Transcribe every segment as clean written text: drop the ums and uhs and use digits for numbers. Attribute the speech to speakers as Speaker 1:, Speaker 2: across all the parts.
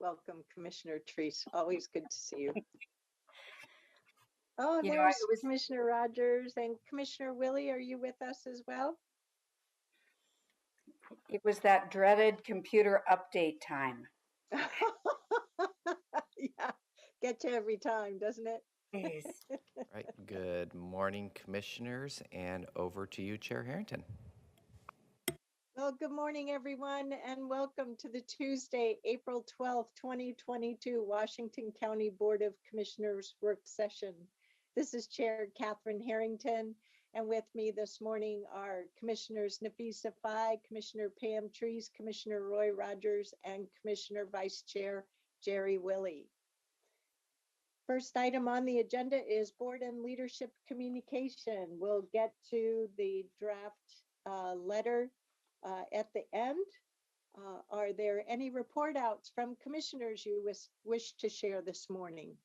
Speaker 1: Welcome, Commissioner Treese. Always good to see you. Oh,
Speaker 2: You know,
Speaker 1: there's Commissioner Rogers and Commissioner Willie. Are you with us as well?
Speaker 2: It was that dreaded computer update time.
Speaker 1: Yeah, get you every time, doesn't it?
Speaker 2: Yes.
Speaker 3: Right. Good morning, commissioners, and over to you, Chair Harrington.
Speaker 1: Well, good morning, everyone, and welcome to the Tuesday, April 12th, 2022 Washington County Board of Commissioners work session. This is Chair Catherine Harrington, and with me this morning are Commissioners Nafisa Fye, Commissioner Pam Treese, Commissioner Roy Rogers, and Commissioner Vice Chair Jerry Willie. First item on the agenda is board and leadership communication. We'll get to the draft letter at the end. Are there any report outs from commissioners you wish to share this morning?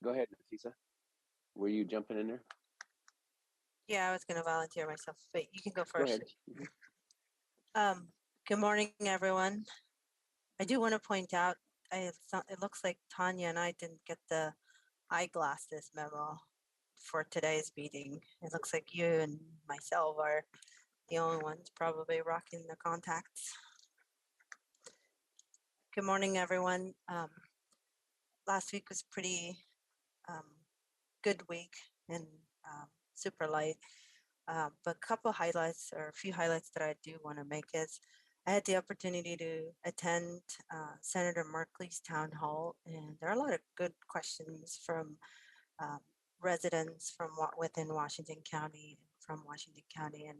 Speaker 4: Go ahead, Nafisa. Were you jumping in there?
Speaker 5: Yeah, I was going to volunteer myself, but you can go
Speaker 4: Go
Speaker 5: first.
Speaker 4: ahead.
Speaker 5: Good morning, everyone. I do want to point out, it looks like Tanya and I didn't get the eyeglasses memo for today's meeting. It looks like you and myself are the only ones probably rocking the contacts. Good morning, everyone. Last week was pretty good week and super light. But a couple highlights or a few highlights that I do want to make is I had the opportunity to attend Senator Merkley's town hall, and there are a lot of good questions from residents from within Washington County, and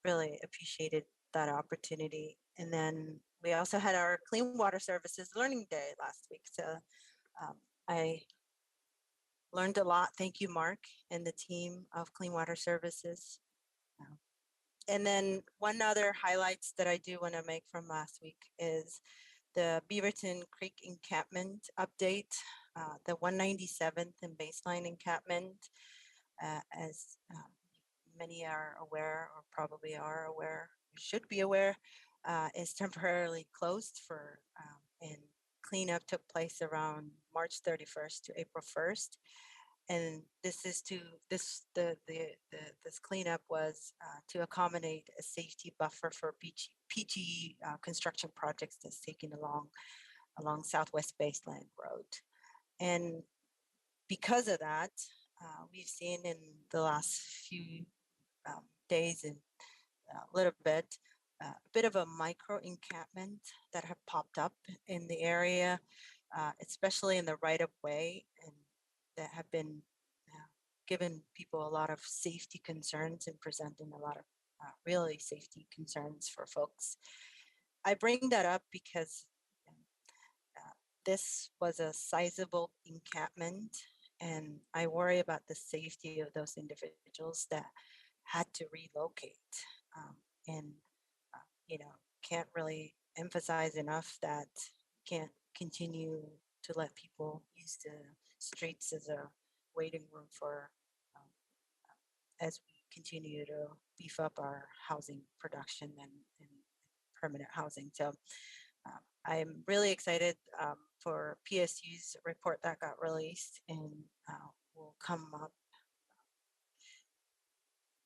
Speaker 5: really appreciated that opportunity. And then we also had our Clean Water Services Learning Day last week. So I learned a lot. Thank you, Mark, and the team of Clean Water Services. And then one other highlights that I do want to make from last week is the Beaverton Creek encampment update, the 197th and baseline encampment, as many are aware or probably are aware, should be aware, is temporarily closed for, and cleanup took place around March 31st to April 1st. And this is to this cleanup was to accommodate a safety buffer for PG construction projects that's taken along Southwest Baseline Road. And because of that, we've seen in the last few days and a little bit a bit of a micro encampment that have popped up in the area, especially in the right of way, and that have been given people a lot of safety concerns and presenting a lot of really safety concerns for folks. I bring that up because this was a sizable encampment, and I worry about the safety of those individuals that had to relocate. And you know, can't really emphasize enough that can't continue to let people use the streets as a waiting room for as we continue to beef up our housing production and permanent housing. So I'm really excited for PSU's report that got released, and will come up.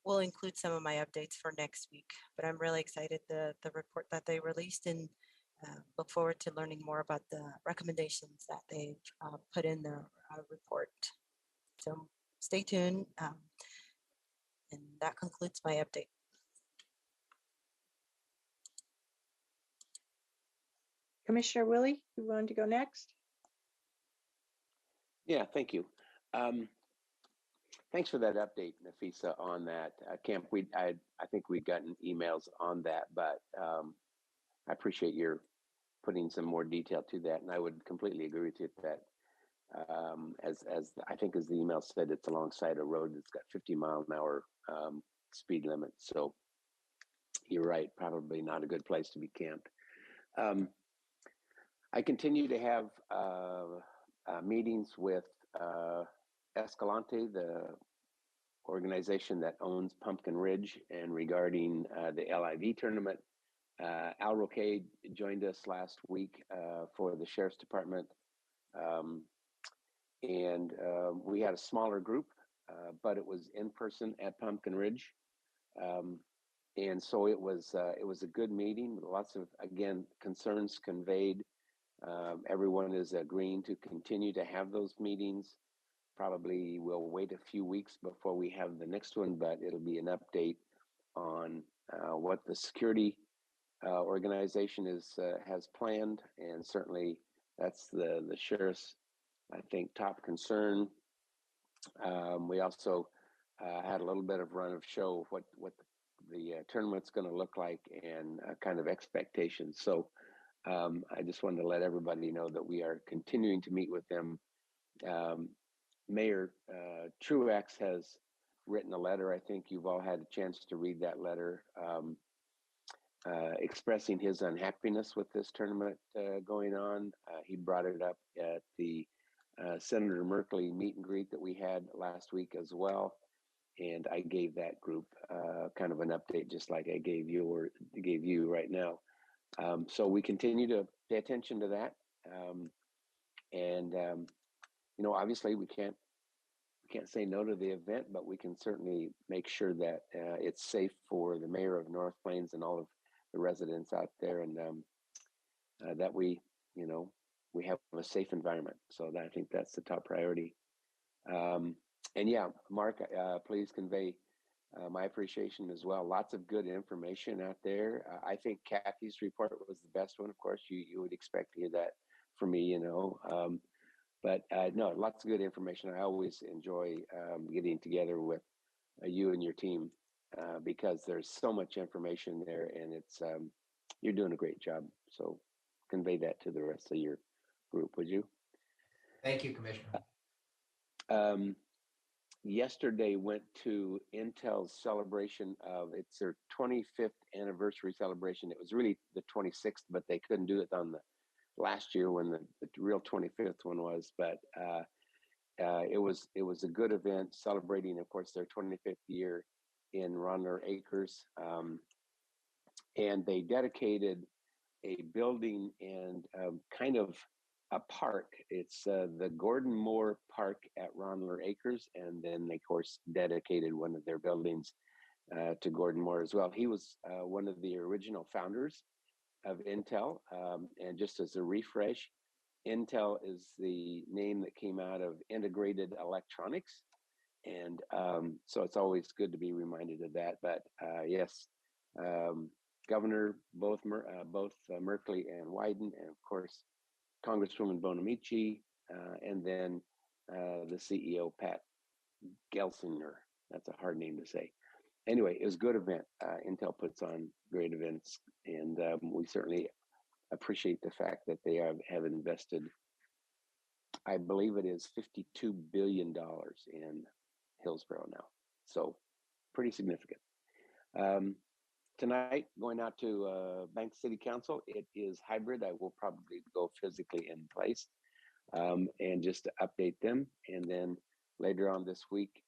Speaker 5: We'll include some of my updates for next week, but I'm really excited the report that they released, and look forward to learning more about the recommendations that they've put in the report. So stay tuned, and that concludes my update.
Speaker 1: Commissioner Willie, you want to go next?
Speaker 4: Yeah, thank you. Thanks for that update, Nafisa, on that camp. I think we'd gotten emails on that, but I appreciate your putting some more detail to that, and I would completely agree with you that as I think as the email said, it's alongside a road that's got 50-mile-an-hour speed limit. So you're right, probably not a good place to be camped. I continue to have meetings with Escalante, the organization that owns Pumpkin Ridge, and regarding the LIV tournament. Al Roque joined us last week for the Sheriff's Department, and we had a smaller group, but it was in person at Pumpkin Ridge. And so it was a good meeting. Lots of, again, concerns conveyed. Everyone is agreeing to continue to have those meetings. Probably we'll wait a few weeks before we have the next one, but it'll be an update on what the security organization has planned, and certainly that's the sheriff's, I think, top concern. We also had a little bit of run of show what the tournament's going to look like, and kind of expectations. So I just wanted to let everybody know that we are continuing to meet with them. Mayor Truax has written a letter. I think you've all had a chance to read that letter, expressing his unhappiness with this tournament going on. He brought it up at the Senator Merkley meet and greet that we had last week as well. And I gave that group kind of an update, just like I gave you right now. So we continue to pay attention to that. You know, obviously we can't say no to the event, but we can certainly make sure that it's safe for the mayor of North Plains and all of the residents out there, and that we have a safe environment. So I think that's the top priority. And yeah, Mark, please convey my appreciation as well. Lots of good information out there. I think Kathy's report was the best one. Of course, you would expect to hear that from me, but no, lots of good information. I always enjoy getting together with you and your team because there's so much information there, and it's you're doing a great job. So convey that to the rest of your group, would you?
Speaker 3: Thank you, Commissioner.
Speaker 4: Yesterday went to Intel's celebration of their 25th anniversary celebration. It was really the 26th, but they couldn't do it on the last year when the real 25th one was. But it was a good event celebrating, of course, their 25th year in Ronler Acres, and they dedicated a building and kind of a park. It's the Gordon Moore Park at Ronler Acres, and then they, of course, dedicated one of their buildings to Gordon Moore as well. He was one of the original founders of Intel, and just as a refresh, Intel is the name that came out of integrated electronics, and so it's always good to be reminded of that. But yes, Governor both Merkley and Wyden, and of course Congresswoman Bonamici, and then the CEO, Pat Gelsinger. That's a hard name to say. Anyway, it was a good event. Intel puts on great events, and we certainly appreciate the fact that they have invested, I believe it is $52 billion in Hillsborough now. So pretty significant. Tonight, going out to Bank City Council. It is hybrid. I will probably go physically in place and just to update them. And then later on this week,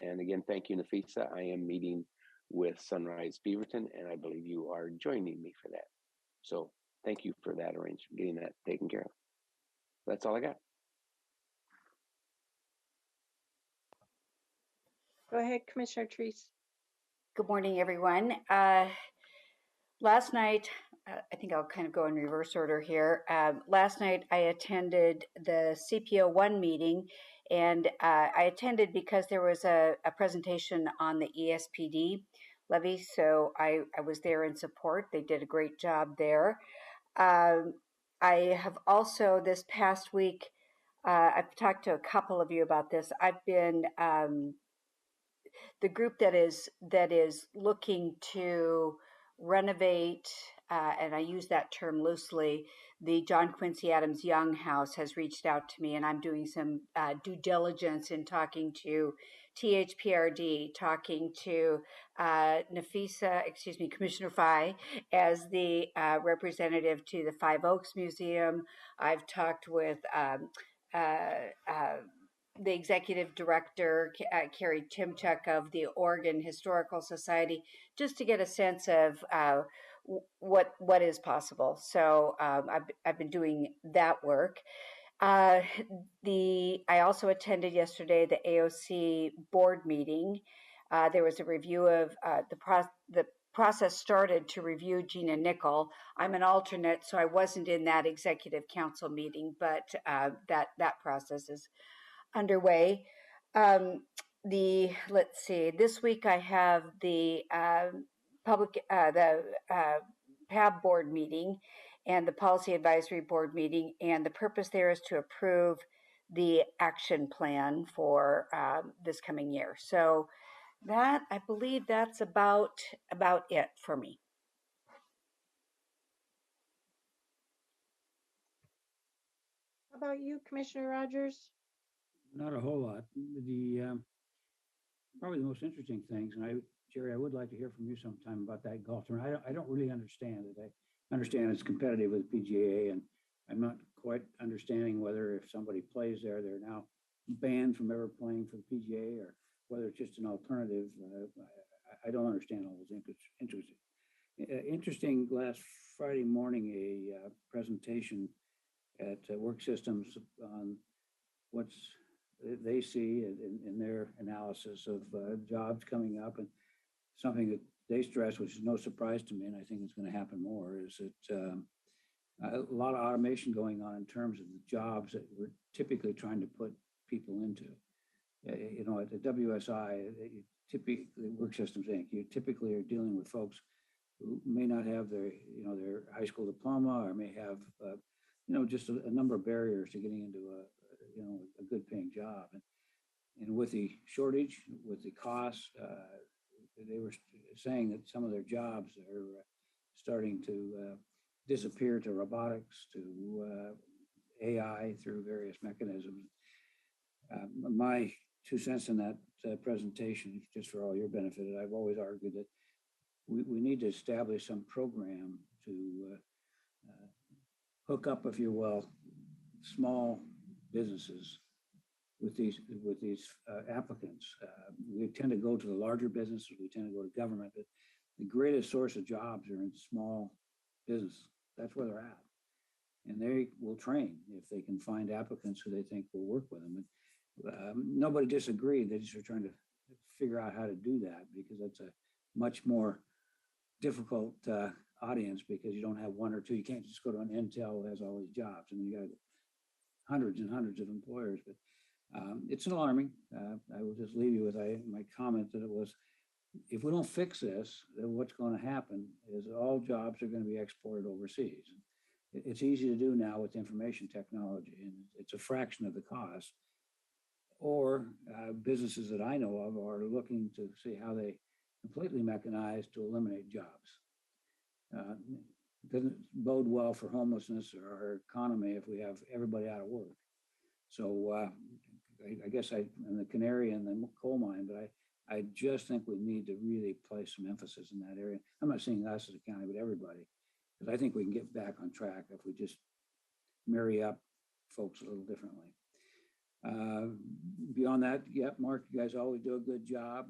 Speaker 4: and again, thank you, Nafisa. I am meeting with Sunrise Beaverton, and I believe you are joining me for that. So thank you for that arrangement, getting that taken care of. That's all I got.
Speaker 1: Go ahead, Commissioner Treese.
Speaker 2: Good morning, everyone. Last night, I think I'll kind of go in reverse order here. Last night, I attended the CPO1 meeting, and I attended because there was a presentation on the ESPD levy, so I was there in support. They did a great job there. I have also, this past week, I've talked to a couple of you about this. I've been the group that is looking to renovate, and I use that term loosely, the John Quincy Adams Young House has reached out to me, and I'm doing some due diligence in talking to THPRD, talking to Commissioner Fye as the representative to the Five Oaks Museum. I've talked with the executive director, Carrie Timchuk of the Oregon Historical Society, just to get a sense of what is possible. So I've been doing that work. I also attended yesterday the AOC board meeting. There was a review of the process started to review Gina Nickel. I'm an alternate, so I wasn't in that executive council meeting, but that process is underway. Let's see, this week I have the PAB board meeting and the policy advisory board meeting, and the purpose there is to approve the action plan for this coming year. So that, I believe that's about it for me.
Speaker 1: How about you, Commissioner Rogers?
Speaker 6: Not a whole lot. Probably the most interesting things, and Jerry, I would like to hear from you sometime about that golf tournament. I don't really understand it. I understand it's competitive with PGA, and I'm not quite understanding whether if somebody plays there, they're now banned from ever playing for the PGA, or whether it's just an alternative. I don't understand all those interesting. Last Friday morning, a presentation at Work Systems on what's they see in their analysis of jobs coming up, and something that they stress, which is no surprise to me, and I think it's going to happen more, is that a lot of automation going on in terms of the jobs that we're typically trying to put people into. You know, at the WSI, typically Work Systems Inc., you typically are dealing with folks who may not have their high school diploma, or may have just a number of barriers to getting into a good paying job. And with the shortage, with the costs, they were saying that some of their jobs are starting to disappear to robotics, to AI through various mechanisms. My 2 cents in that presentation, just for all your benefit, I've always argued that we need to establish some program to hook up, if you will, small businesses with these applicants. We tend to go to the larger businesses, we tend to go to government, but the greatest source of jobs are in small business. That's where they're at. And they will train if they can find applicants who they think will work with them. And nobody disagreed. They just are trying to figure out how to do that, because that's a much more difficult audience, because you don't have one or two. You can't just go to an Intel who has all these jobs. I mean, you got hundreds and hundreds of employers, but it's alarming. I will just leave you with my comment that it was, if we don't fix this, then what's going to happen is all jobs are going to be exported overseas. It's easy to do now with information technology, and it's a fraction of the cost. Or businesses that I know of are looking to see how they completely mechanize to eliminate jobs. It doesn't bode well for homelessness or our economy if we have everybody out of work. So I guess I'm the canary in the coal mine, but I just think we need to really place some emphasis in that area. I'm not saying us as a county, but everybody, because I think we can get back on track if we just marry up folks a little differently. Beyond that, yep, Mark, you guys always do a good job.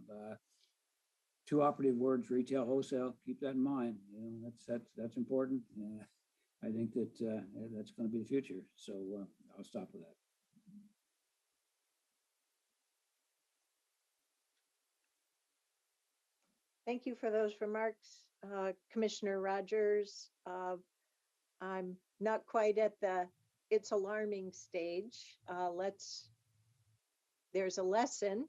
Speaker 6: 2 operative words: retail, wholesale. Keep that in mind. You know, that's important. I think that that's going to be the future. So I'll stop with that.
Speaker 1: Thank you for those remarks, Commissioner Rogers. I'm not quite at the it's alarming stage. There's a lesson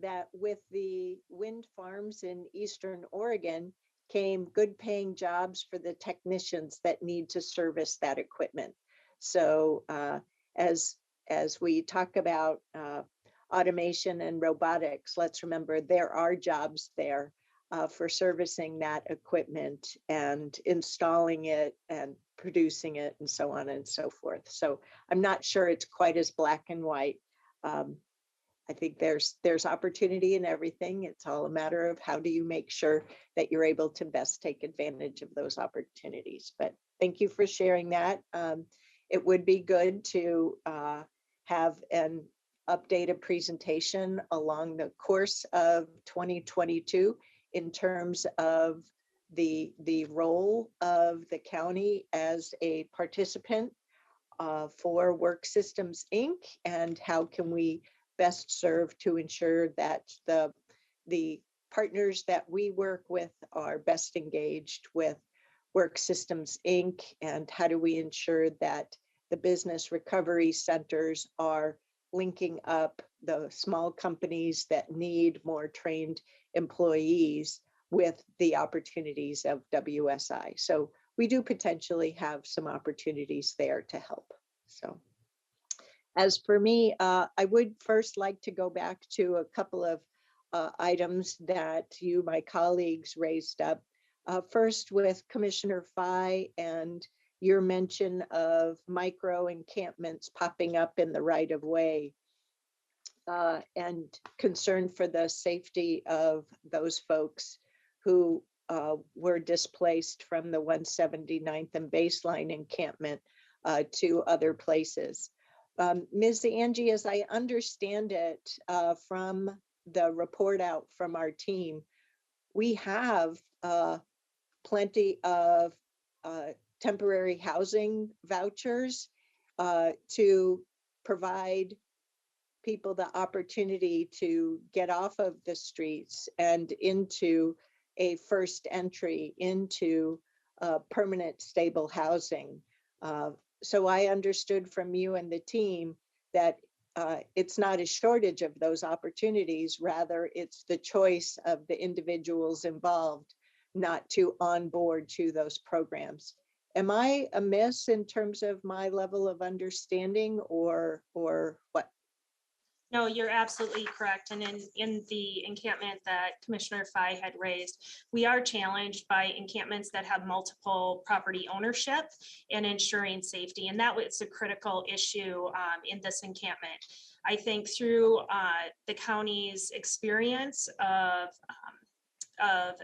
Speaker 1: that with the wind farms in Eastern Oregon came good paying jobs for the technicians that need to service that equipment. So as we talk about automation and robotics, let's remember there are jobs there for servicing that equipment and installing it and producing it and so on and so forth. So I'm not sure it's quite as black and white. I think there's opportunity in everything. It's all a matter of how do you make sure that you're able to best take advantage of those opportunities. But thank you for sharing that. It would be good to have update a presentation along the course of 2022 in terms of the role of the county as a participant for Work Systems Inc. and how can we best serve to ensure that the partners that we work with are best engaged with Work Systems Inc. and how do we ensure that the business recovery centers are linking up the small companies that need more trained employees with the opportunities of WSI. So we do potentially have some opportunities there to help. So as for me, I would first like to go back to a couple of items that you, my colleagues, raised up. First with Commissioner Fye and your mention of micro encampments popping up in the right of way and concern for the safety of those folks who were displaced from the 179th and Baseline encampment to other places. Ms. Angie, as I understand it from the report out from our team, we have plenty of temporary housing vouchers to provide people the opportunity to get off of the streets and into a first entry into permanent stable housing. So I understood from you and the team that it's not a shortage of those opportunities, rather it's the choice of the individuals involved not to onboard to those programs. Am I amiss in terms of my level of understanding or what?
Speaker 7: No, you're absolutely correct. And in the encampment that Commissioner Fye had raised, we are challenged by encampments that have multiple property ownership and ensuring safety. And that was a critical issue in this encampment. I think through the county's experience of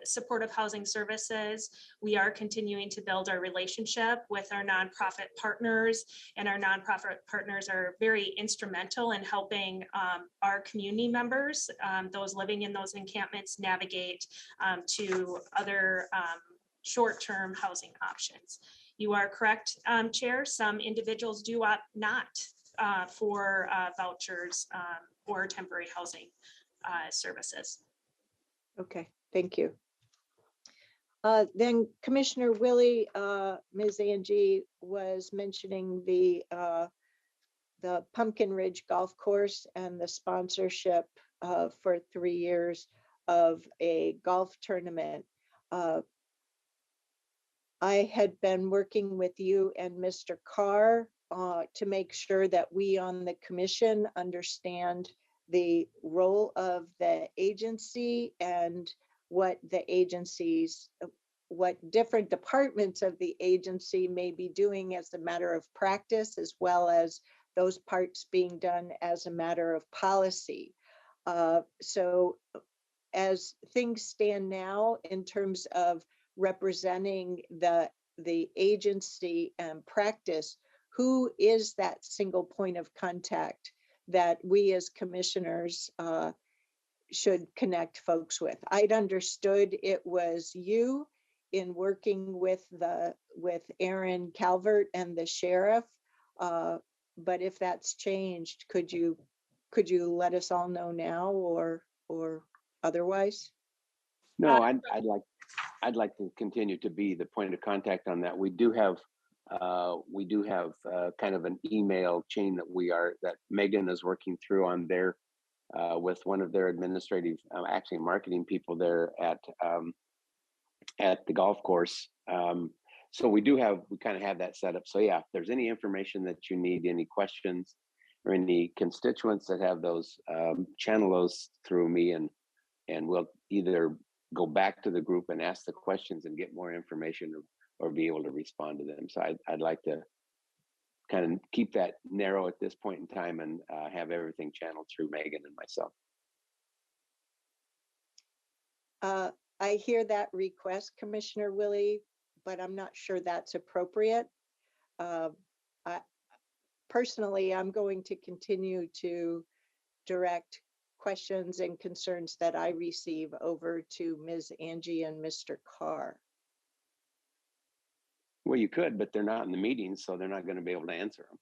Speaker 7: supportive housing services, we are continuing to build our relationship with our nonprofit partners, and our nonprofit partners are very instrumental in helping our community members, those living in those encampments, navigate to other short-term housing options. You are correct, Chair. Some individuals do opt not for vouchers or temporary housing services.
Speaker 1: Okay, thank you. Then Commissioner Willie, Ms. Angie was mentioning the Pumpkin Ridge Golf Course and the sponsorship for 3 years of a golf tournament. I had been working with you and Mr. Carr to make sure that we on the commission understand the role of the agency and what different departments of the agency may be doing as a matter of practice, as well as those parts being done as a matter of policy. So as things stand now in terms of representing the agency and practice, who is that single point of contact that we as commissioners should connect folks with? I'd understood it was you in working with Aaron Calvert and the sheriff, but if that's changed, could you let us all know now or otherwise?
Speaker 4: No, I'd like to continue to be the point of contact on that. We do have kind of an email chain that Megan is working through on there with one of their administrative, actually marketing people there at the golf course. So we kind of have that set up. So yeah, if there's any information that you need, any questions or any constituents that have those, channel those through me and we'll either go back to the group and ask the questions and get more information or be able to respond to them. So I'd like to kind of keep that narrow at this point in time and have everything channeled through Megan and myself.
Speaker 1: I hear that request, Commissioner Willie, but I'm not sure that's appropriate. Personally, I'm going to continue to direct questions and concerns that I receive over to Ms. Angie and Mr. Carr.
Speaker 4: Well, you could, but they're not in the meeting, so they're not going to be able to answer them.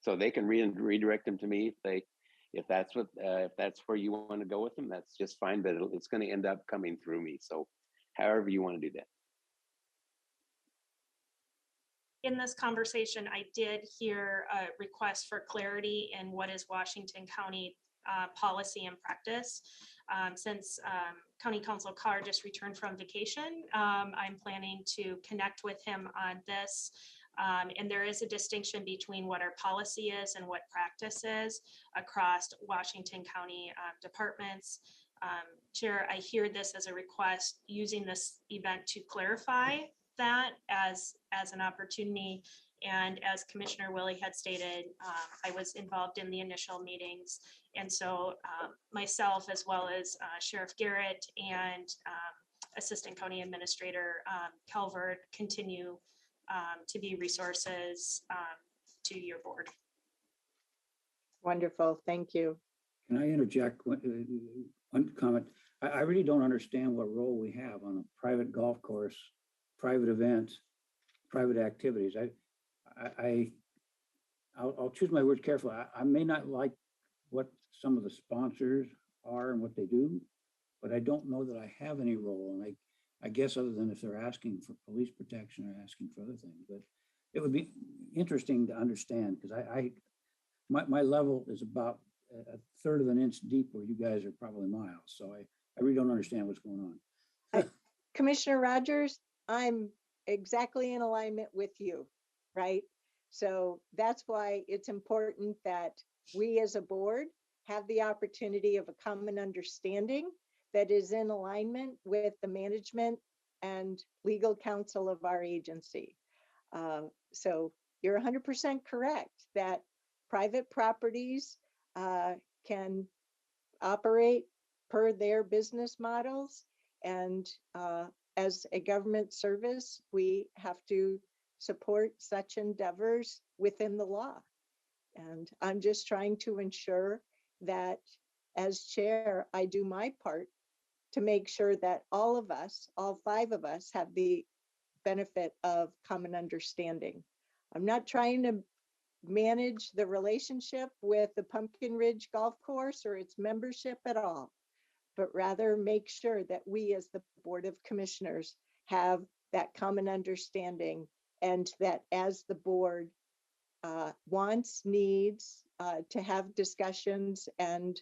Speaker 4: So they can redirect them to me if that's where you want to go with them. That's just fine, but it's going to end up coming through me. So however you want to do that.
Speaker 7: In this conversation, I did hear a request for clarity in what is Washington County policy and practice. Since County Council Carr just returned from vacation, I'm planning to connect with him on this. And there is a distinction between what our policy is and what practice is across Washington County departments. Chair, I hear this as a request using this event to clarify that as an opportunity. And as Commissioner Willie had stated, I was involved in the initial meetings. And so myself, as well as Sheriff Garrett and Assistant County Administrator Calvert, continue to be resources to your board.
Speaker 1: Wonderful, thank you.
Speaker 6: Can I interject one comment? I really don't understand what role we have on a private golf course, private events, private activities. I'll choose my words carefully. I may not like what some of the sponsors are and what they do, but I don't know that I have any role. And I guess other than if they're asking for police protection or asking for other things, but it would be interesting to understand because my level is about a third of an inch deep where you guys are probably miles. So I really don't understand what's going on.
Speaker 1: Commissioner Rogers, I'm exactly in alignment with you, right? So that's why it's important that we as a board have the opportunity of a common understanding that is in alignment with the management and legal counsel of our agency. So you're 100% correct that private properties can operate per their business models. And as a government service, we have to support such endeavors within the law. And I'm just trying to ensure that as chair, I do my part to make sure that all of us, all 5 of us, have the benefit of common understanding. I'm not trying to manage the relationship with the Pumpkin Ridge Golf Course or its membership at all, but rather make sure that we as the Board of Commissioners have that common understanding, and that as the board wants, needs to have discussions and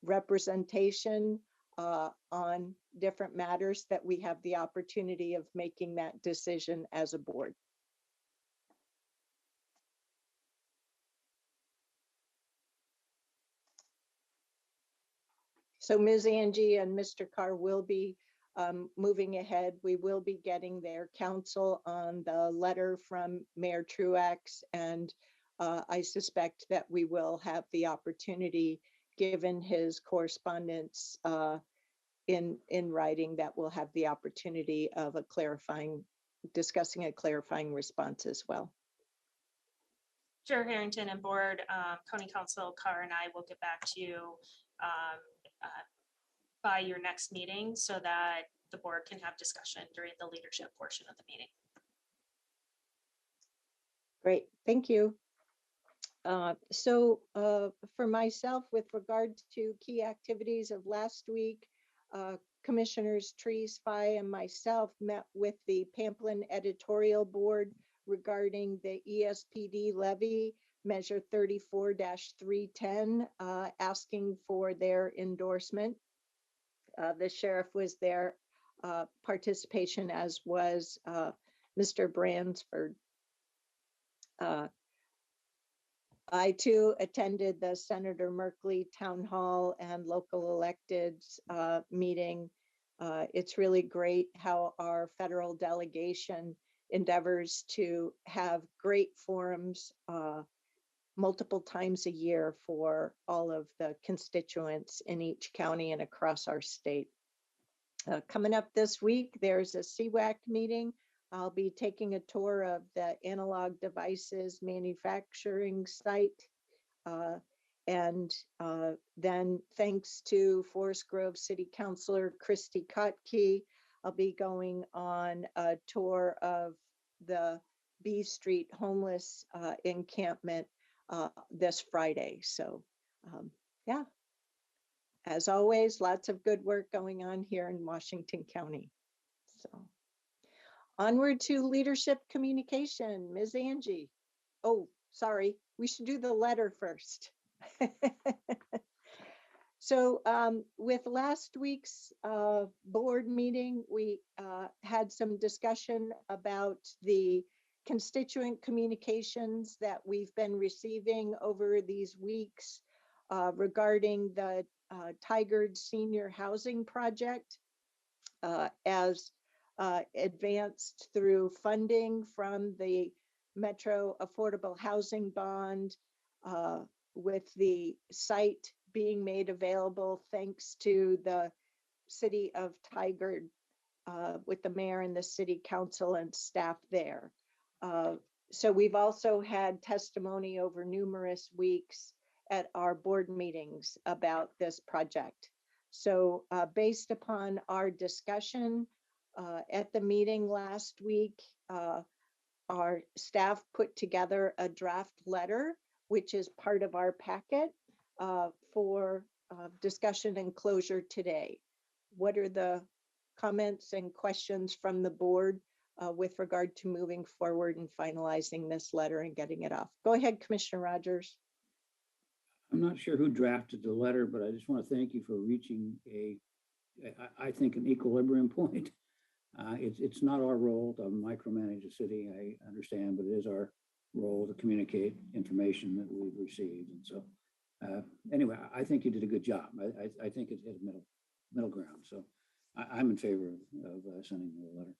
Speaker 1: representation on different matters, that we have the opportunity of making that decision as a board. So Ms. Angie and Mr. Carr will be moving ahead. We will be getting their counsel on the letter from Mayor Truax, and I suspect that we will have the opportunity, given his correspondence in writing, that we'll have the opportunity of discussing a clarifying response as well.
Speaker 7: Chair Harrington and Board, County Council Carr and I will get back to you by your next meeting so that the board can have discussion during the leadership portion of the meeting.
Speaker 1: Great, thank you. So for myself, with regard to key activities of last week, Commissioners Trees, Fye, and myself met with the Pamplin Editorial Board regarding the ESPD levy, Measure 34-310, asking for their endorsement. The sheriff was there, participation, as was Mr. Bransford. I too attended the Senator Merkley Town Hall and local electeds meeting. It's really great how our federal delegation endeavors to have great forums multiple times a year for all of the constituents in each county and across our state. Coming up this week, there's a CWAC meeting I'll be taking a tour of the analog devices manufacturing site. And then thanks to Forest Grove City Councilor Christy Kotke, I'll be going on a tour of the B Street homeless encampment this Friday. So yeah, as always, lots of good work going on here in Washington County. So onward to leadership communication, Ms. Angie. Oh, sorry, we should do the letter first. So with last week's board meeting, we had some discussion about the constituent communications that we've been receiving over these weeks regarding the Tigard Senior Housing Project as advanced through funding from the Metro Affordable Housing Bond with the site being made available thanks to the city of Tigard with the mayor and the city council and staff there. So we've also had testimony over numerous weeks at our board meetings about this project. So based upon our discussion at the meeting last week, our staff put together a draft letter, which is part of our packet for discussion and closure today. What are the comments and questions from the board with regard to moving forward and finalizing this letter and getting it off? Go ahead, Commissioner Rogers.
Speaker 6: I'm not sure who drafted the letter, but I just want to thank you for reaching I think, an equilibrium point. It's not our role to micromanage a city, I understand, but it is our role to communicate information that we've received. And so anyway, I think you did a good job. I think it hit a middle ground. So I'm in favor of sending the letter.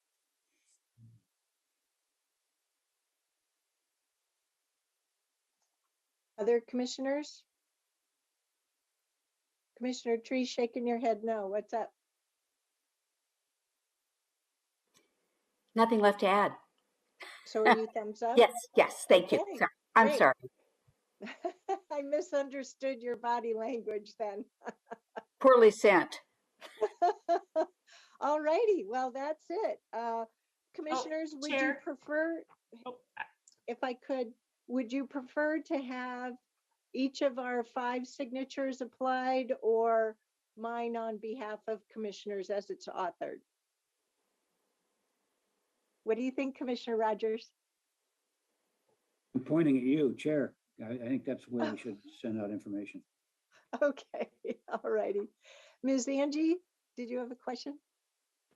Speaker 1: Other commissioners? Commissioner Tree shaking your head no. What's up?
Speaker 2: Nothing left to add.
Speaker 1: So are you thumbs up?
Speaker 2: Yes, yes, thank you.
Speaker 1: Okay,
Speaker 2: Sorry. I'm
Speaker 1: great.
Speaker 2: sorry.
Speaker 1: I misunderstood your body language then.
Speaker 2: Poorly sent.
Speaker 1: All righty, well, that's it. Commissioners, would you
Speaker 7: Chair.
Speaker 1: prefer,
Speaker 7: Oh,
Speaker 1: if I could, would you prefer to have each of our 5 signatures applied or mine on behalf of commissioners as it's authored? What do you think, Commissioner Rogers?
Speaker 6: I'm pointing at you, Chair. I think that's the way we should send out information.
Speaker 1: Okay, all righty. Ms. Angie, did you have a question?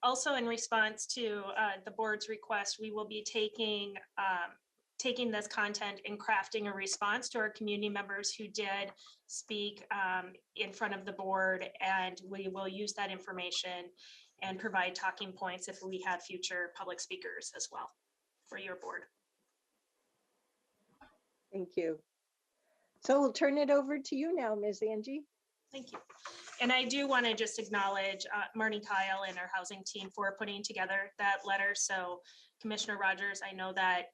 Speaker 7: Also, in response to the board's request, we will be taking this content and crafting a response to our community members who did speak in front of the board, and we will use that information and provide talking points if we have future public speakers as well for your board.
Speaker 1: Thank you. So we'll turn it over to you now, Ms. Angie.
Speaker 7: Thank you. And I do want to just acknowledge Marnie Kyle and our housing team for putting together that letter. So Commissioner Rogers, I know that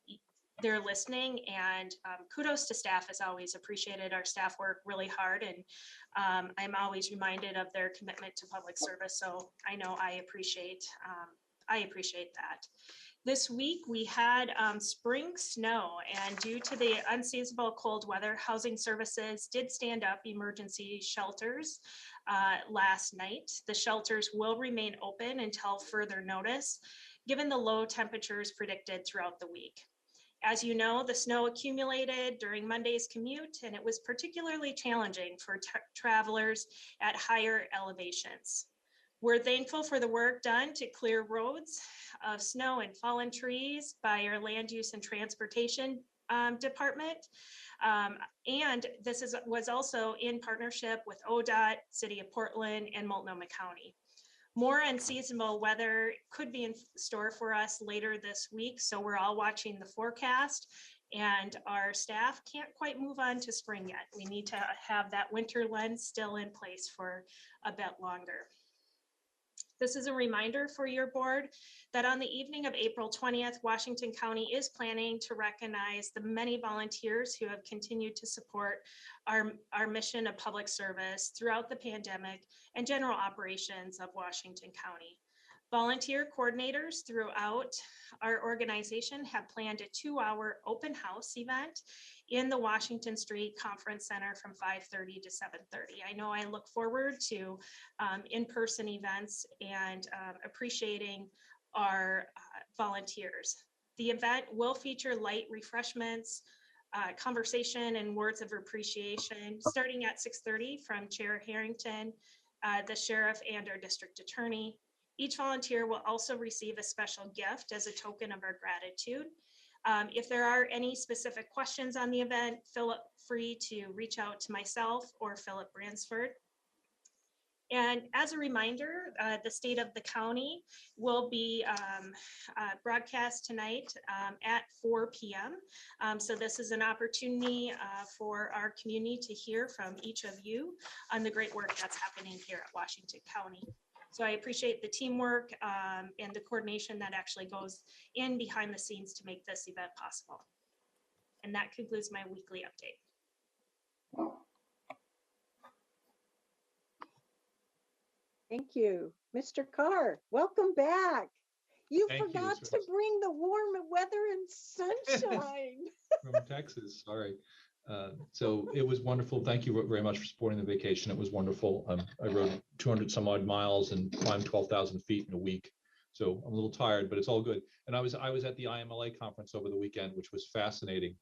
Speaker 7: they're listening, and kudos to staff as always. Appreciated. Our staff work really hard, and I'm always reminded of their commitment to public service. So I know I appreciate that. This week we had spring snow, and due to the unseasonable cold weather, housing services did stand up emergency shelters last night. The shelters will remain open until further notice, given the low temperatures predicted throughout the week. As you know, the snow accumulated during Monday's commute, and it was particularly challenging for travelers at higher elevations. We're thankful for the work done to clear roads of snow and fallen trees by our Land Use and Transportation Department. And this was also in partnership with ODOT, City of Portland, and Multnomah County. More unseasonable weather could be in store for us later this week, so we're all watching the forecast, and our staff can't quite move on to spring yet. We need to have that winter lens still in place for a bit longer. This is a reminder for your board that on the evening of April 20th, Washington County is planning to recognize the many volunteers who have continued to support our mission of public service throughout the pandemic and general operations of Washington County. Volunteer coordinators throughout our organization have planned a 2-hour open house event in the Washington Street Conference Center from 5:30 to 7:30. I know I look forward to in-person events and appreciating our volunteers. The event will feature light refreshments, conversation and words of appreciation starting at 6:30 from Chair Harrington, the sheriff, and our district attorney. Each volunteer will also receive a special gift as a token of our gratitude. If there are any specific questions on the event, feel free to reach out to myself or Philip Bransford. And as a reminder, the state of the county will be broadcast tonight at 4 p.m. So this is an opportunity for our community to hear from each of you on the great work that's happening here at Washington County. So I appreciate the teamwork and the coordination that actually goes in behind the scenes to make this event possible. And that concludes my weekly update.
Speaker 1: Thank you. Mr. Carr, welcome back. You
Speaker 8: Thank you.
Speaker 1: forgot
Speaker 8: It's
Speaker 1: to bring the warm weather and sunshine.
Speaker 8: from Texas. Sorry. So it was wonderful. Thank you very much for supporting the vacation. It was wonderful. I rode 200 some odd miles and climbed 12,000 feet in a week. So I'm a little tired, but it's all good. And I was at the IMLA conference over the weekend, which was fascinating.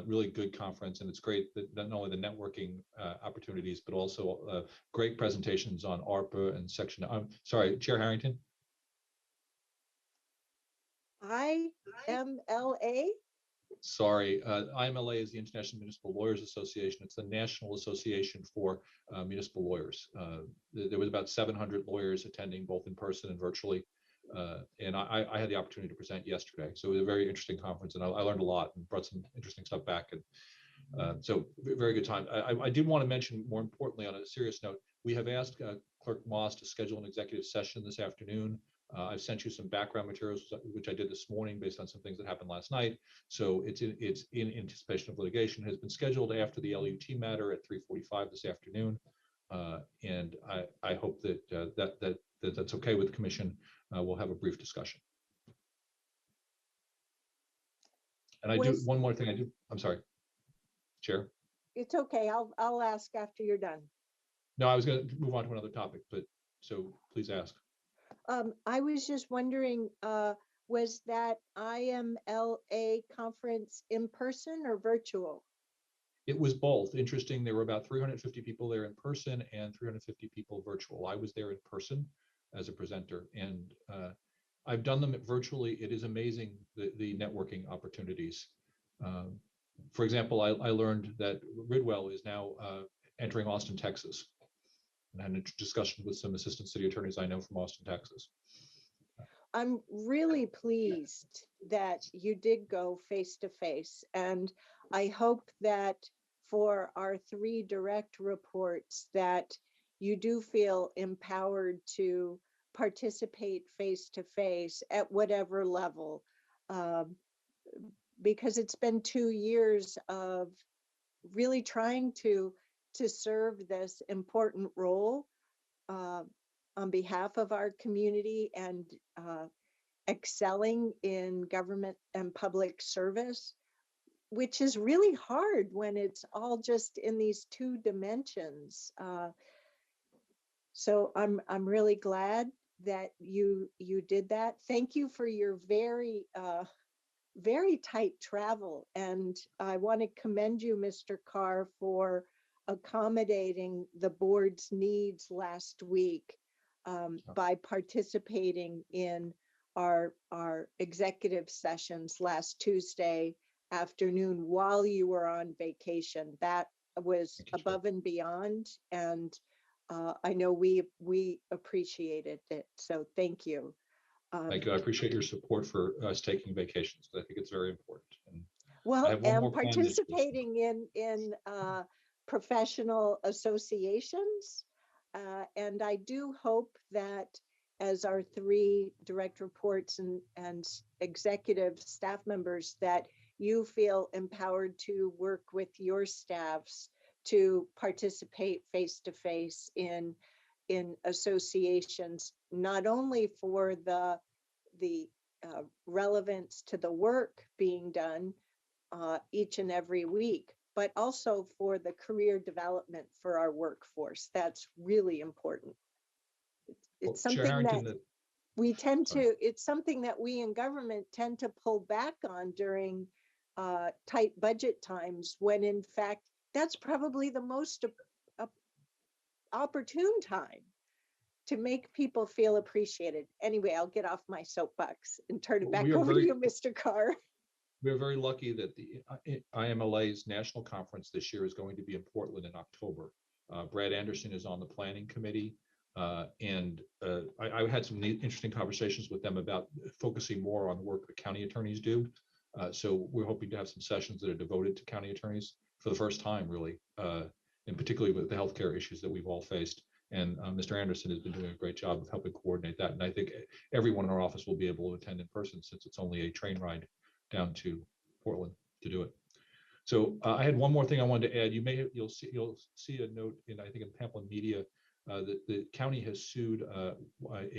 Speaker 8: Really good conference, and it's great that not only the networking opportunities, but also great presentations on ARPA and section. I'm sorry, Chair Harrington.
Speaker 1: IMLA?
Speaker 8: Sorry, IMLA is the International Municipal Lawyers Association. It's the National Association for Municipal Lawyers. There was about 700 lawyers attending both in person and virtually. And I had the opportunity to present yesterday. So it was a very interesting conference, and I learned a lot and brought some interesting stuff back. And so very good time. I did want to mention, more importantly, on a serious note, we have asked Clerk Moss to schedule an executive session this afternoon. I've sent you some background materials, which I did this morning based on some things that happened last night. So it's in anticipation of litigation. Has been scheduled after the LUT matter at 3:45 this afternoon. And I hope that that's okay with the commission. We'll have a brief discussion. And I do one more thing. I'm sorry, Chair.
Speaker 1: It's okay. I'll ask after you're done.
Speaker 8: No, I was going to move on to another topic, but so please ask.
Speaker 1: I was just wondering, was that IMLA conference in person or virtual?
Speaker 8: It was both. Interesting. There were about 350 people there in person and 350 people virtual. I was there in person as a presenter, and I've done them virtually. It is amazing the networking opportunities. For example, I learned that Ridwell is now entering Austin, Texas, and I had a discussion with some assistant city attorneys I know from Austin, Texas.
Speaker 1: I'm really pleased that you did go face to face, and I hope that for our 3 direct reports that you do feel empowered to participate face to face at whatever level, because it's been 2 years of really trying to serve this important role on behalf of our community and excelling in government and public service, which is really hard when it's all just in these 2 dimensions. So I'm really glad that you did that. Thank you for your very tight travel, and I want to commend you, Mr. Carr, for accommodating the board's needs last week by participating in our executive sessions last Tuesday afternoon while you were on vacation. That was above and beyond, and I know we appreciated it. So thank you.
Speaker 8: Thank you. I appreciate your support for us taking vacations. I think it's very important. And
Speaker 1: well, and participating in professional associations. And I do hope that as our 3 direct reports and executive staff members, that you feel empowered to work with your staffs to participate face-to-face in associations, not only for the relevance to the work being done each and every week, but also for the career development for our workforce. That's really important. It's
Speaker 8: Chair
Speaker 1: something that
Speaker 8: Harrington,
Speaker 1: we tend
Speaker 8: sorry.
Speaker 1: to, it's something that we in government tend to pull back on during tight budget times, when in fact, that's probably the most opportune time to make people feel appreciated. Anyway, I'll get off my soapbox and turn it back over to you, Mr. Carr.
Speaker 8: We're very lucky that the IMLA's national conference this year is going to be in Portland in October. Brad Anderson is on the planning committee. And I had some interesting conversations with them about focusing more on the work that county attorneys do. So we're hoping to have some sessions that are devoted to county attorneys for the first time, really, and particularly with the healthcare issues that we've all faced. And Mr. Anderson has been doing a great job of helping coordinate that. And I think everyone in our office will be able to attend in person, since it's only a train ride down to Portland to do it. So I had one more thing I wanted to add. You'll see a note in, I think, in Pamplin Media, that the county has sued a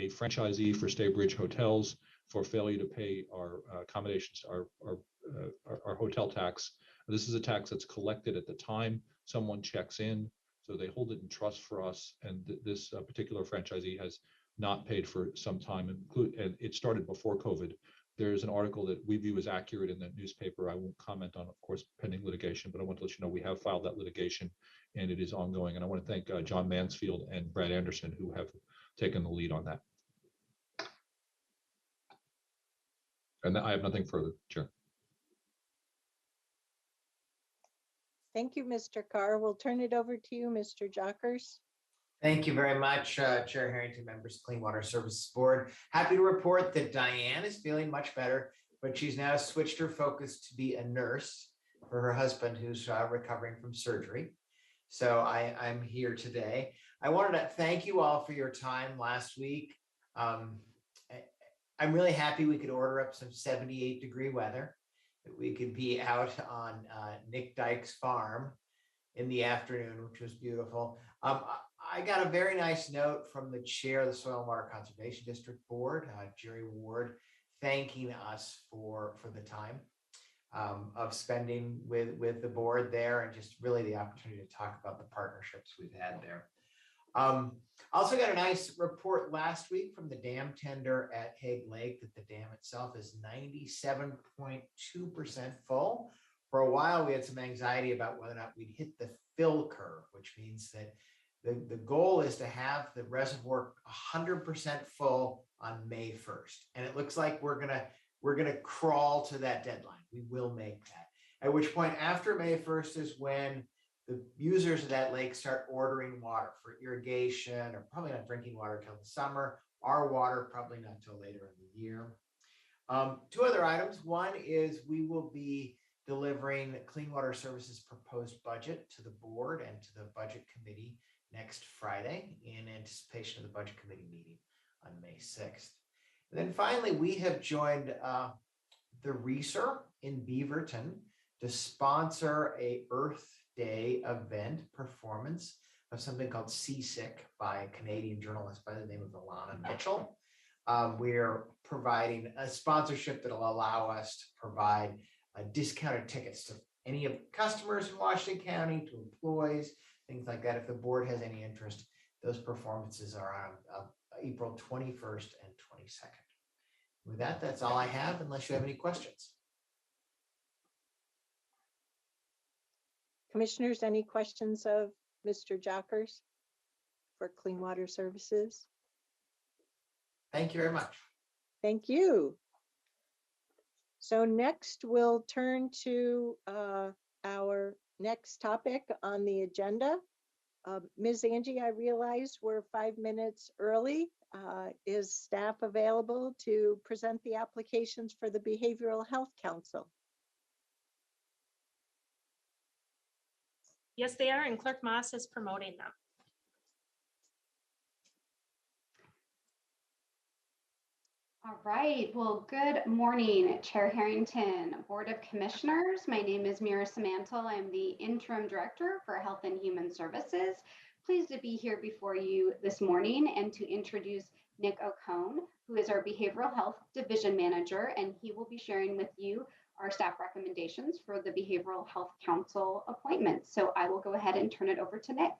Speaker 8: franchisee for Staybridge Hotels for failure to pay our accommodations, our hotel tax. This is a tax that's collected at the time someone checks in, so they hold it in trust for us. And this particular franchisee has not paid for some time, and it started before COVID. There's an article that we view as accurate in the newspaper. I won't comment on, of course, pending litigation, but I want to let you know we have filed that litigation and it is ongoing. And I want to thank John Mansfield and Brad Anderson, who have taken the lead on that. And I have nothing further, Chair.
Speaker 1: Thank you, Mr. Carr. We'll turn it over to you, Mr. Jockers.
Speaker 9: Thank you very much, Chair Harrington, members, Clean Water Services Board. Happy to report that Diane is feeling much better, but she's now switched her focus to be a nurse for her husband, who's recovering from surgery. So I'm here today. I wanted to thank you all for your time last week. I'm really happy we could order up some 78-degree weather, that we could be out on Nick Dyke's farm in the afternoon, which was beautiful. I got a very nice note from the chair of the Soil and Water Conservation District Board, Jerry Ward, thanking us for the time of spending with the board there, and just really the opportunity to talk about the partnerships we've had there. Also got a nice report last week from the dam tender at Hague Lake that the dam itself is 97.2% full. For a while, we had some anxiety about whether or not we'd hit the fill curve, which means that the goal is to have the reservoir 100% full on May 1st. And it looks like we're gonna crawl to that deadline. We will make that. At which point, after May 1st is when the users of that lake start ordering water for irrigation, or probably not drinking water till the summer. Our water probably not till later in the year. 2 other items. One is we will be delivering Clean Water Services proposed budget to the board and to the budget committee next Friday, in anticipation of the budget committee meeting on May 6th. And then finally, we have joined the RESER in Beaverton to sponsor a Earth Day event performance of something called Seasick by a Canadian journalist by the name of Alana Mitchell. We're providing a sponsorship that will allow us to provide discounted tickets to any of customers in Washington County, to employees, things like that. If the board has any interest, those performances are on April 21st and 22nd. With that, that's all I have, unless you have any questions.
Speaker 1: Commissioners, any questions of Mr. Jockers for Clean Water Services?
Speaker 9: Thank you very much.
Speaker 1: Thank you. So next we'll turn to our next topic on the agenda. Ms. Angie, I realize we're 5 minutes early. Is staff available to present the applications for the Behavioral Health Council?
Speaker 7: Yes, they are, and Clerk Moss is promoting them.
Speaker 10: All right. Well, good morning, Chair Harrington, Board of Commissioners. My name is Mira Samantel. I'm the Interim Director for Health and Human Services. Pleased to be here before you this morning and to introduce Nick O'Cone, who is our Behavioral Health Division Manager, and he will be sharing with you our staff recommendations for the Behavioral Health Council appointments. So I will go ahead and turn it over to Nick.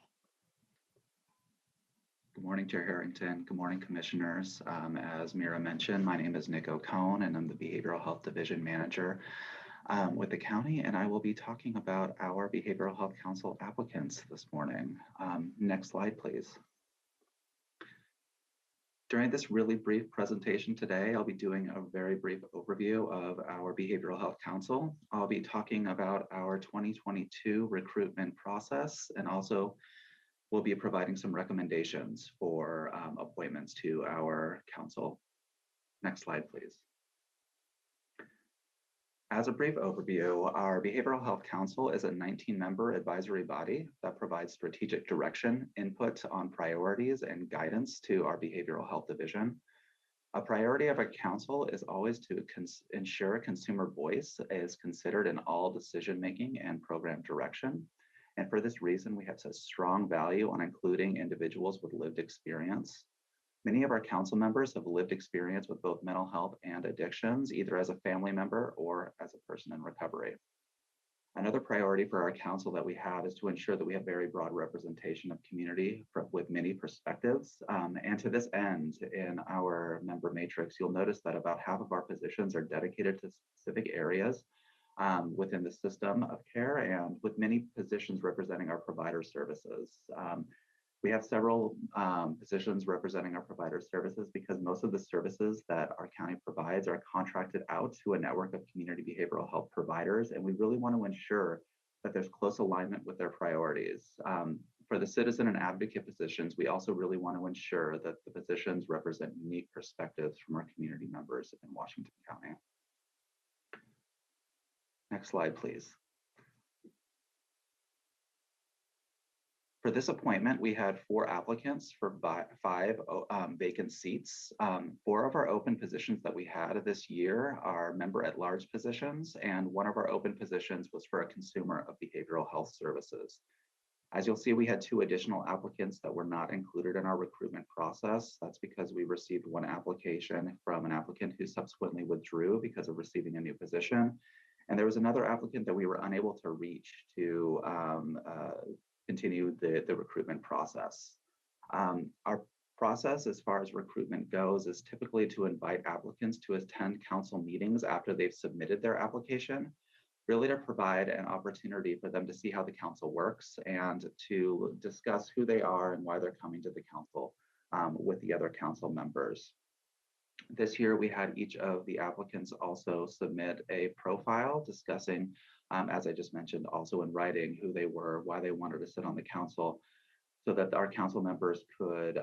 Speaker 11: Good morning, Chair Harrington. Good morning, Commissioners. As Mira mentioned, my name is Nick O'Cone, and I'm the Behavioral Health Division Manager with the county, and I will be talking about our Behavioral Health Council applicants this morning. Next slide, please. During this really brief presentation today, I'll be doing a very brief overview of our Behavioral Health Council. I'll be talking about our 2022 recruitment process, and also we'll be providing some recommendations for appointments to our council. Next slide, please. As a brief overview, our Behavioral Health Council is a 19-member advisory body that provides strategic direction, input on priorities, and guidance to our Behavioral Health Division. A priority of our council is always to ensure consumer voice is considered in all decision-making and program direction. And for this reason, we have such strong value on including individuals with lived experience. Many of our council members have lived experience with both mental health and addictions, either as a family member or as a person in recovery. Another priority for our council that we have is to ensure that we have very broad representation of community with many perspectives. And to this end, in our member matrix, you'll notice that about half of our positions are dedicated to specific areas within the system of care, and with many positions representing our provider services. We have several positions representing our provider services because most of the services that our county provides are contracted out to a network of community behavioral health providers, and we really want to ensure that there's close alignment with their priorities. For the citizen and advocate positions, we also really want to ensure that the positions represent unique perspectives from our community members in Washington County. Next slide, please. For this appointment, we had 4 applicants for 5 vacant seats. 4 of our open positions that we had this year are member-at-large positions, and 1 of our open positions was for a consumer of behavioral health services. As you'll see, we had 2 additional applicants that were not included in our recruitment process. That's because we received 1 application from an applicant who subsequently withdrew because of receiving a new position. And there was another applicant that we were unable to reach to continue the recruitment process. Our process as far as recruitment goes is typically to invite applicants to attend council meetings after they've submitted their application, really to provide an opportunity for them to see how the council works and to discuss who they are and why they're coming to the council with the other council members. This year, we had each of the applicants also submit a profile discussing, as I just mentioned, also in writing who they were, why they wanted to sit on the council, so that our council members could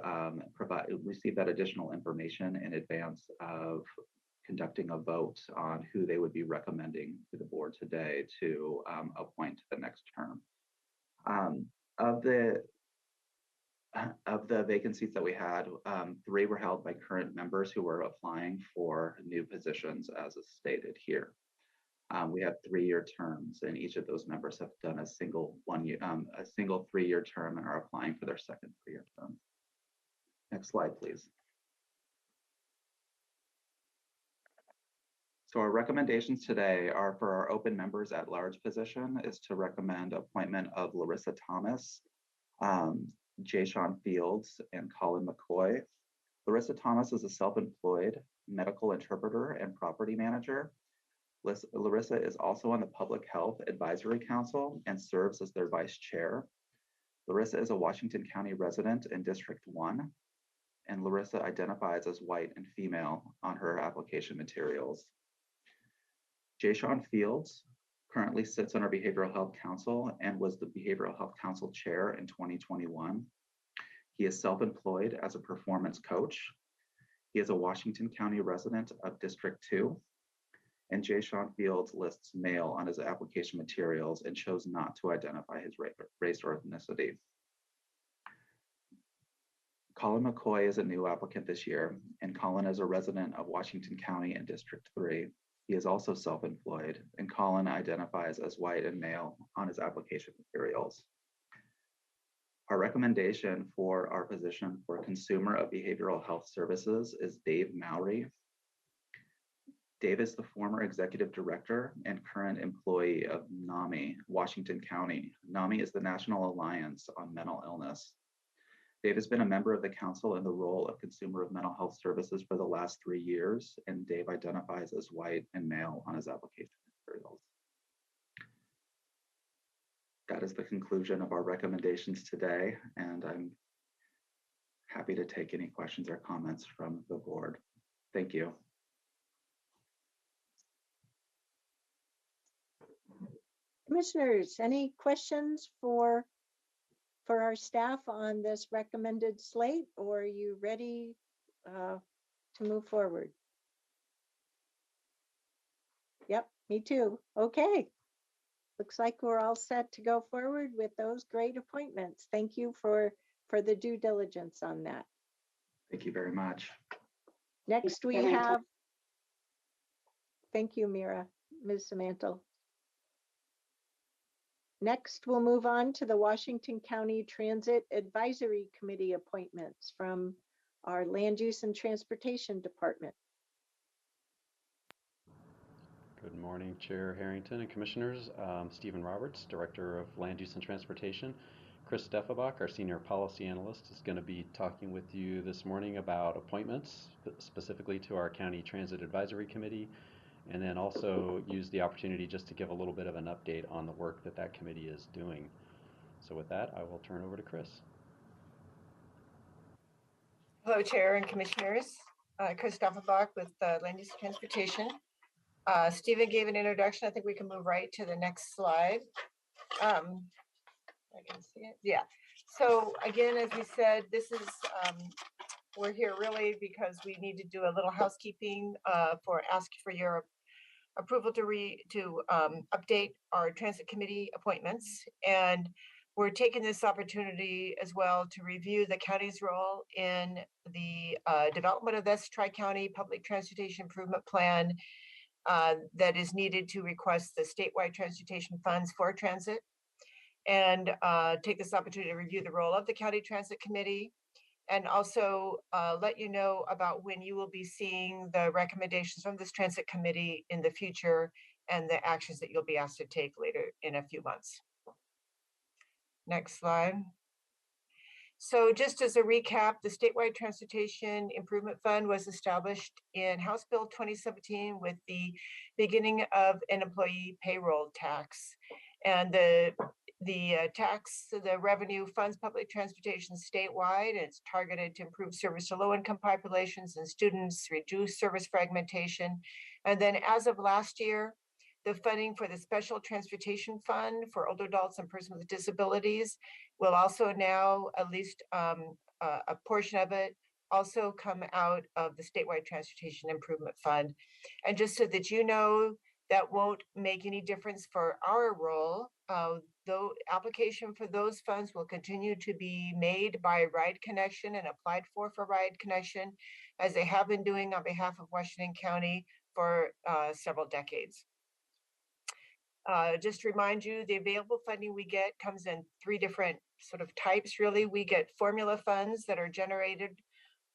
Speaker 11: receive that additional information in advance of conducting a vote on who they would be recommending to the board today to appoint to the next term. Of the vacancies that we had, 3 were held by current members who were applying for new positions, as is stated here. We have 3-year terms, and each of those members have done a single 3-year term and are applying for their second 3-year term. Next slide, please. So our recommendations today are for our open members at large position is to recommend appointment of Larissa Thomas, Jay Sean Fields, and Colin McCoy. Larissa Thomas is a self-employed medical interpreter and property manager. Larissa is also on the Public Health Advisory Council and serves as their vice chair. Larissa is a Washington County resident in District 1, and Larissa identifies as white and female on her application materials. Jay Sean Fields currently sits on our Behavioral Health Council and was the Behavioral Health Council chair in 2021. He is self-employed as a performance coach. He is a Washington County resident of District 2. And Jay Sean Fields lists male on his application materials and chose not to identify his race or ethnicity. Colin McCoy is a new applicant this year, and Colin is a resident of Washington County and District 3. He is also self-employed, and Colin identifies as white and male on his application materials. Our recommendation for our position for Consumer of Behavioral Health Services is Dave Mowry. Dave is the former executive director and current employee of NAMI, Washington County. NAMI is the National Alliance on Mental Illness. Dave has been a member of the council in the role of Consumer of Mental Health Services for the last 3 years, and Dave identifies as white and male on his application materials. That is the conclusion of our recommendations today, and I'm happy to take any questions or comments from the board. Thank you.
Speaker 1: Commissioners, any questions for our staff on this recommended slate, or are you ready to move forward? Yep, me too. Okay. Looks like we're all set to go forward with those great appointments. Thank you for the due diligence on that.
Speaker 11: Thank you very much.
Speaker 1: Next we have, thank you, Mira, Ms. Samantel. Next, we'll move on to the Washington County Transit Advisory Committee appointments from our Land Use and Transportation Department.
Speaker 12: Good morning, Chair Harrington and Commissioners. Stephen Roberts, Director of Land Use and Transportation. Chris Steffenbach, our Senior Policy Analyst, is going to be talking with you this morning about appointments, specifically to our County Transit Advisory Committee, and then also use the opportunity just to give a little bit of an update on the work that that committee is doing. So with that, I will turn over to Chris.
Speaker 13: Hello, Chair and Commissioners. Chris Steffenbach with Land Use and Transportation. Stephen gave an introduction. I think we can move right to the next slide. I can see it. Yeah. So again, as we said, this is we're here really because we need to do a little housekeeping for asking for your approval to update our transit committee appointments. And we're taking this opportunity as well to review the county's role in the development of this Tri-County Public Transportation Improvement Plan that is needed to request the statewide transportation funds for transit, and take this opportunity to review the role of the County Transit Committee, and also let you know about when you will be seeing the recommendations from this Transit Committee in the future and the actions that you'll be asked to take later in a few months. Next slide. So just as a recap, the Statewide Transportation Improvement Fund was established in House Bill 2017 with the beginning of an employee payroll tax. And the revenue funds public transportation statewide. It's targeted to improve service to low-income populations and students, reduce service fragmentation. And then as of last year, the funding for the Special Transportation Fund for older adults and persons with disabilities will also now, at least a portion of it, also come out of the Statewide Transportation Improvement Fund. And just so that you know, that won't make any difference for our role. Though application for those funds will continue to be made by Ride Connection and applied for Ride Connection, as they have been doing on behalf of Washington County for several decades. Just to remind you, the available funding we get comes in 3 different sort of types, really. We get formula funds that are generated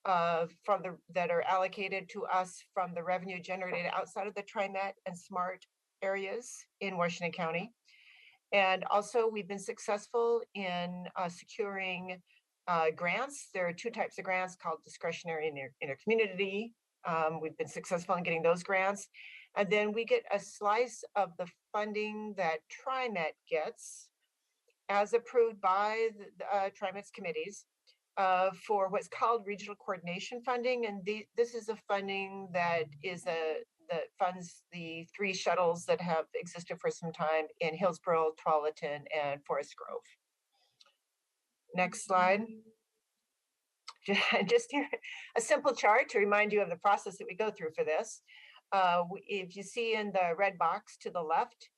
Speaker 13: that are allocated to us from the revenue generated outside of the TriMet and SMART areas in Washington County. And also we've been successful in securing grants. There are 2 types of grants called discretionary and intercommunity. We've been successful in getting those grants. And then we get a slice of the funding that TriMet gets as approved by the TriMet's committees for what's called regional coordination funding. And this is a funding that funds the 3 shuttles that have existed for some time in Hillsborough, Tualatin, and Forest Grove. Next slide. Just here, a simple chart to remind you of the process that we go through for this. If you see in the red box to the left,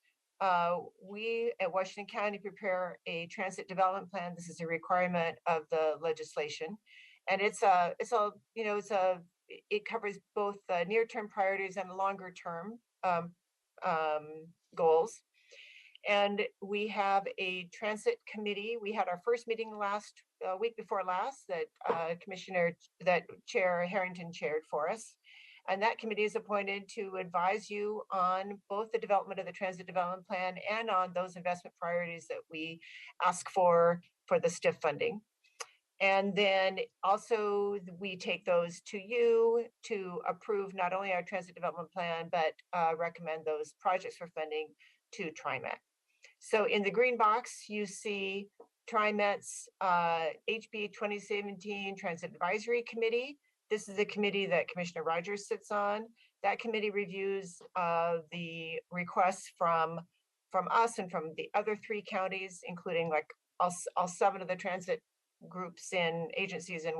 Speaker 13: we at Washington County prepare a transit development plan. This is a requirement of the legislation. And it covers both the near-term priorities and longer-term goals. And we have a transit committee. We had our first meeting last week before last that Chair Harrington chaired for us. And that committee is appointed to advise you on both the development of the transit development plan and on those investment priorities that we ask for the STIF funding. And then also we take those to you to approve not only our transit development plan, but recommend those projects for funding to TriMet. So in the green box, you see TriMet's HB 2017 Transit Advisory Committee. This is a committee that Commissioner Rogers sits on. That committee reviews the requests from us and from the other 3 counties, including like all 7 of the transit groups and agencies in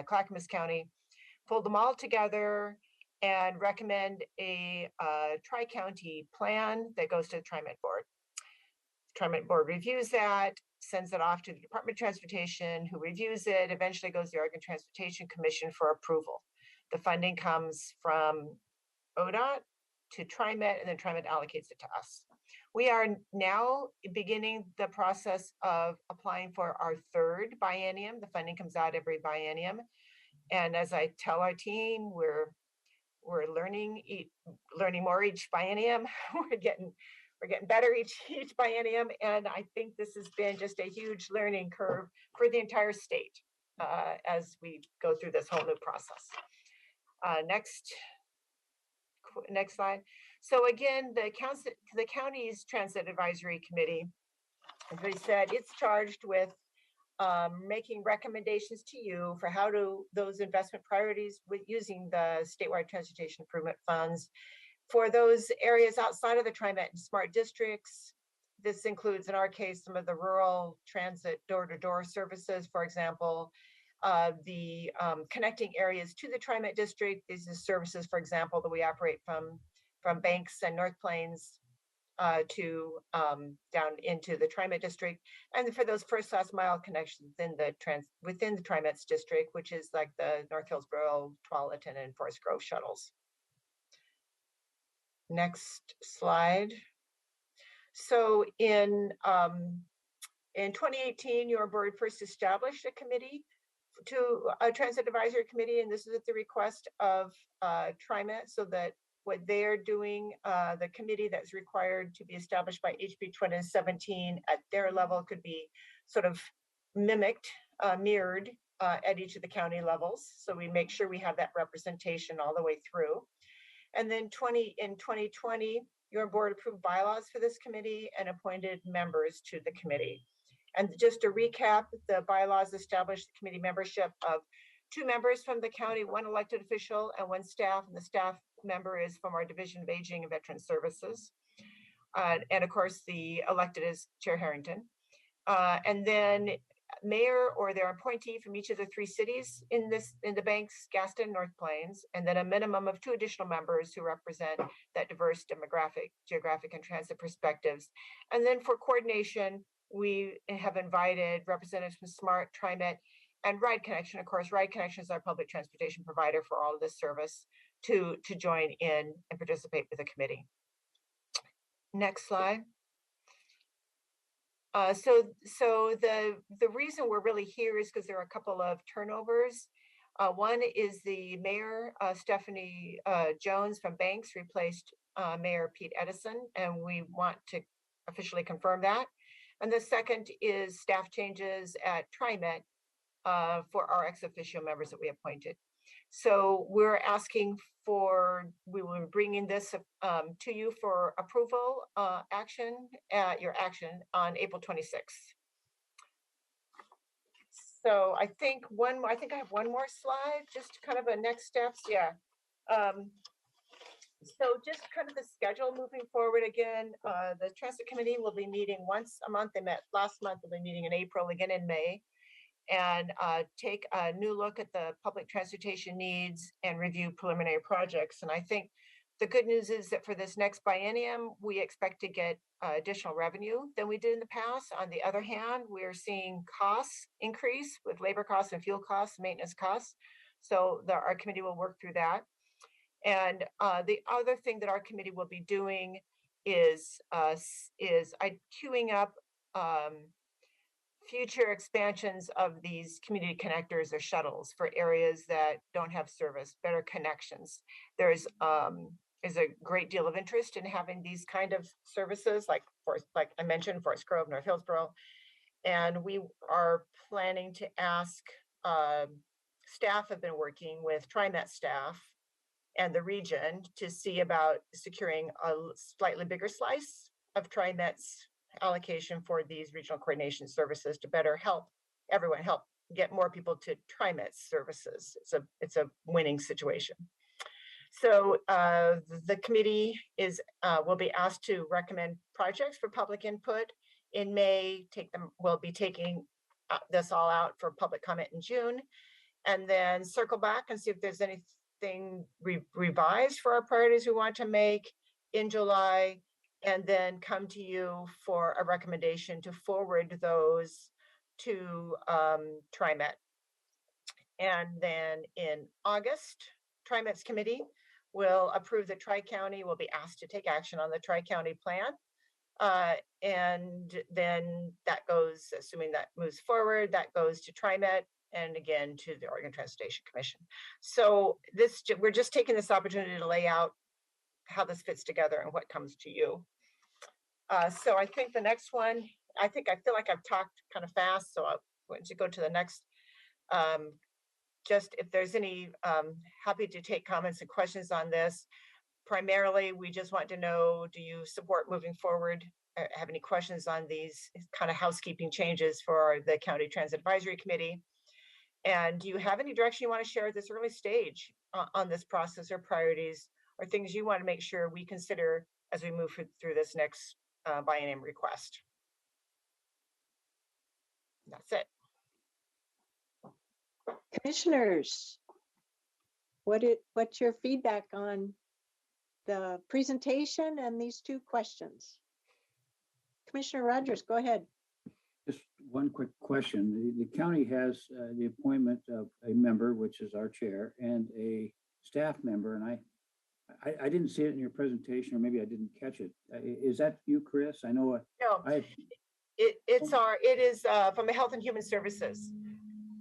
Speaker 13: Clackamas County, pull them all together and recommend a tri-county plan that goes to the TriMet board. The TriMet board reviews that, sends it off to the Department of Transportation, who reviews it, eventually goes to the Oregon Transportation Commission for approval. The funding comes from ODOT to TriMet, and then TriMet allocates it to us. We are now beginning the process of applying for our 3rd biennium. The funding comes out every biennium. And as I tell our team, we're learning more each biennium. We're getting better each biennium. And I think this has been just a huge learning curve for the entire state as we go through this whole new process. Next slide. So again, the county's Transit Advisory Committee, as I said, it's charged with making recommendations to you for how to those investment priorities with using the statewide transportation improvement funds for those areas outside of the TriMet and smart districts. This includes, in our case, some of the rural transit door-to-door services, for example, the connecting areas to the TriMet district. These are services, for example, that we operate from Banks and North Plains to down into the TriMet district, and for those first last mile connections within the TriMet's district, which is like the North Hillsborough, Tualatin, and Forest Grove shuttles. Next slide. So in 2018, your board first established a committee a transit advisory committee, and this is at the request of TriMet, so that what they're doing, the committee that's required to be established by HB 2017 at their level could be sort of mimicked, mirrored at each of the county levels. So we make sure we have that representation all the way through. And then in 2020, your board approved bylaws for this committee and appointed members to the committee. And just to recap, the bylaws established the committee membership of 2 members from the county, 1 elected official, and 1 staff. And the staff member is from our Division of Aging and Veteran Services. And of course, the elected is Chair Harrington. And then mayor or their appointee from each of the 3 cities in the Banks, Gaston, North Plains, and then a minimum of 2 additional members who represent that diverse demographic, geographic, and transit perspectives. And then for coordination, we have invited representatives from SMART, TriMet, and Ride Connection. Of course, Ride Connection is our public transportation provider for all of this service to join in and participate with the committee. Next slide. So the reason we're really here is because there are a couple of turnovers. One is the mayor, Stephanie Jones from Banks, replaced Mayor Pete Edison, and we want to officially confirm that. And the second is staff changes at TriMet for our ex officio members that we appointed. So we're asking we will be bringing this to you for approval, your action on April 26th. So I think I have one more slide, just kind of a next steps. Yeah. So just kind of the schedule moving forward again, the transit committee will be meeting once a month. They met last month, they'll be meeting in April, again in May, and take a new look at the public transportation needs and review preliminary projects. And I think The good news is that for this next biennium, we expect to get additional revenue than we did in the past. On the other hand, we're seeing costs increase with labor costs and fuel costs, maintenance costs. So our committee will work through that. And the other thing that our committee will be doing is queuing up future expansions of these community connectors or shuttles for areas that don't have service, better connections. There's a great deal of interest in having these kind of services, like I mentioned, Forest Grove, North Hillsborough, and we are planning to ask staff have been working with TriMet staff and the region to see about securing a slightly bigger slice of TriMet's allocation for these regional coordination services to better help everyone, help get more people to TriMet's services. It's a winning situation. So the committee will be asked to recommend projects for public input in May. We'll be taking this all out for public comment in June, and then circle back and see if there's anything revised for our priorities we want to make in July, and then come to you for a recommendation to forward those to TriMet. And then in August, TriMet's committee will approve the Tri-County, will be asked to take action on the Tri-County plan. And then that goes, assuming that moves forward, that goes to TriMet and again to the Oregon Transportation Commission. So we're just taking this opportunity to lay out how this fits together and what comes to you. So I think the next one, I feel like I've talked kind of fast, so I'm going to go to the next. Just if there's any, happy to take comments and questions on this. Primarily, we just want to know, do you support moving forward? Have any questions on these kind of housekeeping changes for the County Transit Advisory Committee? And do you have any direction you want to share at this early stage on this process, or priorities, or things you want to make sure we consider as we move through this next biennium request? That's it.
Speaker 1: Commissioners, what's your feedback on the presentation and these two questions? Commissioner Rogers, go ahead.
Speaker 6: Just one quick question. The county has the appointment of a member, which is our chair, and a staff member, and I didn't see it in your presentation, or maybe I didn't catch it. Is that you, Chris? I know.
Speaker 13: No, it is from the Health and Human Services.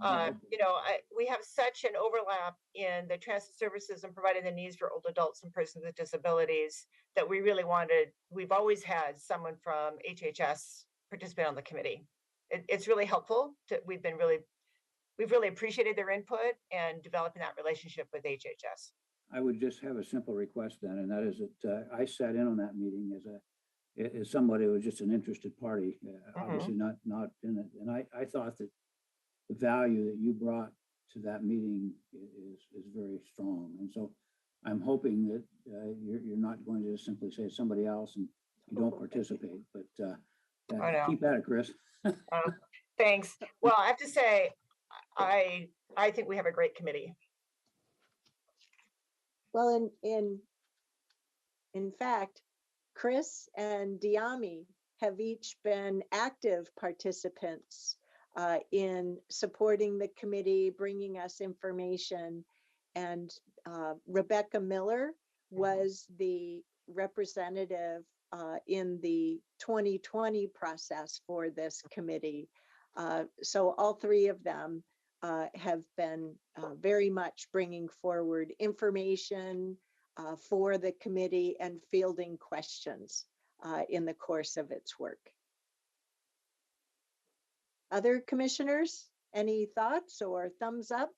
Speaker 13: You know, we have such an overlap in the transit services and providing the needs for old adults and persons with disabilities that we've always had someone from HHS participate on the committee. It's really helpful. We've really appreciated their input and developing that relationship with HHS.
Speaker 6: I would just have a simple request then, and that is that I sat in on that meeting as somebody who was just an interested party, obviously not in it. And I thought that the value that you brought to that meeting is very strong. And so I'm hoping that you're not going to just simply say somebody else and you don't participate, but keep at it, Chris.
Speaker 13: Thanks. Well, I have to say, I think we have a great committee.
Speaker 1: Well, in fact, Chris and Diami have each been active participants in supporting the committee, bringing us information. And Rebecca Miller was the representative in the 2020 process for this committee. So all three of them have been very much bringing forward information for the committee and fielding questions in the course of its work. Other commissioners, any thoughts or thumbs up?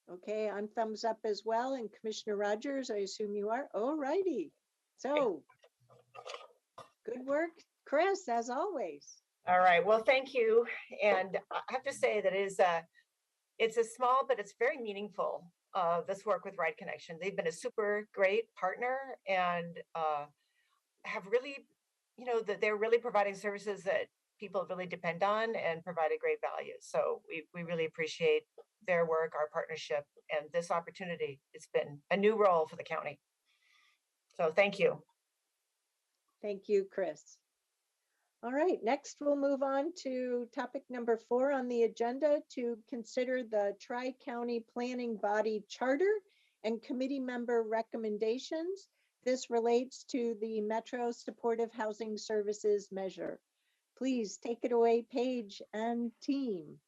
Speaker 1: Okay, I'm thumbs up as well. And Commissioner Rogers, I assume you are. All righty. So good work, Chris, as always.
Speaker 13: All right. Well, thank you. And I have to say that it's a small, but it's very meaningful, this work with Ride Connection. They've been a super great partner and have really, you know, that they're really providing services that people really depend on and provide a great value. So we really appreciate their work, our partnership, and this opportunity. It's been a new role for the county. So thank you.
Speaker 1: Thank you, Chris. All right, next we'll move on to topic number 4 on the agenda to consider the Tri-County Planning Body Charter and committee member recommendations. This relates to the Metro Supportive Housing Services measure. Please take it away, Paige and team.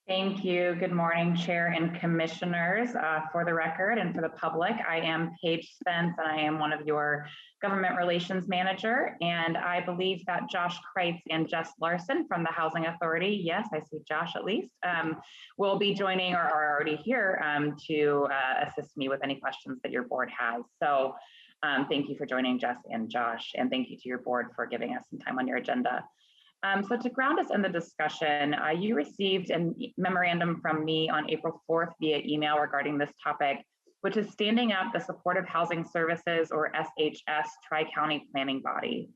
Speaker 14: Thank you. Good morning, Chair and Commissioners. For the record and for the public, I am Paige Spence, and I am one of your Government Relations Manager. And I believe that Josh Kreitz and Jess Larson from the Housing Authority, yes, I see Josh at least, will be joining or are already here to assist me with any questions that your board has. So thank you for joining Jess and Josh, and thank you to your board for giving us some time on your agenda. So to ground us in the discussion, you received a memorandum from me on April 4th via email regarding this topic, which is standing up the Supportive Housing Services, or SHS, Tri-County Planning Body.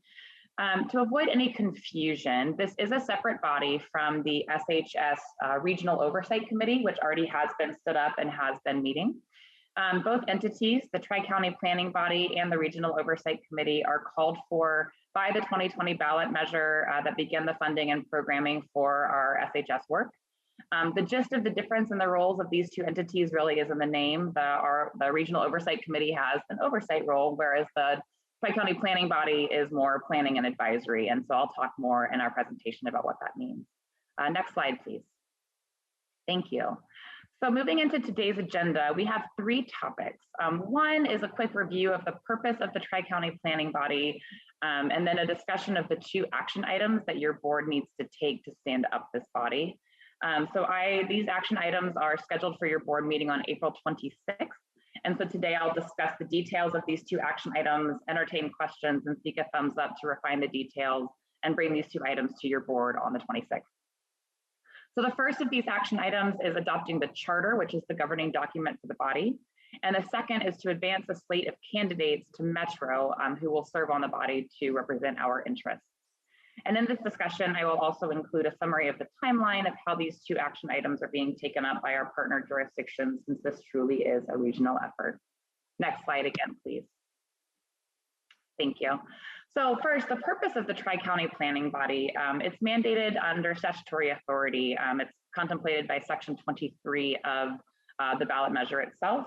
Speaker 14: To avoid any confusion, this is a separate body from the SHS Regional Oversight Committee, which already has been stood up and has been meeting. Both entities, the Tri-County Planning Body and the Regional Oversight Committee, are called for by the 2020 ballot measure that began the funding and programming for our SHS work. The gist of the difference in the roles of these two entities really is in the name. The Regional Oversight Committee has an oversight role, whereas the Tri-County Planning Body is more planning and advisory. And so I'll talk more in our presentation about what that means. Next slide, please. Thank you. So moving into today's agenda, we have 3 topics. One is a quick review of the purpose of the Tri-County Planning Body, and then a discussion of the 2 action items that your board needs to take to stand up this body. These action items are scheduled for your board meeting on April 26th. And so today I'll discuss the details of these 2 action items, entertain questions, and seek a thumbs up to refine the details and bring these 2 items to your board on the 26th. So the first of these action items is adopting the charter, which is the governing document for the body. And the second is to advance a slate of candidates to Metro who will serve on the body to represent our interests. And in this discussion, I will also include a summary of the timeline of how these 2 action items are being taken up by our partner jurisdictions, since this truly is a regional effort. Next slide again, please. Thank you. So first, the purpose of the Tri-County Planning Body, it's mandated under statutory authority. It's contemplated by Section 23 of the ballot measure itself.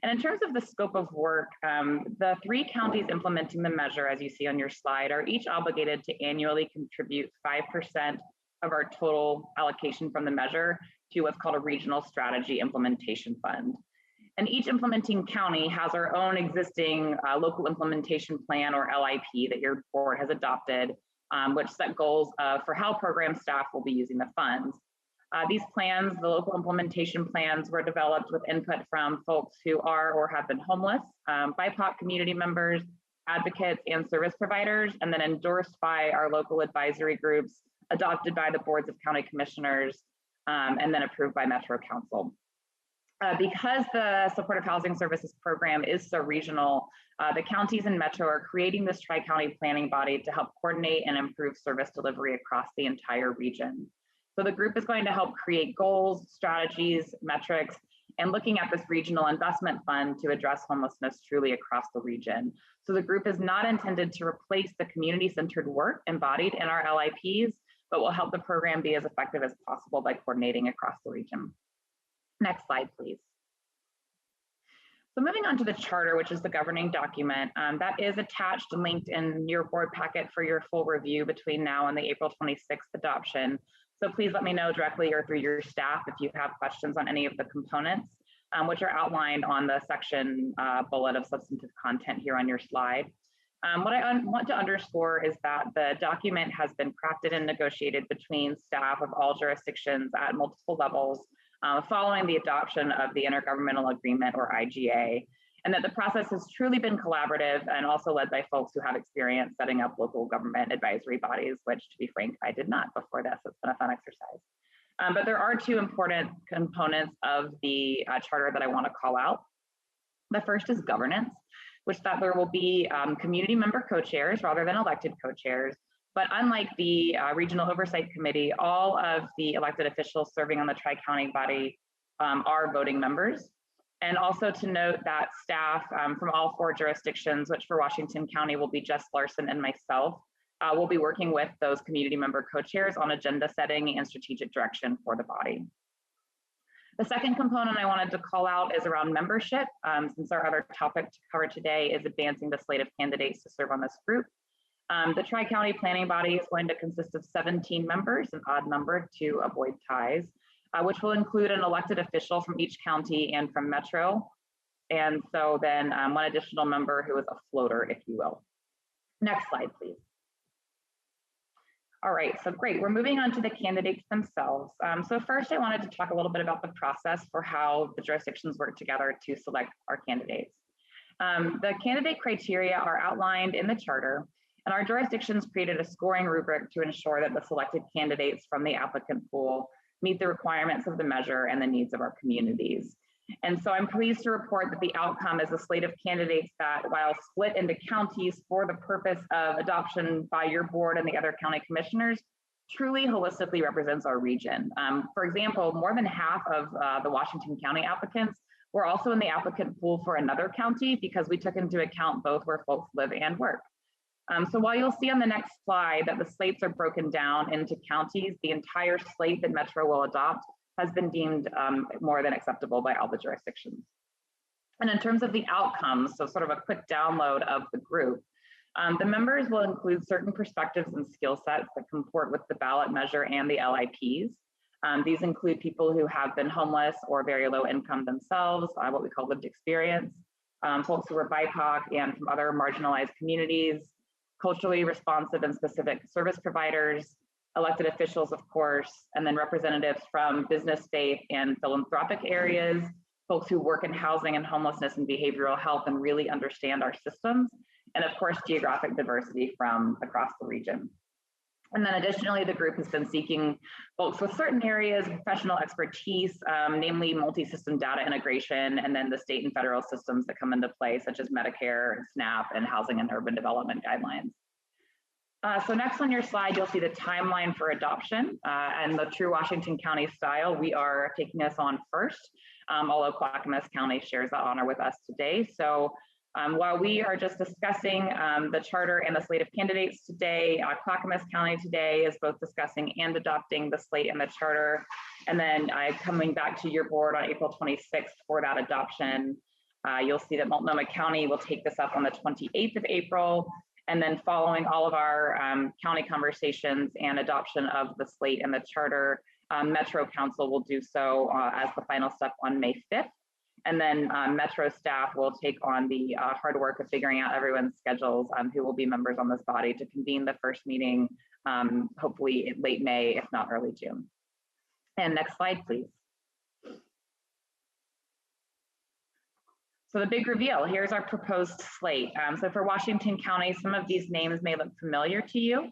Speaker 14: And in terms of the scope of work, the 3 counties implementing the measure, as you see on your slide, are each obligated to annually contribute 5% of our total allocation from the measure to what's called a Regional Strategy Implementation Fund. And each implementing county has our own existing local implementation plan, or LIP, that your board has adopted, which set goals for how program staff will be using the funds. These plans, the local implementation plans, were developed with input from folks who are or have been homeless, BIPOC community members, advocates, and service providers, and then endorsed by our local advisory groups, adopted by the boards of county commissioners, and then approved by Metro Council. Because the Supportive Housing Services program is so regional, the counties and Metro are creating this Tri-County Planning Body to help coordinate and improve service delivery across the entire region. So the group is going to help create goals, strategies, metrics, and looking at this regional investment fund to address homelessness truly across the region. So the group is not intended to replace the community-centered work embodied in our LIPs, but will help the program be as effective as possible by coordinating across the region. Next slide, please. So moving on to the charter, which is the governing document, that is attached and linked in your board packet for your full review between now and the April 26th adoption. So please let me know directly or through your staff if you have questions on any of the components, which are outlined on the section bullet of substantive content here on your slide. What I want to underscore is that the document has been crafted and negotiated between staff of all jurisdictions at multiple levels following the adoption of the Intergovernmental Agreement, or IGA, and that the process has truly been collaborative and also led by folks who have experience setting up local government advisory bodies, which, to be frank, I did not before this. It's been a fun exercise. But there are 2 important components of the charter that I want to call out. The first is governance, which that there will be community member co-chairs rather than elected co-chairs. But unlike the Regional Oversight Committee, all of the elected officials serving on the Tri-County body are voting members. And also to note that staff from all 4 jurisdictions, which for Washington County will be Jess Larson and myself, will be working with those community member co-chairs on agenda setting and strategic direction for the body. The second component I wanted to call out is around membership, since our other topic to cover today is advancing the slate of candidates to serve on this group. The Tri-County Planning Body is going to consist of 17 members, an odd number to avoid ties, which will include an elected official from each county and from Metro. And so then 1 additional member who is a floater, if you will. Next slide, please. All right, so great. We're moving on to the candidates themselves. So first, I wanted to talk a little bit about the process for how the jurisdictions work together to select our candidates. The candidate criteria are outlined in the charter, and our jurisdictions created a scoring rubric to ensure that the selected candidates from the applicant pool meet the requirements of the measure and the needs of our communities. And so I'm pleased to report that the outcome is a slate of candidates that, while split into counties for the purpose of adoption by your board and the other county commissioners, truly holistically represents our region. For example, more than half of the Washington County applicants were also in the applicant pool for another county because we took into account both where folks live and work. So while you'll see on the next slide that the slates are broken down into counties, the entire slate that Metro will adopt has been deemed more than acceptable by all the jurisdictions. And in terms of the outcomes, so sort of a quick download of the group, the members will include certain perspectives and skill sets that comport with the ballot measure and the LIPs. These include people who have been homeless or very low income themselves, what we call lived experience, folks who are BIPOC and from other marginalized communities, culturally responsive and specific service providers, elected officials, of course, and then representatives from business, faith, and philanthropic areas, folks who work in housing and homelessness and behavioral health and really understand our systems, and of course, geographic diversity from across the region. And then additionally, the group has been seeking folks with certain areas of professional expertise, namely multi-system data integration, and then the state and federal systems that come into play, such as Medicare, SNAP, and housing and urban development guidelines. So next on your slide, you'll see the timeline for adoption and the true Washington County style. We are taking this on first, although Clackamas County shares that honor with us today. So while we are just discussing the charter and the slate of candidates today, Clackamas County today is both discussing and adopting the slate and the charter. And then coming back to your board on April 26th for that adoption, you'll see that Multnomah County will take this up on the 28th of April. And then following all of our county conversations and adoption of the slate and the charter, Metro Council will do so as the final step on May 5th. And then Metro staff will take on the hard work of figuring out everyone's schedules who will be members on this body to convene the first meeting, hopefully in late May, if not early June. And next slide, please. So the big reveal, here's our proposed slate. So for Washington County, some of these names may look familiar to you.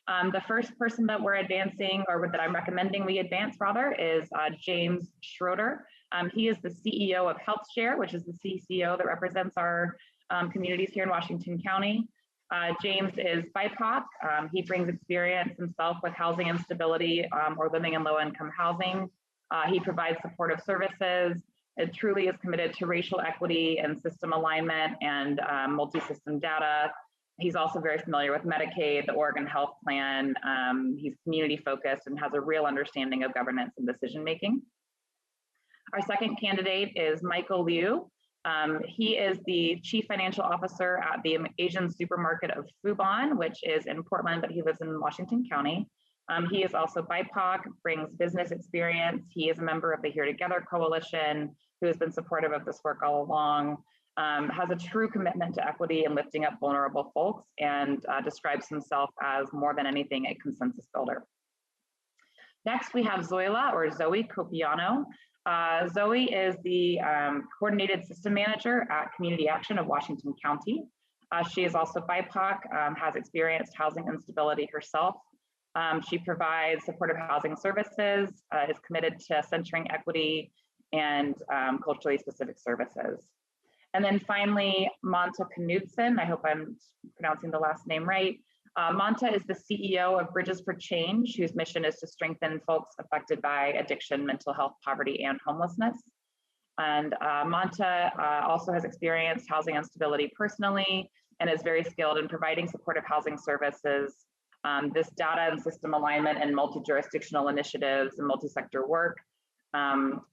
Speaker 14: The first person that we're advancing, or that I'm recommending we advance rather, is James Schroeder. He is the CEO of HealthShare, which is the CCO that represents our communities here in Washington County. James is BIPOC. He brings experience himself with housing instability or living in low-income housing. He provides supportive services. It truly is committed to racial equity and system alignment and multi-system data. He's also very familiar with Medicaid, the Oregon Health Plan. He's community focused and has a real understanding of governance and decision-making. Our second candidate is Michael Liu. He is the Chief Financial Officer at the Asian supermarket of Fubon, which is in Portland, but he lives in Washington County. He is also BIPOC, brings business experience. He is a member of the Here Together Coalition, who has been supportive of this work all along, has a true commitment to equity and lifting up vulnerable folks, and describes himself as more than anything, a consensus builder. Next, we have Zoila, or Zoe Copiano. Zoe is the Coordinated System Manager at Community Action of Washington County. She is also BIPOC, has experienced housing instability herself. She provides supportive housing services, is committed to centering equity and culturally specific services. And then finally, Monta Knudsen, I hope I'm pronouncing the last name right. Manta is the CEO of Bridges for Change, whose mission is to strengthen folks affected by addiction, mental health, poverty, and homelessness. And Manta also has experienced housing instability personally and is very skilled in providing supportive housing services. This data and system alignment and multi-jurisdictional initiatives and multi-sector work,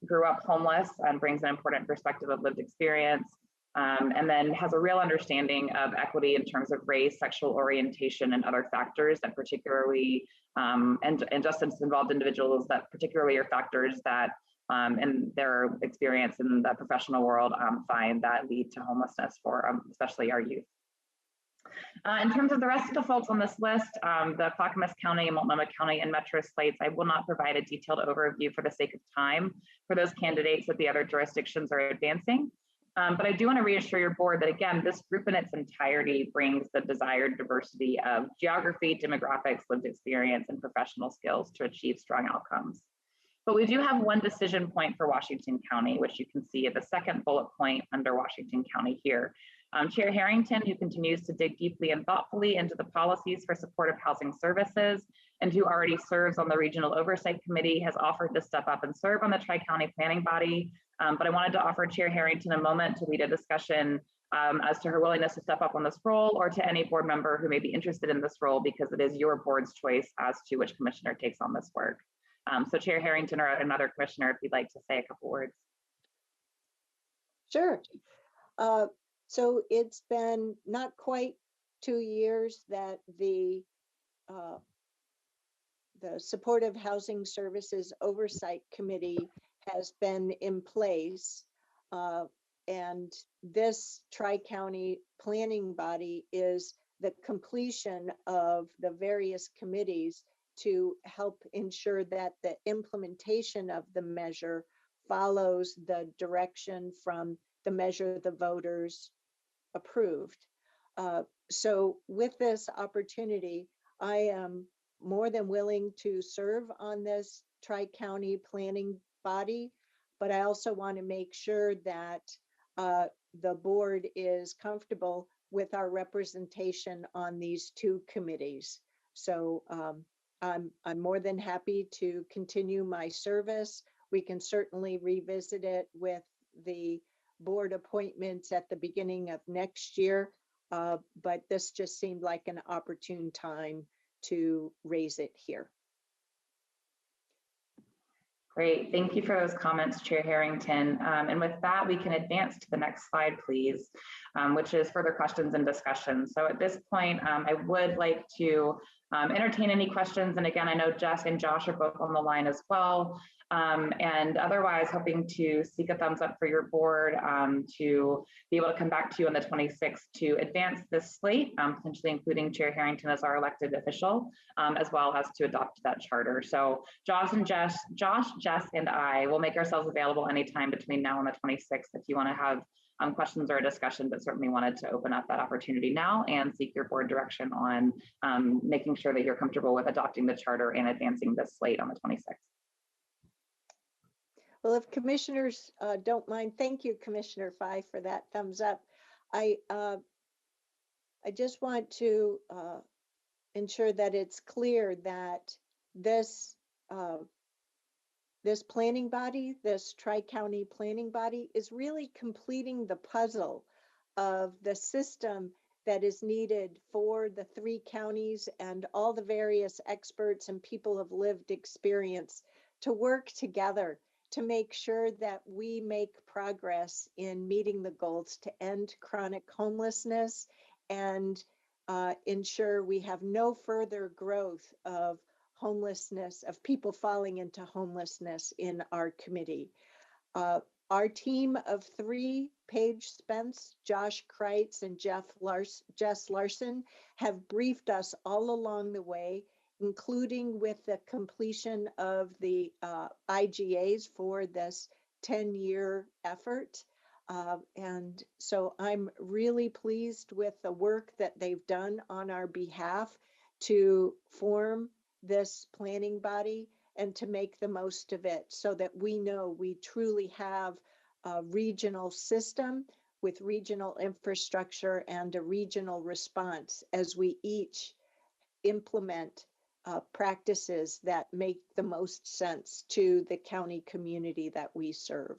Speaker 14: grew up homeless and brings an important perspective of lived experience, and then has a real understanding of equity in terms of race, sexual orientation, and other factors that particularly, and justice involved individuals that particularly are factors that in their experience in the professional world find that lead to homelessness for especially our youth. In terms of the rest of the folks on this list, the Clackamas County, Multnomah County, and Metro slates, I will not provide a detailed overview for the sake of time for those candidates that the other jurisdictions are advancing. But I do want to reassure your board that, again, this group in its entirety brings the desired diversity of geography, demographics, lived experience, and professional skills to achieve strong outcomes. But we do have one decision point for Washington County, which you can see at the second bullet point under Washington County here. Chair Harrington, who continues to dig deeply and thoughtfully into the policies for supportive housing services and who already serves on the Regional Oversight Committee, has offered to step up and serve on the Tri-County Planning Body. But I wanted to offer Chair Harrington a moment to lead a discussion as to her willingness to step up on this role, or to any board member who may be interested in this role, because it is your board's choice as to which commissioner takes on this work. So Chair Harrington or another commissioner, if you'd like to say a couple words.
Speaker 1: Sure. So it's been not quite 2 years that the Supportive Housing Services Oversight Committee has been in place. And this Tri-County Planning Body is the completion of the various committees to help ensure that the implementation of the measure follows the direction from the measure the voters approved. So with this opportunity, I am more than willing to serve on this Tri-County Planning Body, but I also want to make sure that the board is comfortable with our representation on these two committees. So I'm more than happy to continue my service. We can certainly revisit it with the board appointments at the beginning of next year, but this just seemed like an opportune time to raise it here.
Speaker 14: Great, thank you for those comments, Chair Harrington. And with that, we can advance to the next slide, please, which is further questions and discussion. So at this point, I would like to entertain any questions. And again, I know Jess and Josh are both on the line as well. And otherwise, hoping to seek a thumbs up for your board to be able to come back to you on the 26th to advance this slate, potentially including Chair Harrington as our elected official, as well as to adopt that charter. So Josh, Jess, and I will make ourselves available anytime between now and the 26th if you want to have questions or a discussion, but certainly wanted to open up that opportunity now and seek your board direction on making sure that you're comfortable with adopting the charter and advancing this slate on the 26th.
Speaker 1: Well, if commissioners don't mind, thank you, Commissioner Fye, for that thumbs up. I just want to ensure that it's clear that this this planning body, this Tri-County Planning Body, is really completing the puzzle of the system that is needed for the 3 counties and all the various experts and people of lived experience to work together to make sure that we make progress in meeting the goals to end chronic homelessness and ensure we have no further growth of homelessness, of people falling into homelessness in our committee. Our team of 3, Paige Spence, Josh Kreitz, and Jess Larson, have briefed us all along the way, including with the completion of the IGAs for this 10-year effort. And so I'm really pleased with the work that they've done on our behalf to form this planning body and to make the most of it so that we know we truly have a regional system with regional infrastructure and a regional response as we each implement practices that make the most sense to the county community that we serve.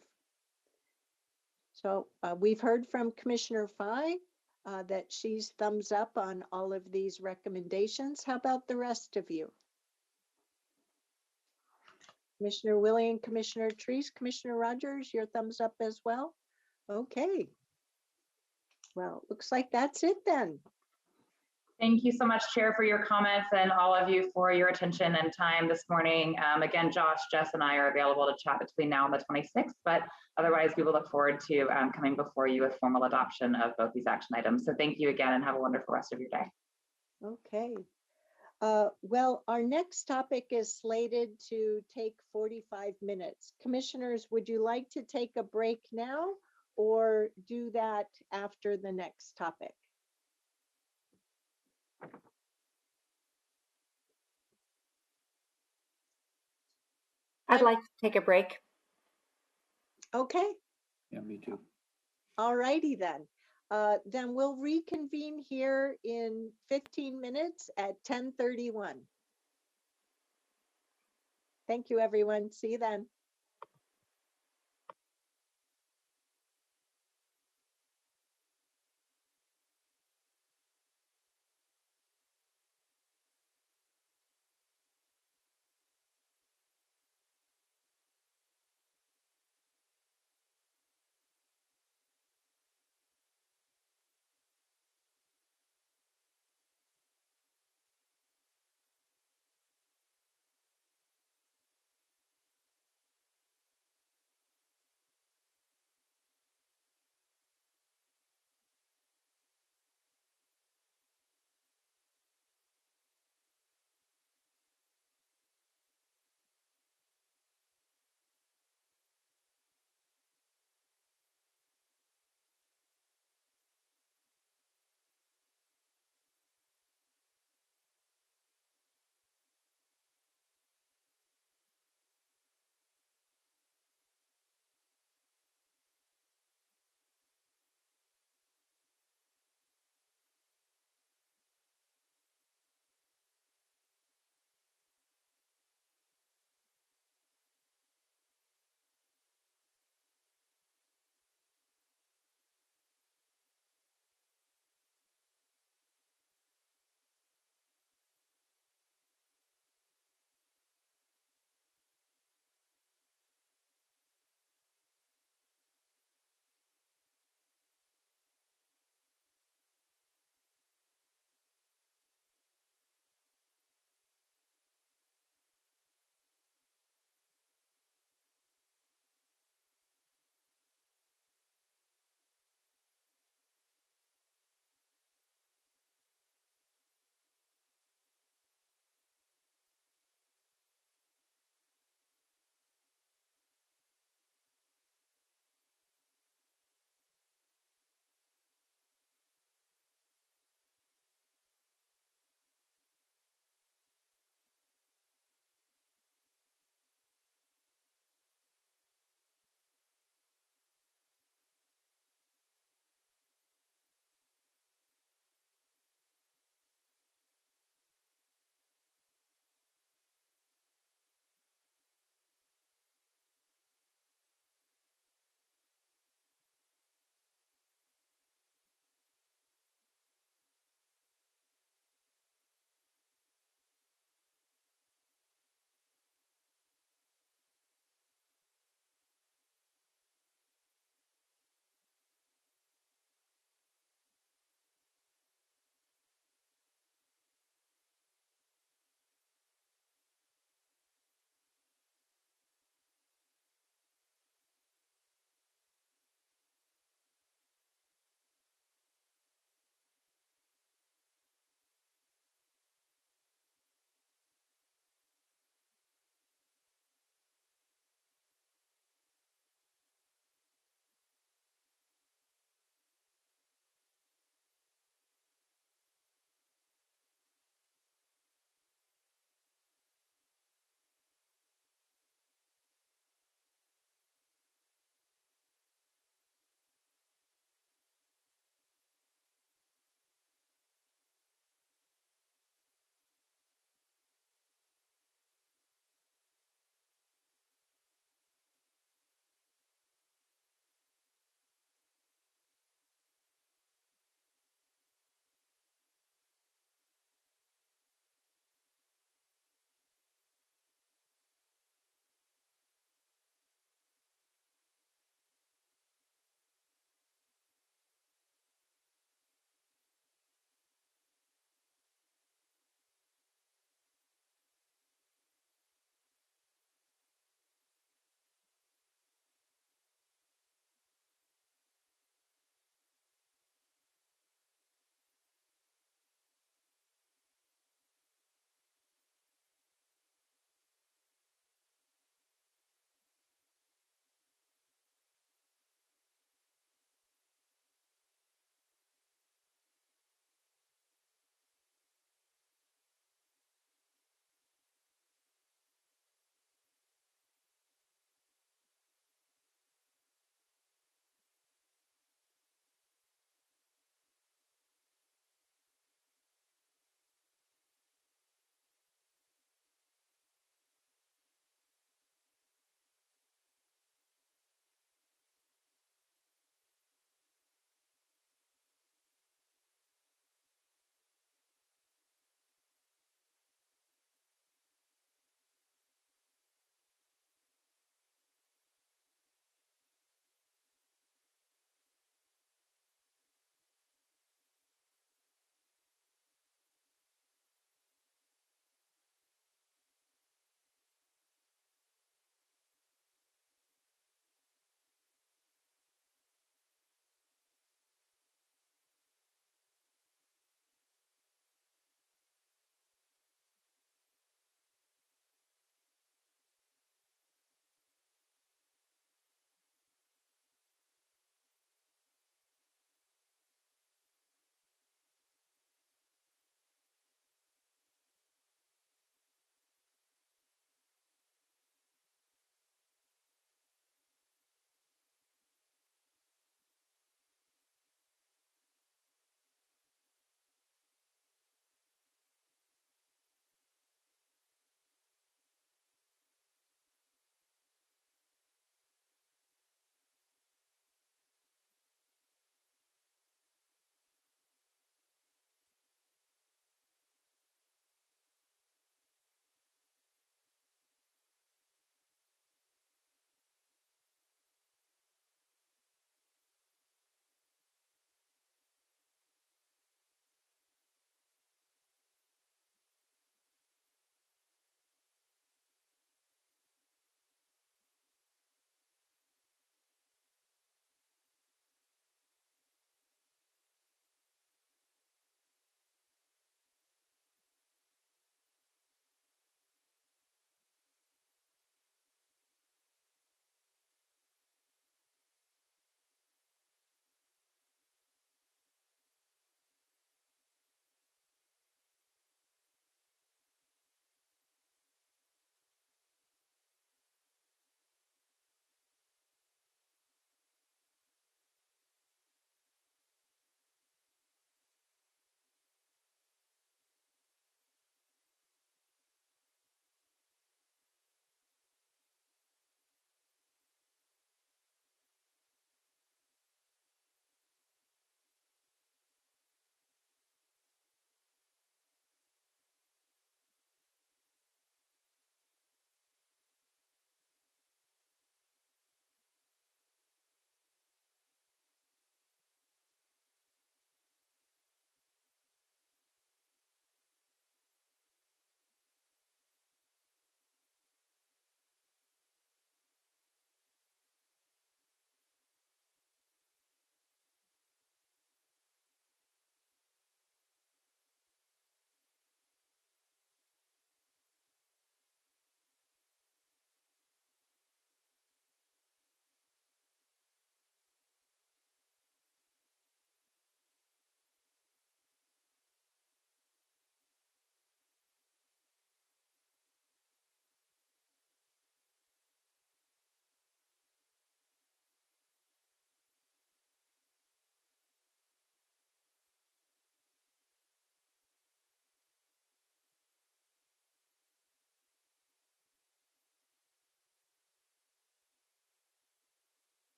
Speaker 1: So we've heard from Commissioner Fye that she's thumbs up on all of these recommendations. How about the rest of you? Commissioner Willie and Commissioner Treese, Commissioner Rogers, your thumbs up as well? Okay. Well, looks like that's it then.
Speaker 14: Thank you so much, Chair, for your comments, and all of you for your attention and time this morning. Again, Josh, Jess, and I are available to chat between now and the 26th, but otherwise we will look forward to coming before you with formal adoption of both these action items. So thank you again and have a wonderful rest of your day.
Speaker 1: Okay. Well, our next topic is slated to take 45 minutes. Commissioners, would you like to take a break now or do that after the next topic?
Speaker 2: I'd like to take a break.
Speaker 1: Okay.
Speaker 6: Yeah, me too.
Speaker 1: All righty then. Then we'll reconvene here in 15 minutes at 10:31. Thank you, everyone. See you then.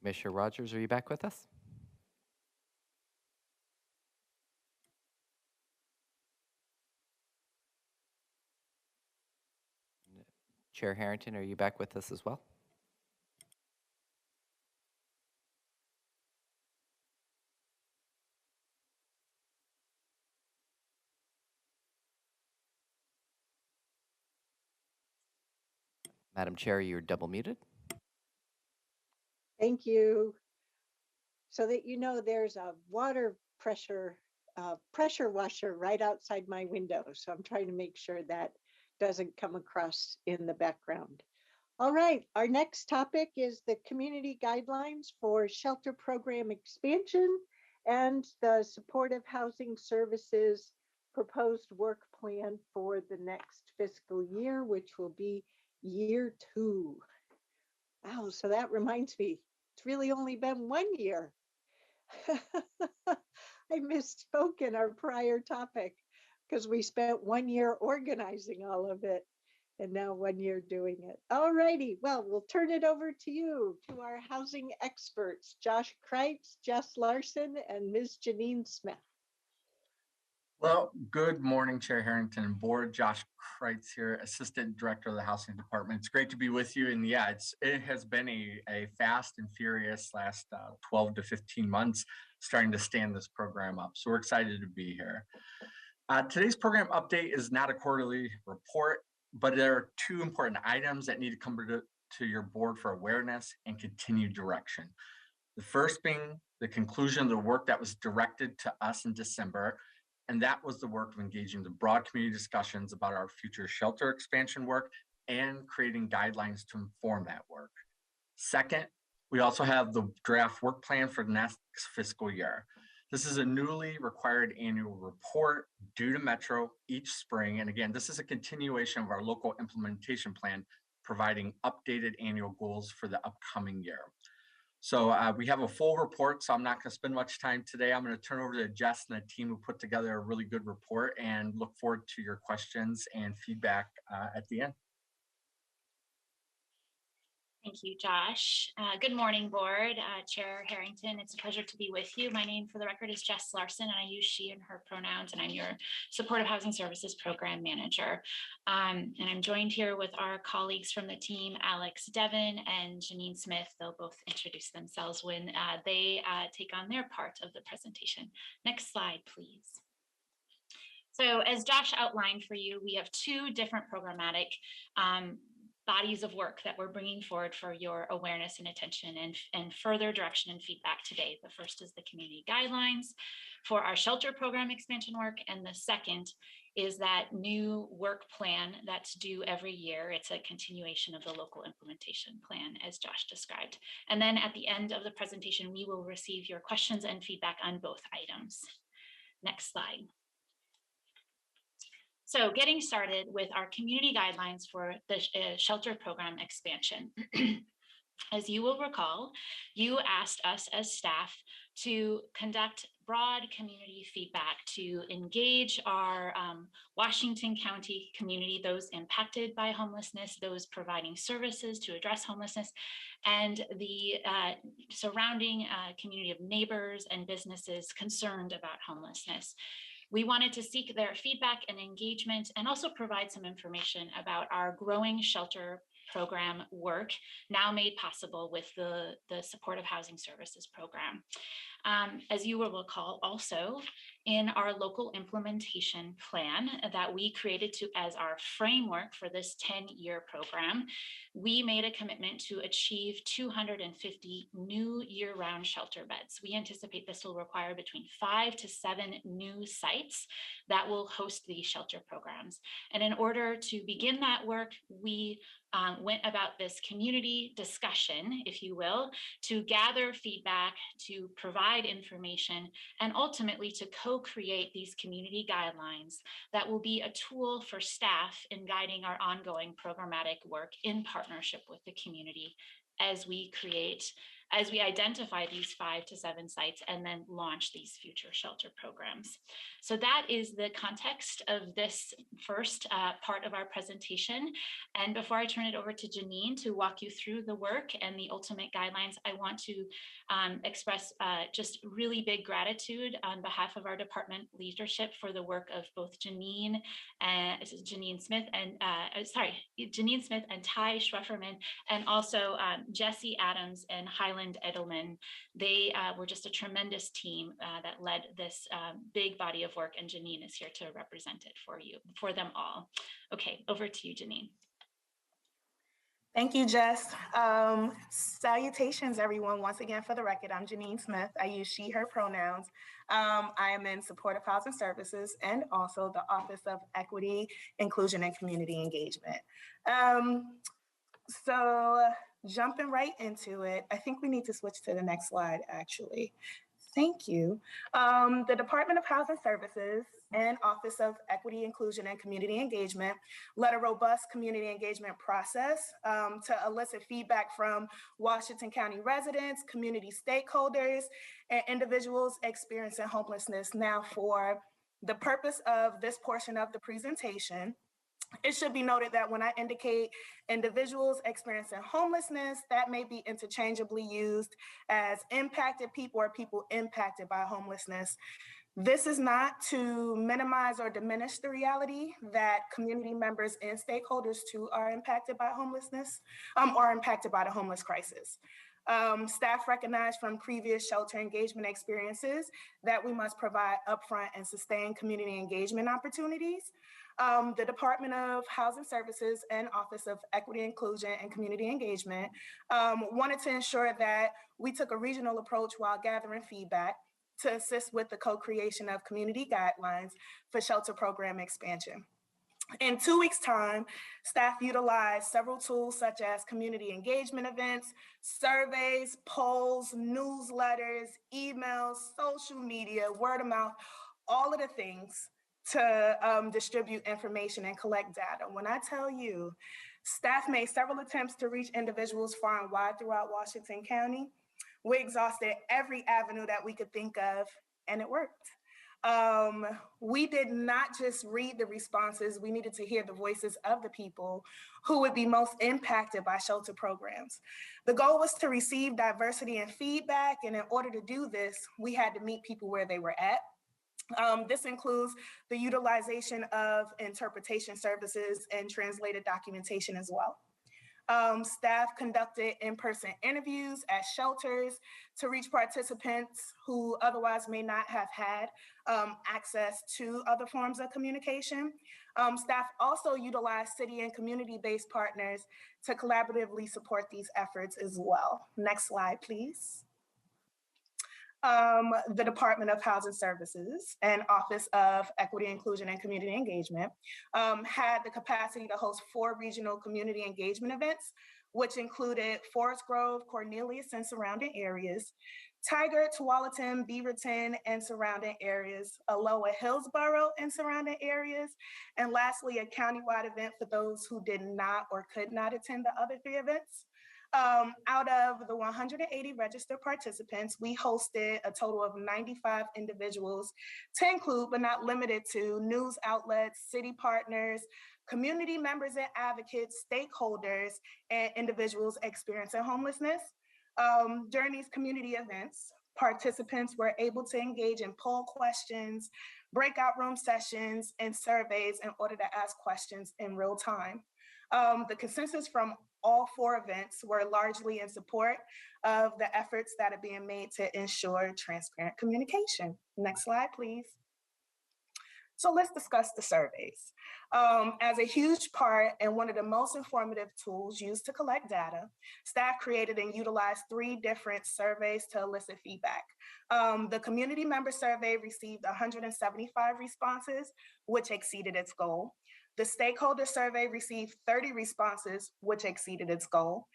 Speaker 3: Commissioner Rogers, are you back with us? Chair Harrington, are you back with us as well? Madam Chair, you're double muted.
Speaker 1: Thank you. So that you know, there's a water pressure washer right outside my window. So I'm trying to make sure that doesn't come across in the background. All right, our next topic is the community guidelines for shelter program expansion and the supportive housing services proposed work plan for the next fiscal year, which will be year 2. Wow, so that reminds me, it's really only been 1 year. I misspoke in our prior topic because we spent 1 year organizing all of it and now 1 year doing it. All righty, well, we'll turn it over to you, to our housing experts, Josh Kreitz, Jess Larson, and Ms. Janine Smith.
Speaker 15: Well, good morning, Chair Harrington and Board. Josh Kreitz here, Assistant Director of the Housing Department. It's great to be with you. And yeah, it has been a fast and furious last 12 to 15 months starting to stand this program up. So we're excited to be here. Today's program update is not a quarterly report, but there are 2 important items that need to come to your board for awareness and continued direction. The first being the conclusion of the work that was directed to us in December, and that was the work of engaging the broad community discussions about our future shelter expansion work and creating guidelines to inform that work. Second, we also have the draft work plan for the next fiscal year. This is a newly required annual report due to Metro each spring. And again, this is a continuation of our local implementation plan, providing updated annual goals for the upcoming year. So we have a full report, so I'm not going to spend much time today. I'm going to turn over to Jess and the team who put together a really good report, and look forward to your questions and feedback at the end.
Speaker 14: Thank you, Josh. Good morning, Board. Chair Harrington, it's a pleasure to be with you. My name, for the record, is Jess Larson, and I use she and her pronouns, and I'm your Supportive Housing Services Program Manager. And I'm joined here with our colleagues from the team, Alex Devon and Janine Smith. They'll both introduce themselves when they take on their part of the presentation. Next slide, please. So as Josh outlined for you, we have 2 different programmatic bodies of work that we're bringing forward for your awareness and attention and further direction and feedback today. The first is the community guidelines for our shelter program expansion work. And the second is that new work plan that's due every year. It's a continuation of the local implementation plan, as Josh described. And then at the end of the presentation, we will receive your questions and feedback on both items. Next slide. So getting started with our community guidelines for the shelter program expansion. As you will recall, you asked us as staff to conduct broad community feedback to engage our Washington County community, those impacted by homelessness, those providing services to address homelessness, and the surrounding community of neighbors and businesses concerned about homelessness. We wanted to seek their feedback and engagement and also provide some information about our growing shelter program work, now made possible with the Supportive Housing Services Program. As you will recall also, in our local implementation plan that we created as our framework for this 10-year program, we made a commitment to achieve 250 new year-round shelter beds. We anticipate this will require between 5 to 7 new sites that will host these shelter programs. And in order to begin that work, we went about this community discussion, if you will, to gather feedback, to provide information, and ultimately to co-create these community guidelines that will be a tool for staff in guiding our ongoing programmatic work in partnership with the community as we create
Speaker 16: as we identify these 5 to 7 sites and then launch these future shelter programs. So that is the context of this first part of our presentation. And before I turn it over to Janine to walk you through the work and the ultimate guidelines, I want to express just really big gratitude on behalf of our department leadership for the work of both Janine Smith and Ty Schwefferman, and also Jesse Adams and Highland Edelman. They were just a tremendous team that led this big body of work, and Janine is here to represent it for them all. Okay, over to you, Janine.
Speaker 17: Thank you, Jess. Salutations, everyone. Once again, for the record, I'm Janine Smith. I use she, her pronouns. I am in supportive housing services and also the Office of Equity, Inclusion, and Community Engagement. So jumping right into it, I think we need to switch to the next slide, actually. Thank you. The Department of Housing Services and Office of Equity, Inclusion, and Community Engagement led a robust community engagement process to elicit feedback from Washington County residents, community stakeholders, and individuals experiencing homelessness. Now, for the purpose of this portion of the presentation, it should be noted that when I indicate individuals experiencing homelessness, that may be interchangeably used as impacted people or people impacted by homelessness. This is not to minimize or diminish the reality that community members and stakeholders too are impacted by homelessness or impacted by the homeless crisis. Staff recognize from previous shelter engagement experiences that we must provide upfront and sustained community engagement opportunities. The Department of Housing Services and Office of Equity, Inclusion, and Community Engagement wanted to ensure that we took a regional approach while gathering feedback to assist with the co-creation of community guidelines for shelter program expansion. In 2 weeks' time, staff utilized several tools such as community engagement events, surveys, polls, newsletters, emails, social media, word of mouth, all of the things to distribute information and collect data. When I tell you, staff made several attempts to reach individuals far and wide throughout Washington County. We exhausted every avenue that we could think of, and it worked. We did not just read the responses, we needed to hear the voices of the people who would be most impacted by shelter programs. The goal was to receive diversity and feedback, and in order to do this, we had to meet people where they were at. This includes the utilization of interpretation services and translated documentation as well. Staff conducted in-person interviews at shelters to reach participants who otherwise may not have had access to other forms of communication. Staff also utilized city and community-based partners to collaboratively support these efforts as well. Next slide, please. The Department of Housing Services and Office of Equity, Inclusion, and Community Engagement had the capacity to host 4 regional community engagement events, which included Forest Grove, Cornelius, and surrounding areas, Tigard, Tualatin, Beaverton, and surrounding areas, Aloha, Hillsborough, and surrounding areas, and lastly, a countywide event for those who did not or could not attend the other 3 events. Out of the 180 registered participants, we hosted a total of 95 individuals to include, but not limited to, news outlets, city partners, community members and advocates, stakeholders, and individuals experiencing homelessness. During these community events, participants were able to engage in poll questions, breakout room sessions, and surveys in order to ask questions in real time. The consensus from all 4 events were largely in support of the efforts that are being made to ensure transparent communication. Next slide, please. So let's discuss the surveys. As a huge part and one of the most informative tools used to collect data, staff created and utilized 3 different surveys to elicit feedback. The community member survey received 175 responses, which exceeded its goal. The stakeholder survey received 30 responses, which exceeded its goal.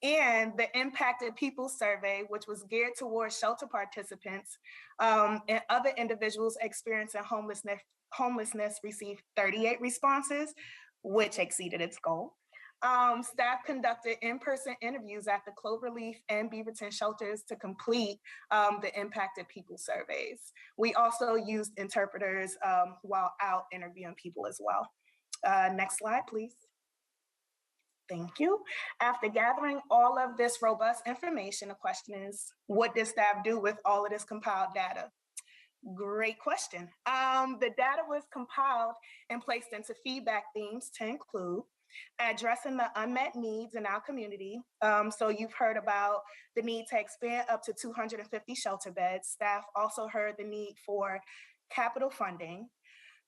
Speaker 17: And the impacted people survey, which was geared towards shelter participants and other individuals experiencing homelessness, received 38 responses, which exceeded its goal. Staff conducted in-person interviews at the Cloverleaf and Beaverton shelters to complete the impacted people surveys. We also used interpreters while out interviewing people as well. Next slide, please. Thank you. After gathering all of this robust information, the question is, what did staff do with all of this compiled data? Great question. The data was compiled and placed into feedback themes to include addressing the unmet needs in our community. So you've heard about the need to expand up to 250 shelter beds. Staff also heard the need for capital funding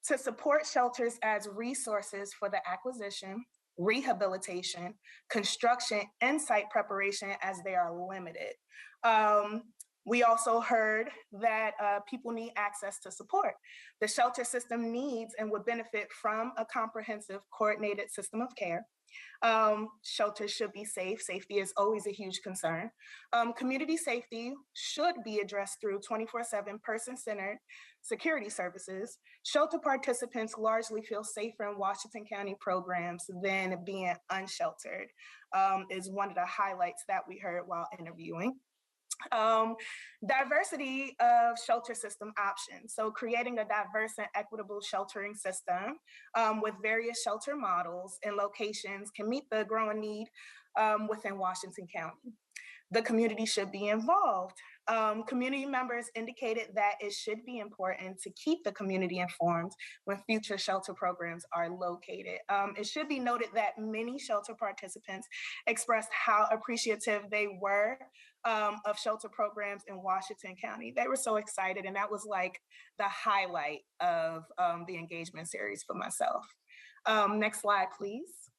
Speaker 17: to support shelters as resources for the acquisition, rehabilitation, construction, and site preparation as they are limited. We also heard that people need access to support. The shelter system needs and would benefit from a comprehensive, coordinated system of care. Shelters should be safe. Safety is always a huge concern. Community safety should be addressed through 24/7 person-centered security services. Shelter participants largely feel safer in Washington County programs than being unsheltered, is one of the highlights that we heard while interviewing. Diversity of shelter system options. So creating a diverse and equitable sheltering system with various shelter models and locations can meet the growing need within Washington County. The community should be involved. Community members indicated that it should be important to keep the community informed when future shelter programs are located. It should be noted that many shelter participants expressed how appreciative they were of shelter programs in Washington County. They were so excited, and that was like the highlight of the engagement series for myself. Next slide, please.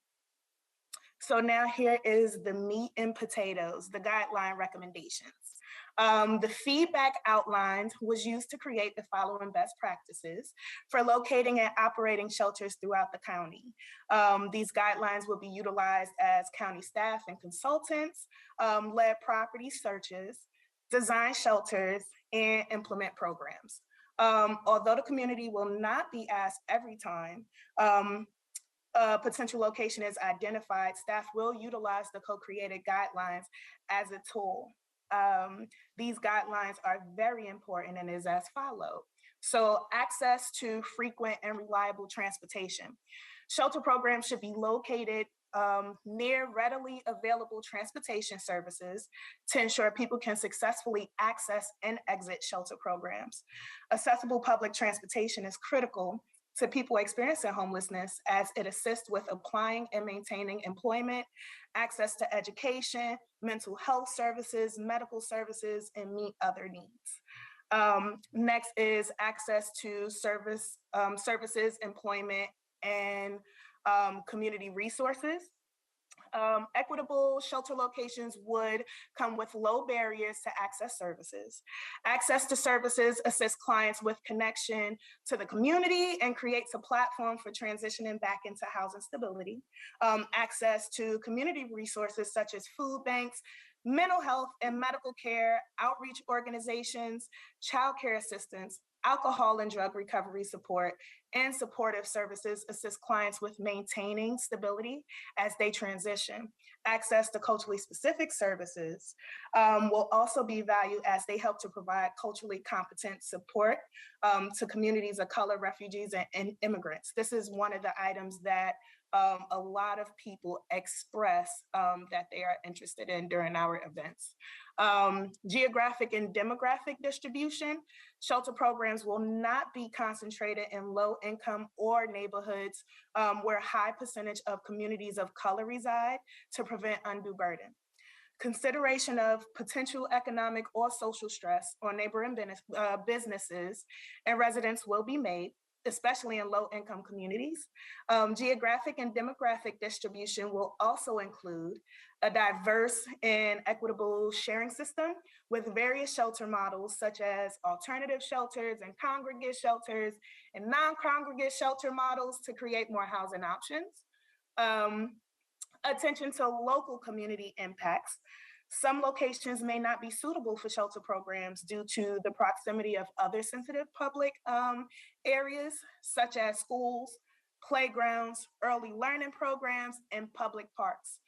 Speaker 17: So now here is the meat and potatoes, the guideline recommendations. The feedback outlined was used to create the following best practices for locating and operating shelters throughout the county. These guidelines will be utilized as county staff and consultants, led property searches, design shelters, and implement programs. Although the community will not be asked every time, a potential location is identified, staff will utilize the co-created guidelines as a tool. These guidelines are very important and is as follows. So access to frequent and reliable transportation. Shelter programs should be located near readily available transportation services to ensure people can successfully access and exit shelter programs. Accessible public transportation is critical to people experiencing homelessness as it assists with applying and maintaining employment, access to education, mental health services, medical services, and meet other needs. Next is access to services, employment, and community resources. Equitable shelter locations would come with low barriers to access services. Access to services assists clients with connection to the community and creates a platform for transitioning back into housing stability. Access to community resources such as food banks, mental health and medical care, outreach organizations, child care assistance, alcohol and drug recovery support, and supportive services assist clients with maintaining stability as they transition. Access to culturally specific services will also be valued as they help to provide culturally competent support to communities of color, refugees, and immigrants. This is one of the items that a lot of people express that they are interested in during our events. Geographic and demographic distribution. Shelter programs will not be concentrated in low income or neighborhoods where a high percentage of communities of color reside to prevent undue burden. Consideration of potential economic or social stress on neighboring businesses and residents will be made, especially in low-income communities. Geographic and demographic distribution will also include a diverse and equitable sharing system with various shelter models such as alternative shelters and congregate shelters and non-congregate shelter models to create more housing options. Attention to local community impacts. Some locations may not be suitable for shelter programs due to the proximity of other sensitive public areas, such as schools, playgrounds, early learning programs, and public parks.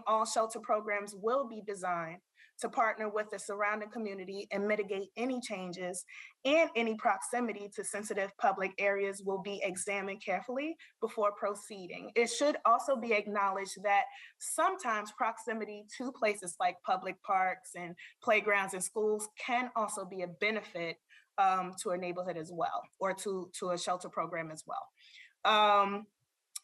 Speaker 17: All shelter programs will be designed to partner with the surrounding community and mitigate any changes, and any proximity to sensitive public areas will be examined carefully before proceeding. It should also be acknowledged that sometimes proximity to places like public parks and playgrounds and schools can also be a benefit to a neighborhood as well, or to a shelter program as well.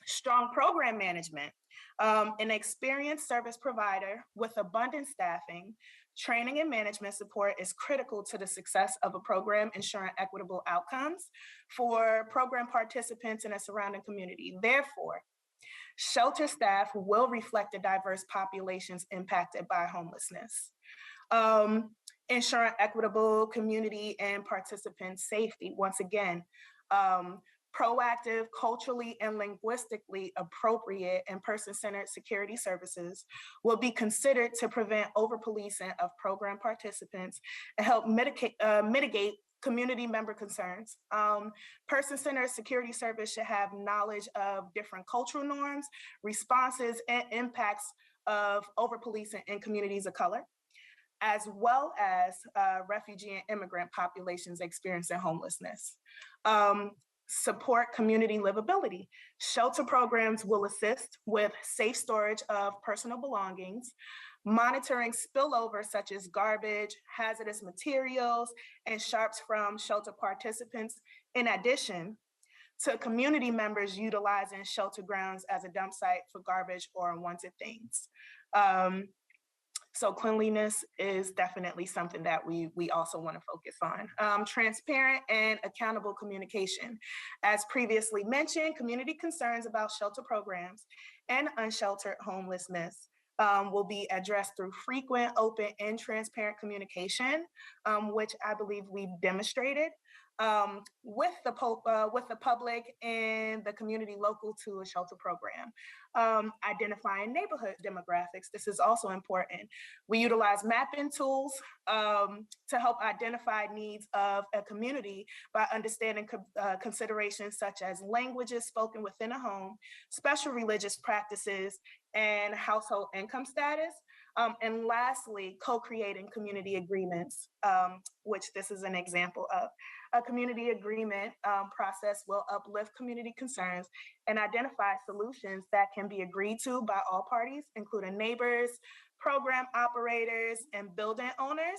Speaker 17: Strong program management. An experienced service provider with abundant staffing, training, and management support is critical to the success of a program, ensuring equitable outcomes for program participants in a surrounding community. Therefore, shelter staff will reflect the diverse populations impacted by homelessness. Ensuring equitable community and participant safety. Once again, proactive, culturally and linguistically appropriate and person-centered security services will be considered to prevent over-policing of program participants and help mitigate community member concerns. Person-centered security service should have knowledge of different cultural norms, responses, and impacts of over-policing in communities of color, as well as refugee and immigrant populations experiencing homelessness. Support community livability. Shelter programs will assist with safe storage of personal belongings, monitoring spillover such as garbage, hazardous materials, and sharps from shelter participants, in addition to community members utilizing shelter grounds as a dump site for garbage or unwanted things. So cleanliness is definitely something that we also want to focus on. Transparent and accountable communication. As previously mentioned, community concerns about shelter programs and unsheltered homelessness will be addressed through frequent, open, and transparent communication, which I believe we've demonstrated with the public and the community local to a shelter program. Identifying neighborhood demographics. This is also important. We utilize mapping tools to help identify needs of a community by understanding considerations such as languages spoken within a home, special religious practices, and household income status. And lastly, co-creating community agreements, which this is an example of. A community agreement process will uplift community concerns and identify solutions that can be agreed to by all parties, including neighbors, program operators, and building owners.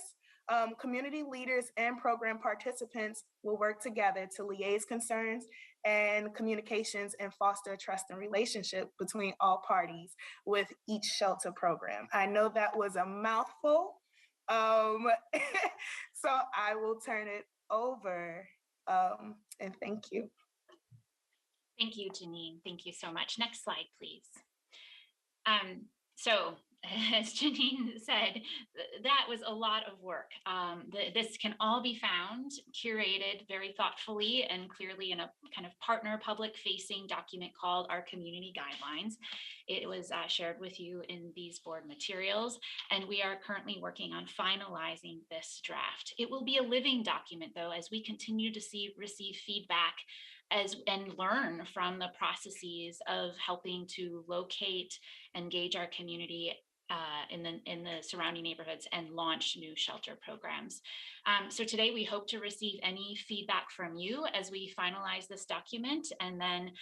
Speaker 17: Community leaders and program participants will work together to liaise concerns and communications and foster a trust and relationship between all parties with each shelter program. I know that was a mouthful, so I will turn it over, and thank you.
Speaker 16: Thank you, Janine. Thank you so much. Next slide, please. So as Janine said, that was a lot of work. This can all be found, curated very thoughtfully and clearly in a kind of partner public facing document called our community guidelines. It was shared with you in these board materials, and we are currently working on finalizing this draft. It will be a living document though, as we continue to receive feedback and learn from the processes of helping to locate, engage our community in the surrounding neighborhoods and launch new shelter programs. So today we hope to receive any feedback from you as we finalize this document, and then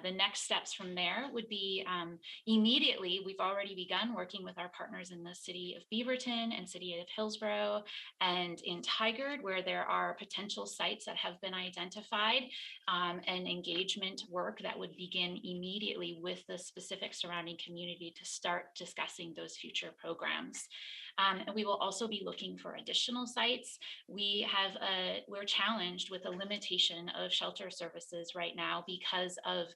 Speaker 16: the next steps from there would be immediately, we've already begun working with our partners in the city of Beaverton and city of Hillsborough and in Tigard, where there are potential sites that have been identified, and engagement work that would begin immediately with the specific surrounding community to start discussing those future programs. And we will also be looking for additional sites. We're challenged with a limitation of shelter services right now because of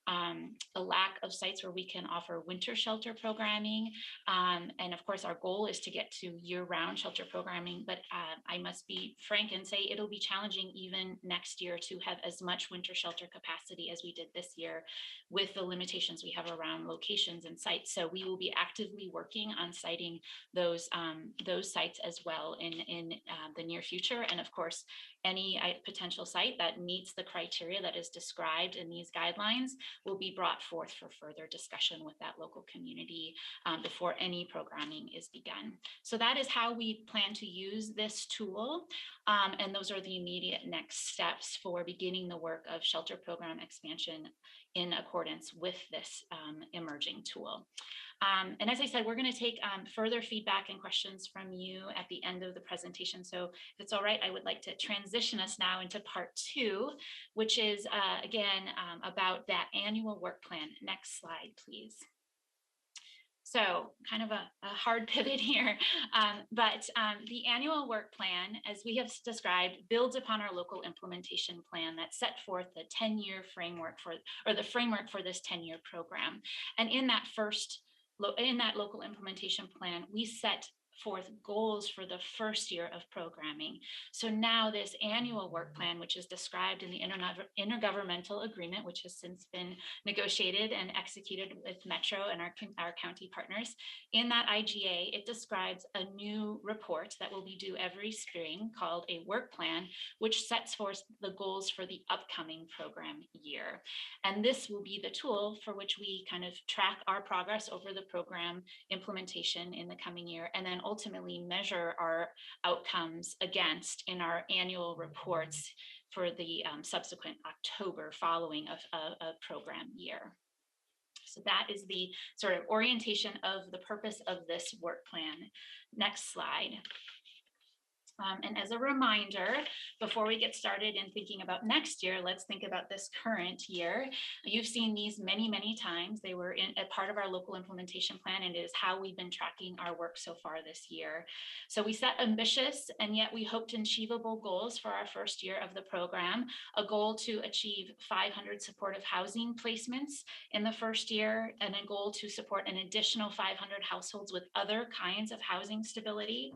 Speaker 16: a lack of sites where we can offer winter shelter programming. And of course, our goal is to get to year-round shelter programming, but I must be frank and say it'll be challenging even next year to have as much winter shelter capacity as we did this year with the limitations we have around locations and sites. So we will be actively working on citing those sites as well in the near future. And of course, any potential site that meets the criteria that is described in these guidelines will be brought forth for further discussion with that local community before any programming is begun. So that is how we plan to use this tool. And those are the immediate next steps for beginning the work of shelter program expansion in accordance with this emerging tool. And as I said, we're going to take further feedback and questions from you at the end of the presentation. So if it's all right, I would like to transition us now into part 2, which is again about that annual work plan. Next slide, please. So kind of a hard pivot here, but the annual work plan, as we have described, builds upon our local implementation plan that set forth the 10-year framework the framework for this 10-year program. And in that local implementation plan, we set forth goals for the first year of programming. So now this annual work plan, which is described in the intergovernmental agreement, which has since been negotiated and executed with Metro and our county partners, in that IGA, it describes a new report that will be due every spring called a work plan, which sets forth the goals for the upcoming program year. And this will be the tool for which we kind of track our progress over the program implementation in the coming year, and then ultimately measure our outcomes against in our annual reports for the subsequent October following a program year. So that is the sort of orientation of the purpose of this work plan. Next slide. And as a reminder, before we get started in thinking about next year, let's think about this current year. You've seen these many, many times. They were a part of our local implementation plan, and it is how we've been tracking our work so far this year. So we set ambitious and yet we hoped achievable goals for our first year of the program, a goal to achieve 500 supportive housing placements in the first year, and a goal to support an additional 500 households with other kinds of housing stability,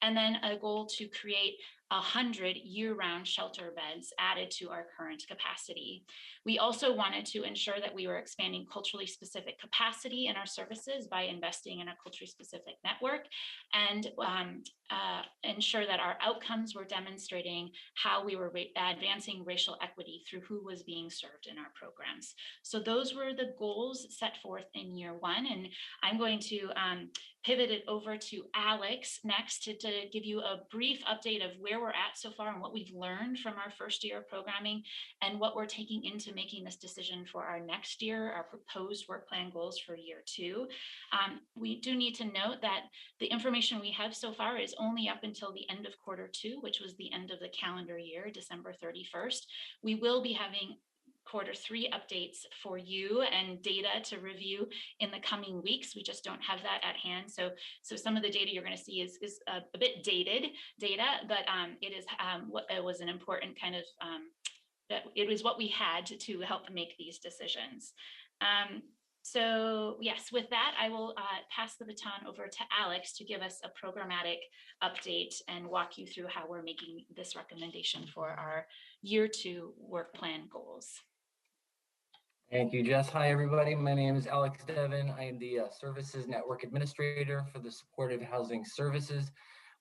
Speaker 16: and then a goal to create 100 year-round shelter beds added to our current capacity. We also wanted to ensure that we were expanding culturally specific capacity in our services by investing in a culturally specific network, and ensure that our outcomes were demonstrating how we were advancing racial equity through who was being served in our programs. So those were the goals set forth in year 1, and I'm going to pivot it over to Alex next to give you a brief update of where we're at so far and what we've learned from our first year of programming and what we're taking into making this decision for our next year, our proposed work plan goals for year 2. We do need to note that the information we have so far is only up until the end of quarter 2, which was the end of the calendar year, December 31st. We will be having quarter 3 updates for you and data to review in the coming weeks. We just don't have that at hand. So some of the data you're going to see is a bit dated data, but it was an important kind of, it was what we had to help make these decisions. So yes, with that, I will pass the baton over to Alex to give us a programmatic update and walk you through how we're making this recommendation for our year 2 work plan goals.
Speaker 18: Thank you, Jess. Hi, everybody. My name is Alex Devin. I am the Services Network Administrator for the Supportive Housing Services.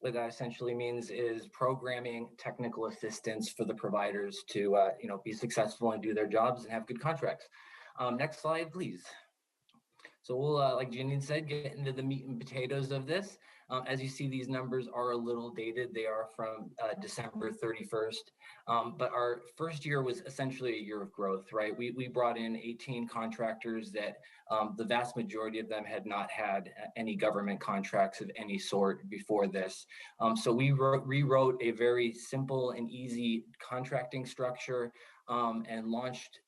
Speaker 18: What that essentially means is programming technical assistance for the providers to be successful and do their jobs and have good contracts. Next slide, please. So we'll, like Janine said, get into the meat and potatoes of this. As you see, these numbers are a little dated. They are from December 31st. But our first year was essentially a year of growth, right? We brought in 18 contractors that the vast majority of them had not had any government contracts of any sort before this. So we rewrote a very simple and easy contracting structure and launched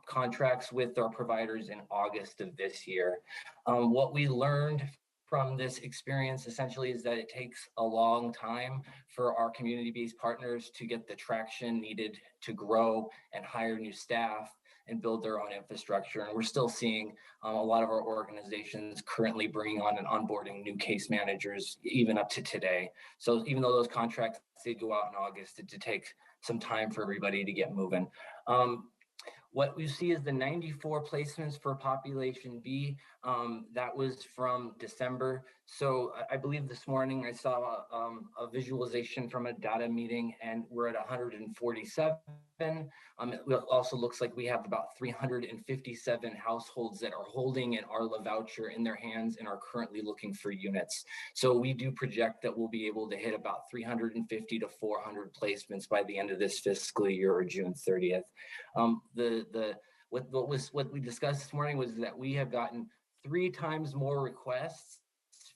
Speaker 18: contracts with our providers in August of this year. What we learned from this experience essentially is that it takes a long time for our community-based partners to get the traction needed to grow and hire new staff. and build their own infrastructure. And we're still seeing a lot of our organizations currently bringing on and onboarding new case managers, even up to today. So even though those contracts did go out in August, it did take some time for everybody to get moving. What we see is the 94 placements for population B. That was from December. So I believe this morning I saw a visualization from a data meeting, and we're at 147. It also looks like we have about 357 households that are holding an ARLA voucher in their hands and are currently looking for units. So we do project that we'll be able to hit about 350 to 400 placements by the end of this fiscal year, or June 30th. What we discussed this morning was that we have gotten 3 times more requests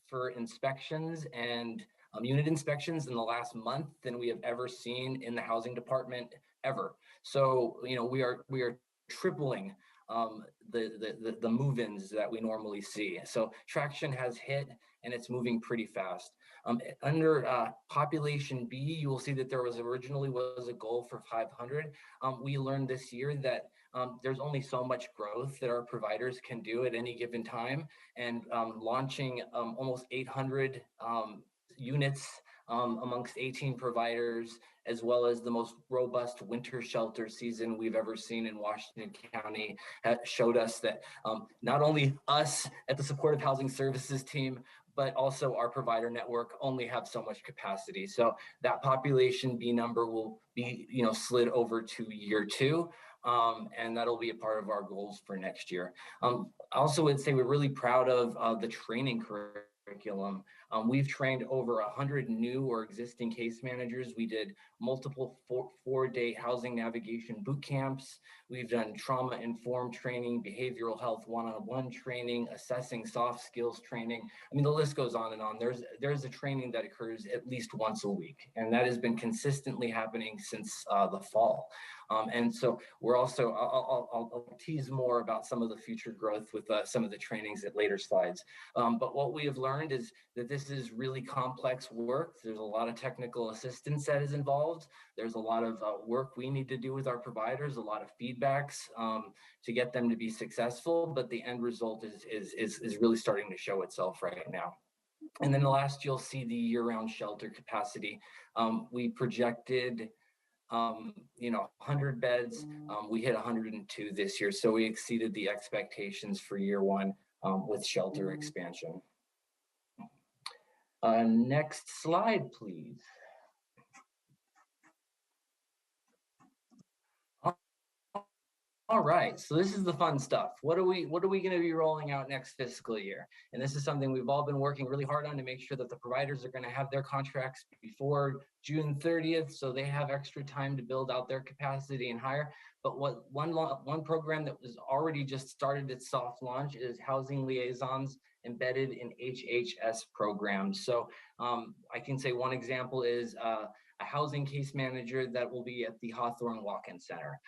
Speaker 18: for inspections and unit inspections in the last month than we have ever seen in the housing department ever. So, you know, we are tripling the move-ins that we normally see. So traction has hit, and it's moving pretty fast. Under population B, you will see that there was originally a goal for 500. We learned this year that there's only so much growth that our providers can do at any given time, and launching almost 800 units amongst 18 providers, as well as the most robust winter shelter season we've ever seen in Washington County, showed us that not only us at the Supportive Housing Services team, but also our provider network only have so much capacity. So that population B number will be, you know, slid over to year 2. And that'll be a part of our goals for next year. I also would say we're really proud of the training curriculum. We've trained over 100 new or existing case managers. We did multiple four-day housing navigation boot camps. We've done trauma-informed training, behavioral health one-on-one training, assessing soft skills training. I mean, the list goes on and on. There's a training that occurs at least once a week, and that has been consistently happening since the fall. And so we're also, I'll tease more about some of the future growth with some of the trainings at later slides. But what we have learned is that this is really complex work. There's a lot of technical assistance that is involved. There's a lot of work we need to do with our providers, a lot of feedbacks to get them to be successful, but the end result is really starting to show itself right now. And then the last, you'll see the year-round shelter capacity. We projected 100 beds. We hit 102 this year. So we exceeded the expectations for year 1 with shelter expansion. Next slide, please. All right, so this is the fun stuff. What are we going to be rolling out next fiscal year? And this is something we've all been working really hard on to make sure that the providers are going to have their contracts before June 30th, so they have extra time to build out their capacity and hire. But one program that was already just started its soft launch is housing liaisons embedded in HHS programs. So I can say one example is a housing case manager that will be at the Hawthorne Walk-In Center.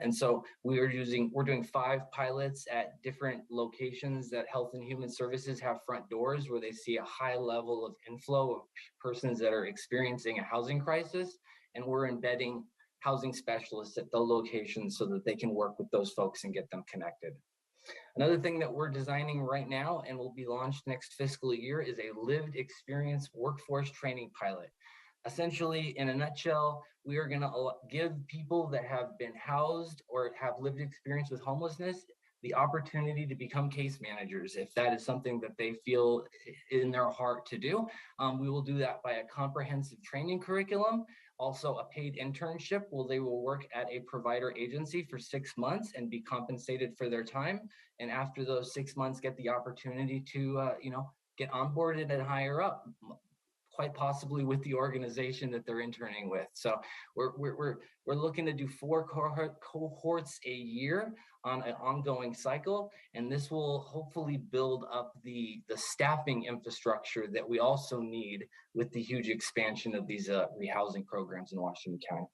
Speaker 18: And so we're doing 5 pilots at different locations that Health and Human Services have front doors, where they see a high level of inflow of persons that are experiencing a housing crisis. And we're embedding housing specialists at the locations so that they can work with those folks and get them connected. Another thing that we're designing right now and will be launched next fiscal year is a lived experience workforce training pilot. Essentially, in a nutshell, we are going to give people that have been housed or have lived experience with homelessness the opportunity to become case managers, if that is something that they feel in their heart to do. We will do that by a comprehensive training curriculum, also a paid internship where they will work at a provider agency for 6 months and be compensated for their time. And after those 6 months, get the opportunity to get onboarded and higher up, quite possibly with the organization that they're interning with. So we're looking to do 4 cohorts a year on an ongoing cycle, and this will hopefully build up the staffing infrastructure that we also need with the huge expansion of these rehousing programs in Washington County.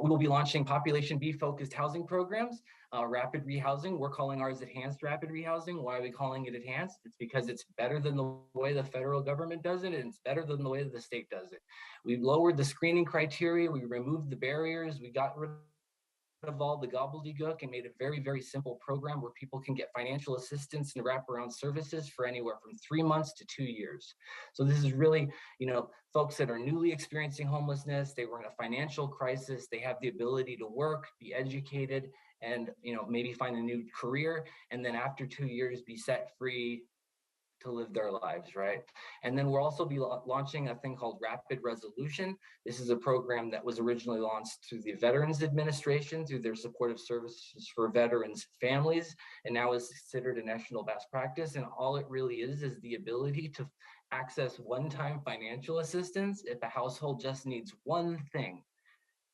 Speaker 18: We will be launching population B focused housing programs, rapid rehousing. We're calling ours enhanced rapid rehousing. Why are we calling it enhanced? It's because it's better than the way the federal government does it, and it's better than the way that the state does it. We lowered the screening criteria. We removed the barriers. We got rid of all the gobbledygook and made a very, very simple program where people can get financial assistance and wraparound services for anywhere from 3 months to 2 years. So this is really, folks that are newly experiencing homelessness, they were in a financial crisis, they have the ability to work, be educated, and maybe find a new career, and then after 2 years be set free to live their lives, right? And then we'll also be launching a thing called Rapid Resolution. This is a program that was originally launched through the Veterans Administration through their supportive services for veterans families, and now is considered a national best practice. And all it really is the ability to access one-time financial assistance if a household just needs one thing.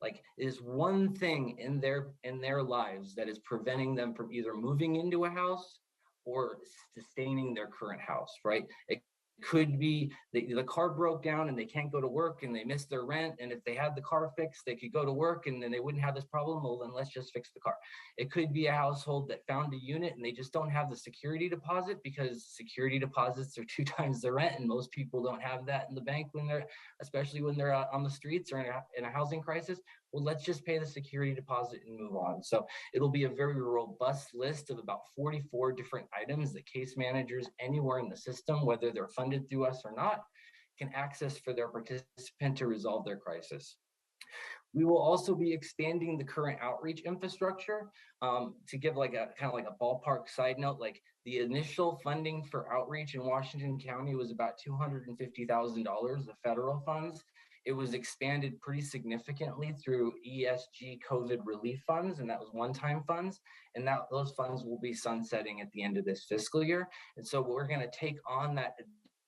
Speaker 18: Like, is one thing in their lives that is preventing them from either moving into a house or sustaining their current house, right? It could be the car broke down and they can't go to work and they missed their rent. And if they had the car fixed, they could go to work and then they wouldn't have this problem. Well, then let's just fix the car. It could be a household that found a unit and they just don't have the security deposit because security deposits are 2 times the rent. And most people don't have that in the bank especially when they're out on the streets or in a housing crisis. Well, let's just pay the security deposit and move on. So it'll be a very robust list of about 44 different items that case managers anywhere in the system, whether they're funded through us or not, can access for their participant to resolve their crisis. We will also be expanding the current outreach infrastructure. To give like a kind of like a ballpark side note, like the initial funding for outreach in Washington County was about $250,000 of federal funds. It was expanded pretty significantly through ESG COVID relief funds, and that was one-time funds, and those funds will be sunsetting at the end of this fiscal year. And so we're going to take on that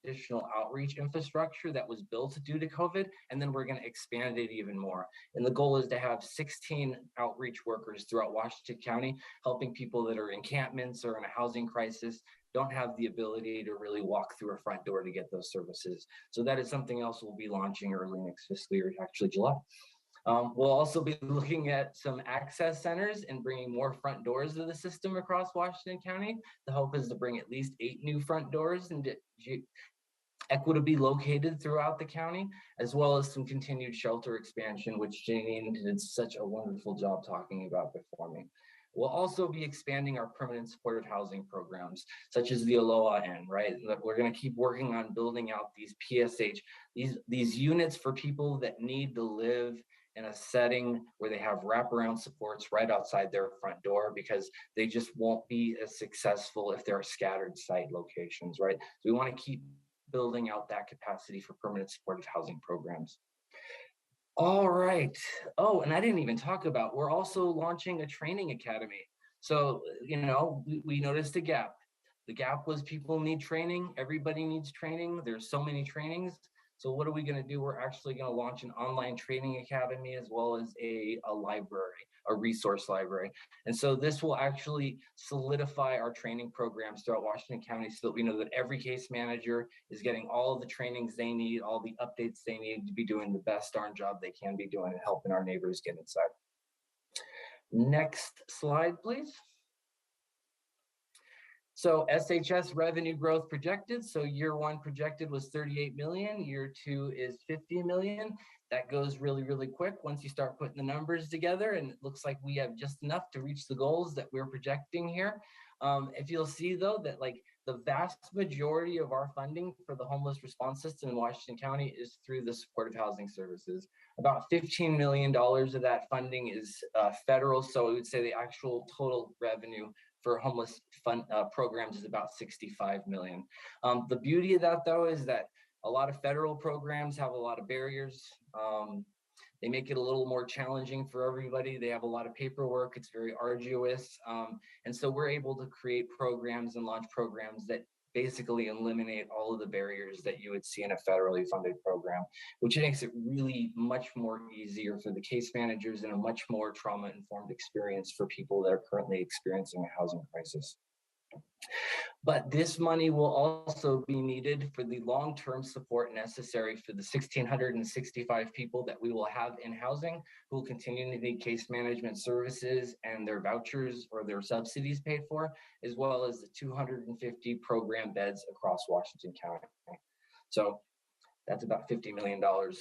Speaker 18: additional outreach infrastructure that was built due to COVID, and then we're going to expand it even more. And the goal is to have 16 outreach workers throughout Washington County, helping people that are in encampments or in a housing crisis, don't have the ability to really walk through a front door to get those services. So that is something else we'll be launching early next fiscal year, actually July. We'll also be looking at some access centers and bringing more front doors to the system across Washington County. The hope is to bring at least 8 new front doors and equitably located throughout the county, as well as some continued shelter expansion, which Janine did such a wonderful job talking about before me. We'll also be expanding our permanent supportive housing programs, such as the Aloha Inn, right? We're going to keep working on building out these PSH, these units for people that need to live in a setting where they have wraparound supports right outside their front door, because they just won't be as successful if they're scattered site locations, right? So we want to keep building out that capacity for permanent supportive housing programs. All right. Oh, and I didn't even talk about, we're also launching a training academy. So, we noticed a gap. The gap was people need training. Everybody needs training. There's so many trainings. So what are we going to do? We're actually going to launch an online training academy, as well as a library, a resource library. And so this will actually solidify our training programs throughout Washington County, so that we know that every case manager is getting all of the trainings they need, all the updates they need to be doing the best darn job they can be doing and helping our neighbors get inside. Next slide, please. So SHS revenue growth projected. So year 1 projected was 38 million. Year 2 is 50 million. That goes really, really quick once you start putting the numbers together. And it looks like we have just enough to reach the goals that we're projecting here. If you'll see though, that like the vast majority of our funding for the homeless response system in Washington County is through the supportive housing services. About $15 million of that funding is federal. So we would say the actual total revenue for homeless fund programs is about 65 million. The beauty of that though is that a lot of federal programs have a lot of barriers. They make it a little more challenging for everybody. They have a lot of paperwork. It's very arduous. And so we're able to create programs and launch programs that basically eliminate all of the barriers that you would see in a federally funded program, which makes it really much more easier for the case managers and a much more trauma-informed experience for people that are currently experiencing a housing crisis. But this money will also be needed for the long-term support necessary for the 1,665 people that we will have in housing who will continue to need case management services and their vouchers or their subsidies paid for, as well as the 250 program beds across Washington County. So that's about $50 million to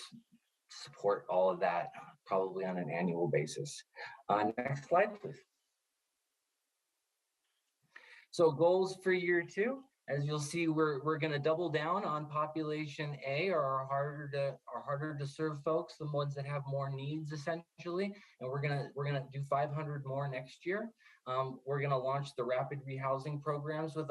Speaker 18: support all of that. probably on an annual basis. Next slide, please. So goals for year 2, as you'll see, we're going to double down on population A, or our harder to serve folks, the ones that have more needs essentially, and we're gonna do 500 more next year. We're gonna launch the rapid rehousing programs with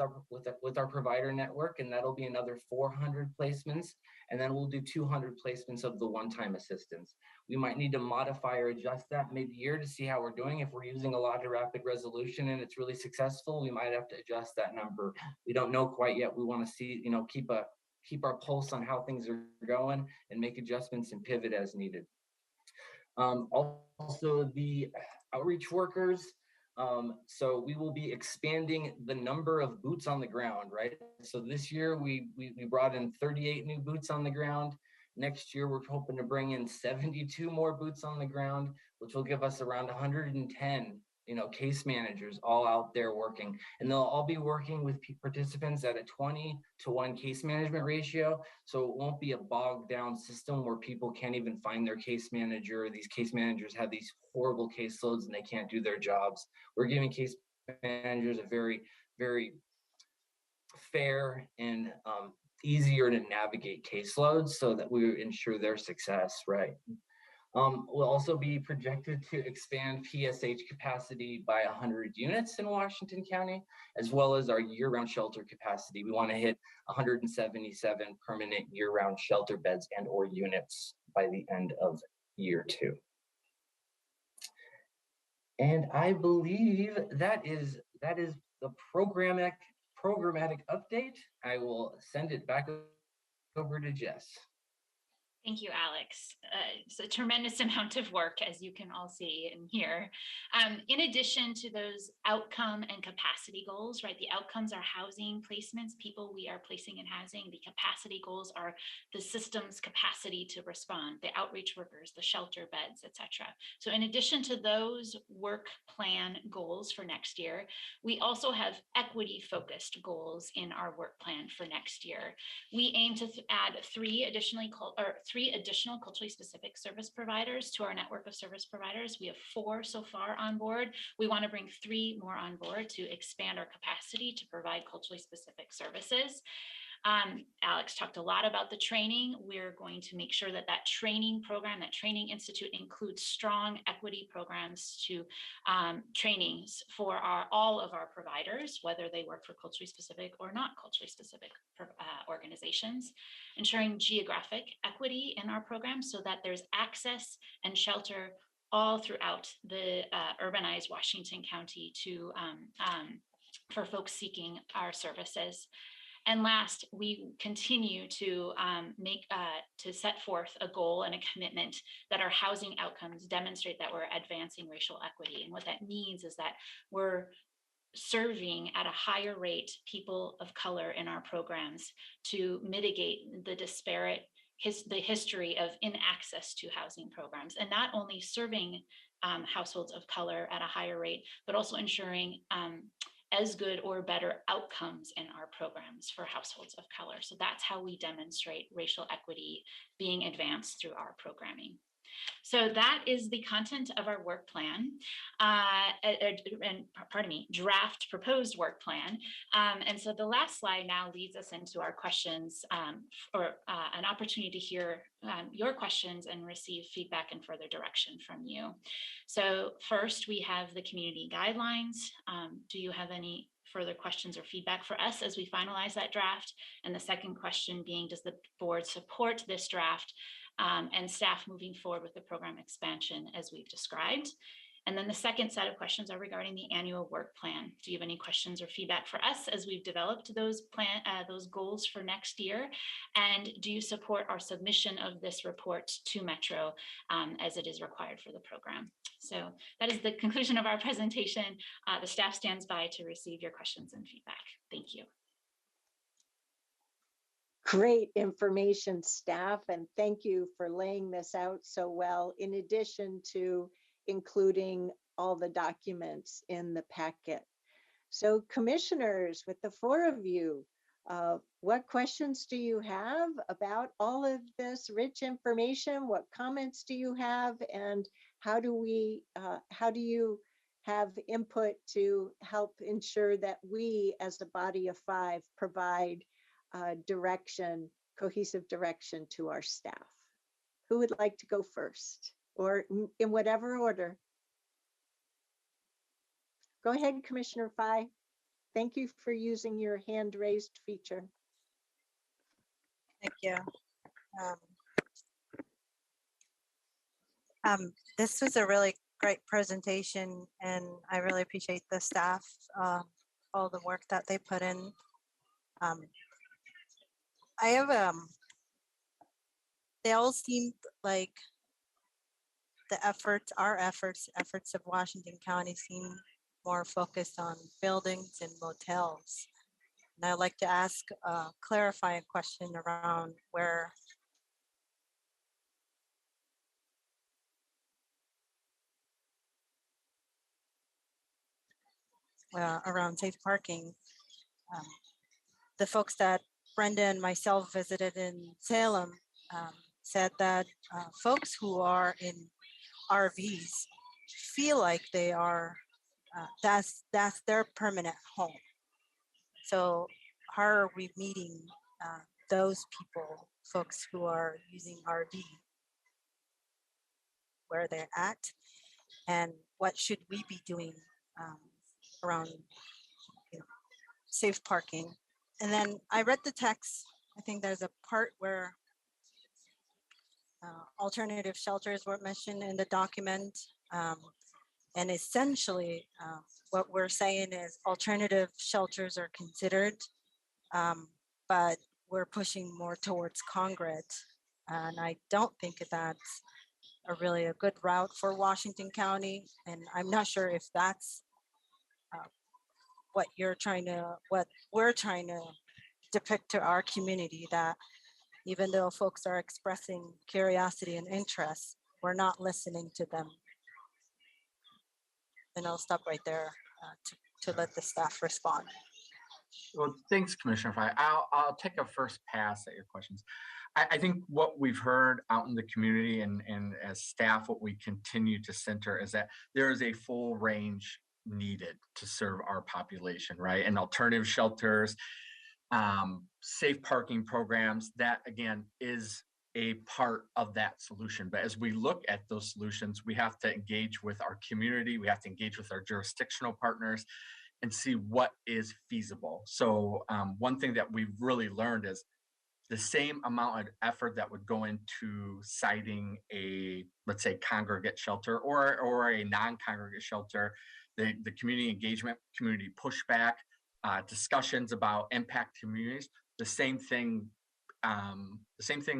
Speaker 18: our provider network, and that'll be another 400 placements, and then we'll do 200 placements of the one-time assistance. We might need to modify or adjust that mid-year to see how we're doing. If we're using a lot of rapid resolution and it's really successful, we might have to adjust that number. We don't know quite yet. We want to see, keep our pulse on how things are going and make adjustments and pivot as needed. Also the outreach workers. So we will be expanding the number of boots on the ground, right? So this year we brought in 38 new boots on the ground. Next year, we're hoping to bring in 72 more boots on the ground, which will give us around 110, case managers all out there working. And they'll all be working with participants at a 20-to-1 case management ratio. So it won't be a bogged down system where people can't even find their case manager. These case managers have these horrible caseloads and they can't do their jobs. We're giving case managers a very, very fair and easier to navigate caseloads so that we ensure their success, right? We'll also be projected to expand PSH capacity by 100 units in Washington County, as well as our year-round shelter capacity. We want to hit 177 permanent year-round shelter beds and or units by the end of year 2. And I believe that is the programmatic update. I will send it back over to Jess.
Speaker 16: Thank you, Alex. It's a tremendous amount of work, as you can all see and hear. In addition to those outcome and capacity goals, right? The outcomes are housing placements, people we are placing in housing. The capacity goals are the system's capacity to respond, the outreach workers, the shelter beds, etc. So in addition to those work plan goals for next year, we also have equity-focused goals in our work plan for next year. We aim to add three additional culturally specific service providers to our network of service providers. We have 4 so far on board. We want to bring 3 more on board to expand our capacity to provide culturally specific services. Alex talked a lot about the training. We're going to make sure that that training program, that training institute includes strong equity programs to trainings for all of our providers, whether they work for culturally specific or not culturally specific organizations, ensuring geographic equity in our programs so that there's access and shelter all throughout the urbanized Washington County for folks seeking our services. And last, we continue to set forth a goal and a commitment that our housing outcomes demonstrate that we're advancing racial equity. And what that means is that we're serving at a higher rate people of color in our programs to mitigate the the history of inaccess to housing programs, and not only serving households of color at a higher rate, but also ensuring as good or better outcomes in our programs for households of color. So that's how we demonstrate racial equity being advanced through our programming. So that is the content of our work plan, draft proposed work plan. And so the last slide now leads us into our questions or an opportunity to hear your questions and receive feedback and further direction from you. So first we have the community guidelines. Do you have any further questions or feedback for us as we finalize that draft? And the second question being, does the board support this draft and staff moving forward with the program expansion as we've described? And then the second set of questions are regarding the annual work plan. Do you have any questions or feedback for us as we've developed those goals for next year? And do you support our submission of this report to Metro as it is required for the program? So that is the conclusion of our presentation. The staff stands by to receive your questions and feedback. Thank you.
Speaker 1: Great information, staff, and thank you for laying this out so well, in addition to including all the documents in the packet. So commissioners, with the 4 of you, What questions do you have about all of this rich information? What comments do you have? And how do you have input to help ensure that we as a body of five provide direction, cohesive direction to our staff? Who would like to go first, or in whatever order? Go ahead, Commissioner Fye. Thank you for using your hand raised feature.
Speaker 5: Thank you. This was a really great presentation, and I really appreciate the staff, all the work that they put in. I have they all seemed like our efforts of Washington County seem more focused on buildings and motels. And I'd like to ask a clarifying question around around safe parking. The folks that Brenda and myself visited in Salem said that folks who are in RVs feel like they are, that's their permanent home. So how are we meeting those people, folks who are using RV, where they're at, and what should we be doing around safe parking? And then I read the text. I think there's a part where alternative shelters were mentioned in the document. And essentially, what we're saying is alternative shelters are considered, but we're pushing more towards Congress. And I don't think that's really a good route for Washington County. And I'm not sure if that's what we're trying to depict to our community, that even though folks are expressing curiosity and interest, we're not listening to them. And I'll stop right there to let the staff respond.
Speaker 15: Well, thanks, Commissioner Fye. I'll take a first pass at your questions. I think what we've heard out in the community and as staff, what we continue to center is that there is a full range needed to serve our population, right? And alternative shelters, safe parking programs, that again is a part of that solution. But as we look at those solutions, we have to engage with our community, we have to engage with our jurisdictional partners and see what is feasible. So one thing that we've really learned is the same amount of effort that would go into citing a, let's say, congregate shelter or a non-congregate shelter, the community engagement, community pushback, discussions about impact communities, the same thing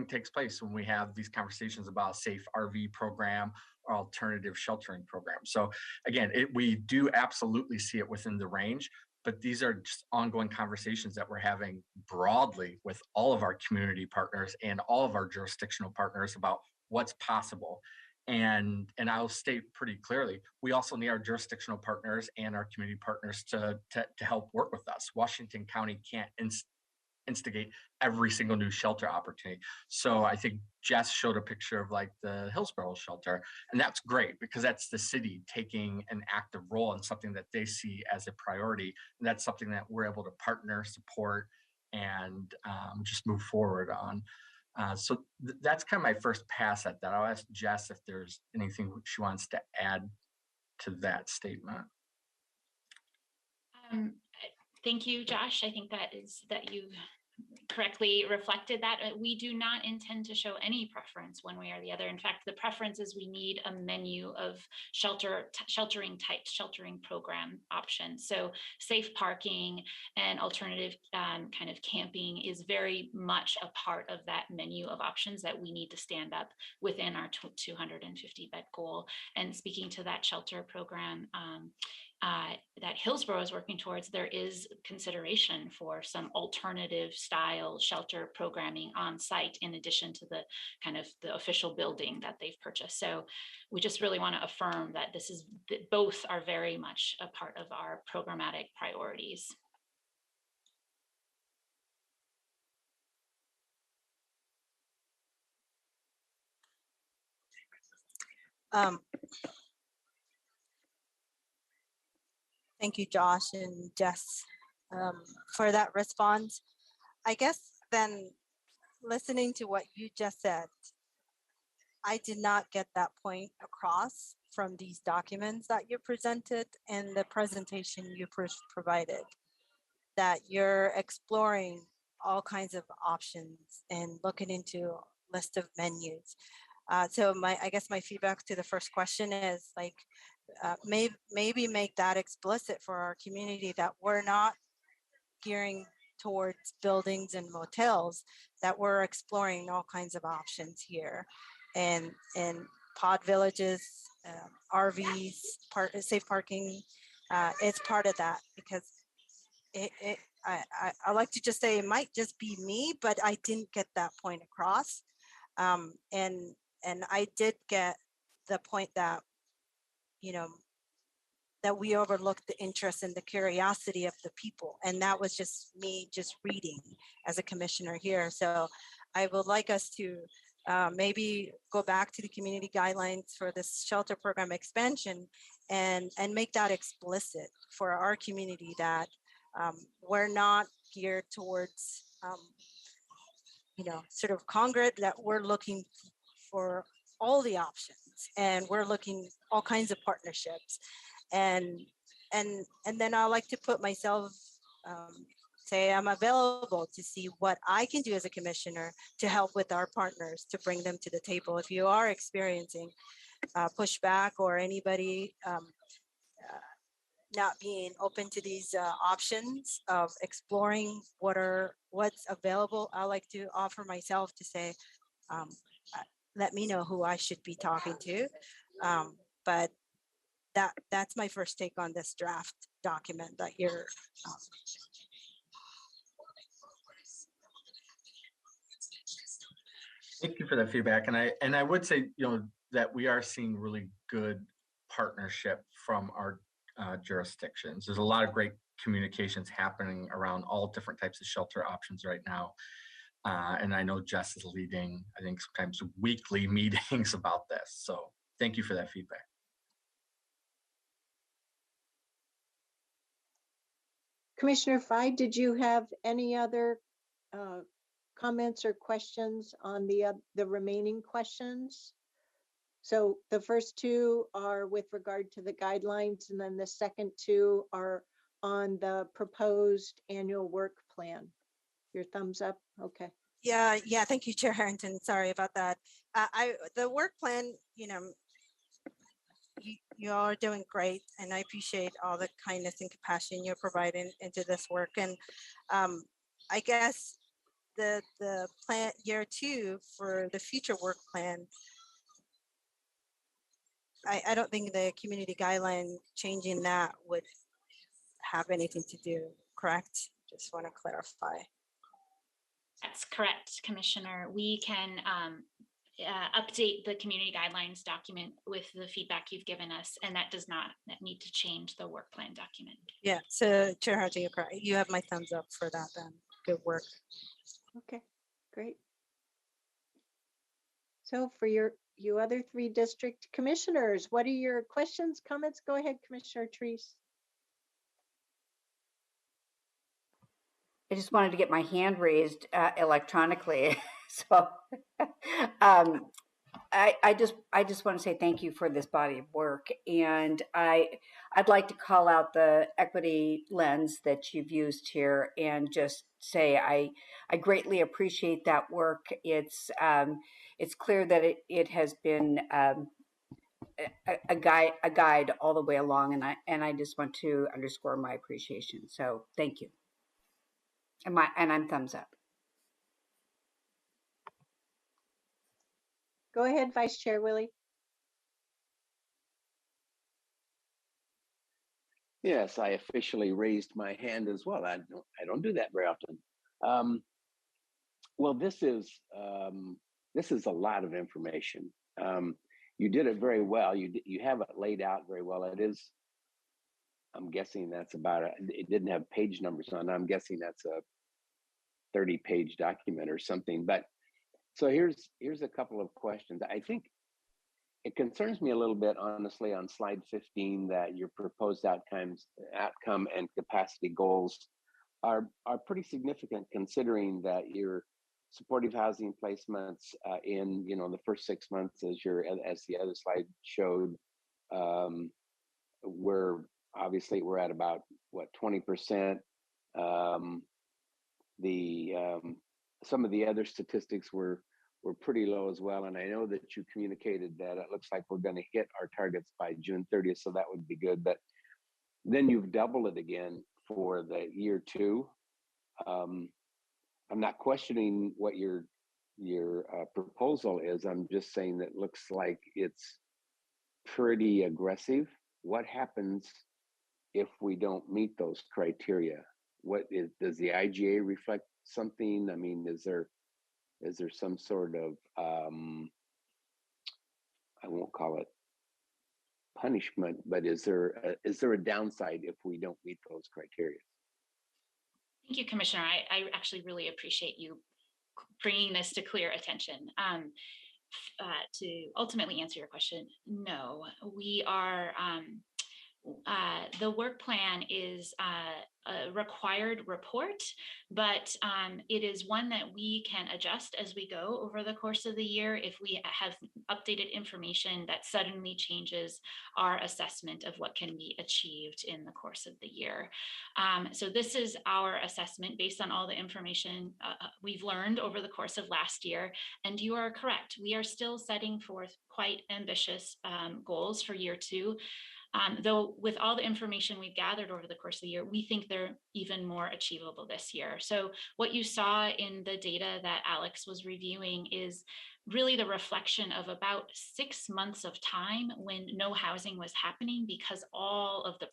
Speaker 15: takes place when we have these conversations about safe RV program or alternative sheltering program. So again, we do absolutely see it within the range, but these are just ongoing conversations that we're having broadly with all of our community partners and all of our jurisdictional partners about what's possible. And I'll state pretty clearly, we also need our jurisdictional partners and our community partners to help work with us. Washington County can't instigate every single new shelter opportunity. So I think Jess showed a picture of like the Hillsborough shelter, and that's great because that's the city taking an active role in something that they see as a priority. And that's something that we're able to partner, support, and just move forward on. So that's kind of my first pass at that. I'll ask Jess if there's anything she wants to add to that statement.
Speaker 16: Thank you, Josh. I think that you correctly reflected that. We do not intend to show any preference one way or the other. In fact, the preference is we need a menu of sheltering types, sheltering program options. So safe parking and alternative kind of camping is very much a part of that menu of options that we need to stand up within our 250 bed goal. And speaking to that shelter program, that Hillsborough is working towards, there is consideration for some alternative style shelter programming on site in addition to the kind of the official building that they've purchased. So we just really want to affirm that both are very much a part of our programmatic priorities.
Speaker 5: Um, thank you, Josh and Jess, for that response. I guess then listening to what you just said, I did not get that point across from these documents that you presented and the presentation you provided, that you're exploring all kinds of options and looking into a list of menus. So I guess my feedback to the first question is like, maybe make that explicit for our community that we're not gearing towards buildings and motels, that we're exploring all kinds of options here, and pod villages, RVs, safe parking. It's part of that, because I like to just say it might just be me, but I didn't get that point across. And I did get the point that, that we overlooked the interest and the curiosity of the people. And that was just me just reading as a commissioner here. So I would like us to maybe go back to the community guidelines for this shelter program expansion and make that explicit for our community, that we're not geared towards, sort of congregate, that we're looking for all the options, and we're looking all kinds of partnerships. And then I like to put myself, say I'm available to see what I can do as a commissioner to help with our partners to bring them to the table. If you are experiencing pushback, or anybody not being open to these options of exploring what's available, I like to offer myself to say, let me know who I should be talking to. But that's my first take on this draft document that you're
Speaker 15: Thank you for that feedback. And I would say, that we are seeing really good partnership from our jurisdictions. There's a lot of great communications happening around all different types of shelter options right now. And I know Jess is leading, I think, sometimes weekly meetings about this. So thank you for that feedback.
Speaker 1: Commissioner Fye, did you have any other comments or questions on the remaining questions? So the first two are with regard to the guidelines, and then the second two are on the proposed annual work plan. Your thumbs up? Okay.
Speaker 5: Yeah. Thank you, Chair Harrington. Sorry about that. The work plan, you all are doing great, and I appreciate all the kindness and compassion you're providing into this work. And I guess the plan year 2 for the future work plan, I don't think the community guideline changing that would have anything to do, correct? Just want to clarify.
Speaker 16: That's correct, Commissioner. We can update the community guidelines document with the feedback you've given us, and that does not need to change the work plan document.
Speaker 5: Yeah, so Chair Harrington, you're correct. You have my thumbs up for that then. Good work.
Speaker 1: Okay, great. So for you other 3 district commissioners, what are your questions, comments? Go ahead, Commissioner Treese.
Speaker 2: I just wanted to get my hand raised electronically. So I just want to say thank you for this body of work, and I'd like to call out the equity lens that you've used here, and just say I greatly appreciate that work. It's clear that it has been a guide all the way along, and I just want to underscore my appreciation. So thank you, and I'm thumbs up.
Speaker 1: Go ahead, Vice Chair Willie.
Speaker 4: Yes, I officially raised my hand as well. I don't do that very often. Well, this is a lot of information. You did it very well. You have it laid out very well. It is. I'm guessing that's about it. It didn't have page numbers on. I'm guessing that's a 30-page document or something. But so here's a couple of questions. I think it concerns me a little bit, honestly, on slide 15 that your proposed outcome and capacity goals are pretty significant, considering that your supportive housing placements in the first 6 months, as the other slide showed, we're at about what, 20%. Some of the other statistics were pretty low as well, and I know that you communicated that it looks like we're going to hit our targets by June 30th, so that would be good. But then you've doubled it again for the year 2. I'm not questioning what your proposal is. I'm just saying that looks like it's pretty aggressive. What happens if we don't meet those criteria? Does the IGA reflect something? I mean, is there some sort of I won't call it punishment, but is there a downside if we don't meet those criteria?
Speaker 16: Thank you, Commissioner. I actually really appreciate you bringing this to clear attention. To ultimately answer your question, no, we are. The work plan is a required report, but it is one that we can adjust as we go over the course of the year if we have updated information that suddenly changes our assessment of what can be achieved in the course of the year. So this is our assessment based on all the information we've learned over the course of last year. And you are correct. We are still setting forth quite ambitious goals for year 2. Though with all the information we've gathered over the course of the year, we think they're even more achievable this year. So what you saw in the data that Alex was reviewing is really the reflection of about 6 months of time when no housing was happening, because all of the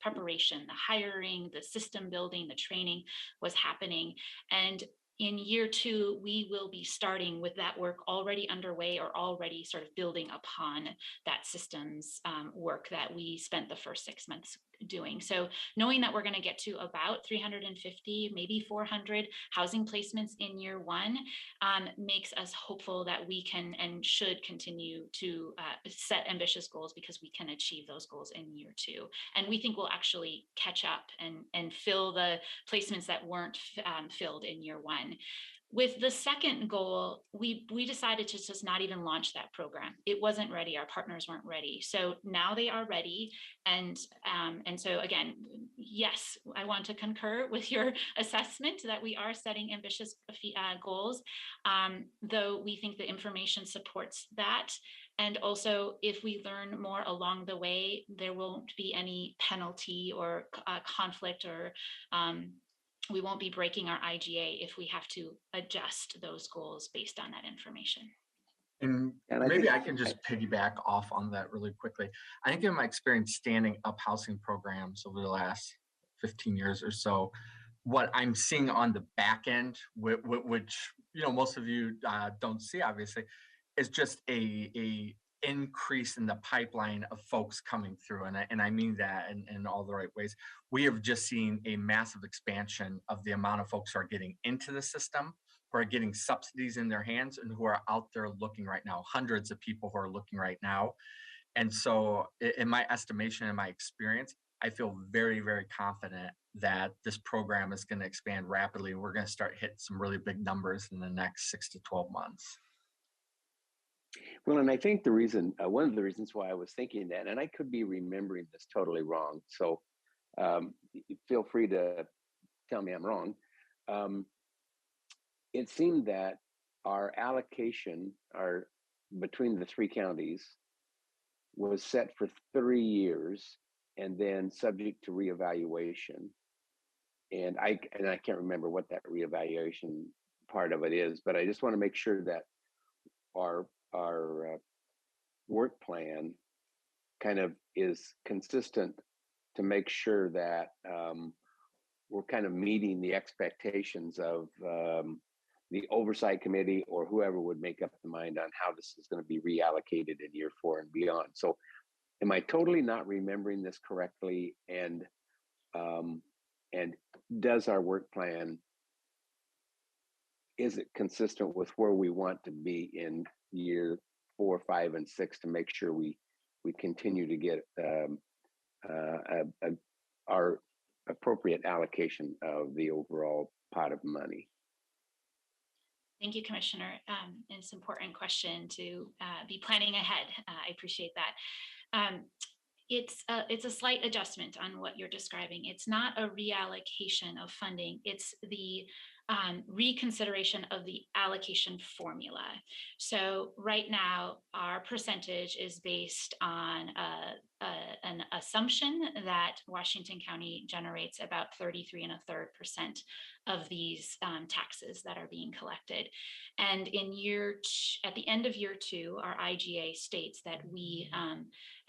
Speaker 16: preparation, the hiring, the system building, the training was happening. And in year 2, we will be starting with that work already underway or already sort of building upon that systems work that we spent the first 6 months doing. So knowing that we're going to get to about 350, maybe 400 housing placements in year 1 makes us hopeful that we can and should continue to set ambitious goals, because we can achieve those goals in year 2. And we think we'll actually catch up and fill the placements that weren't filled in year 1. With the second goal, we decided to just not even launch that program. It wasn't ready. Our partners weren't ready. So now they are ready. And so again, yes, I want to concur with your assessment that we are setting ambitious goals, though we think the information supports that. And also, if we learn more along the way, there won't be any penalty or conflict, or we won't be breaking our IGA if we have to adjust those goals based on that information.
Speaker 15: And maybe I can just piggyback off on that really quickly. I think in my experience standing up housing programs over the last 15 years or so, what I'm seeing on the back end, which most of you don't see obviously, is just a increase in the pipeline of folks coming through. And I mean that in all the right ways. We have just seen a massive expansion of the amount of folks who are getting into the system, who are getting subsidies in their hands, and who are out there looking right now. Hundreds of people who are looking right now. And so in my estimation, in my experience, I feel very, very confident that this program is going to expand rapidly. We're going to start hitting some really big numbers in the next 6 to 12 months.
Speaker 4: Well, and I think the reason, one of the reasons why I was thinking that, and I could be remembering this totally wrong, so feel free to tell me I'm wrong. It seemed that our allocation, between the 3 counties, was set for 3 years and then subject to reevaluation. And I can't remember what that reevaluation part of it is, but I just want to make sure that our work plan kind of is consistent to make sure that we're kind of meeting the expectations of the oversight committee or whoever would make up the mind on how this is going to be reallocated in year 4 and beyond. So am I totally not remembering this correctly? And does our work plan, is it consistent with where we want to be in year 4, 5, and 6 to make sure we continue to get our appropriate allocation of the overall pot of money.
Speaker 16: Thank you, Commissioner. It's an important question to be planning ahead. I appreciate that. It's a slight adjustment on what you're describing. It's not a reallocation of funding. It's the reconsideration of the allocation formula. So right now, our percentage is based on an assumption that Washington County generates about 33.33% of these taxes that are being collected. And at the end of year 2, our IGA states that we,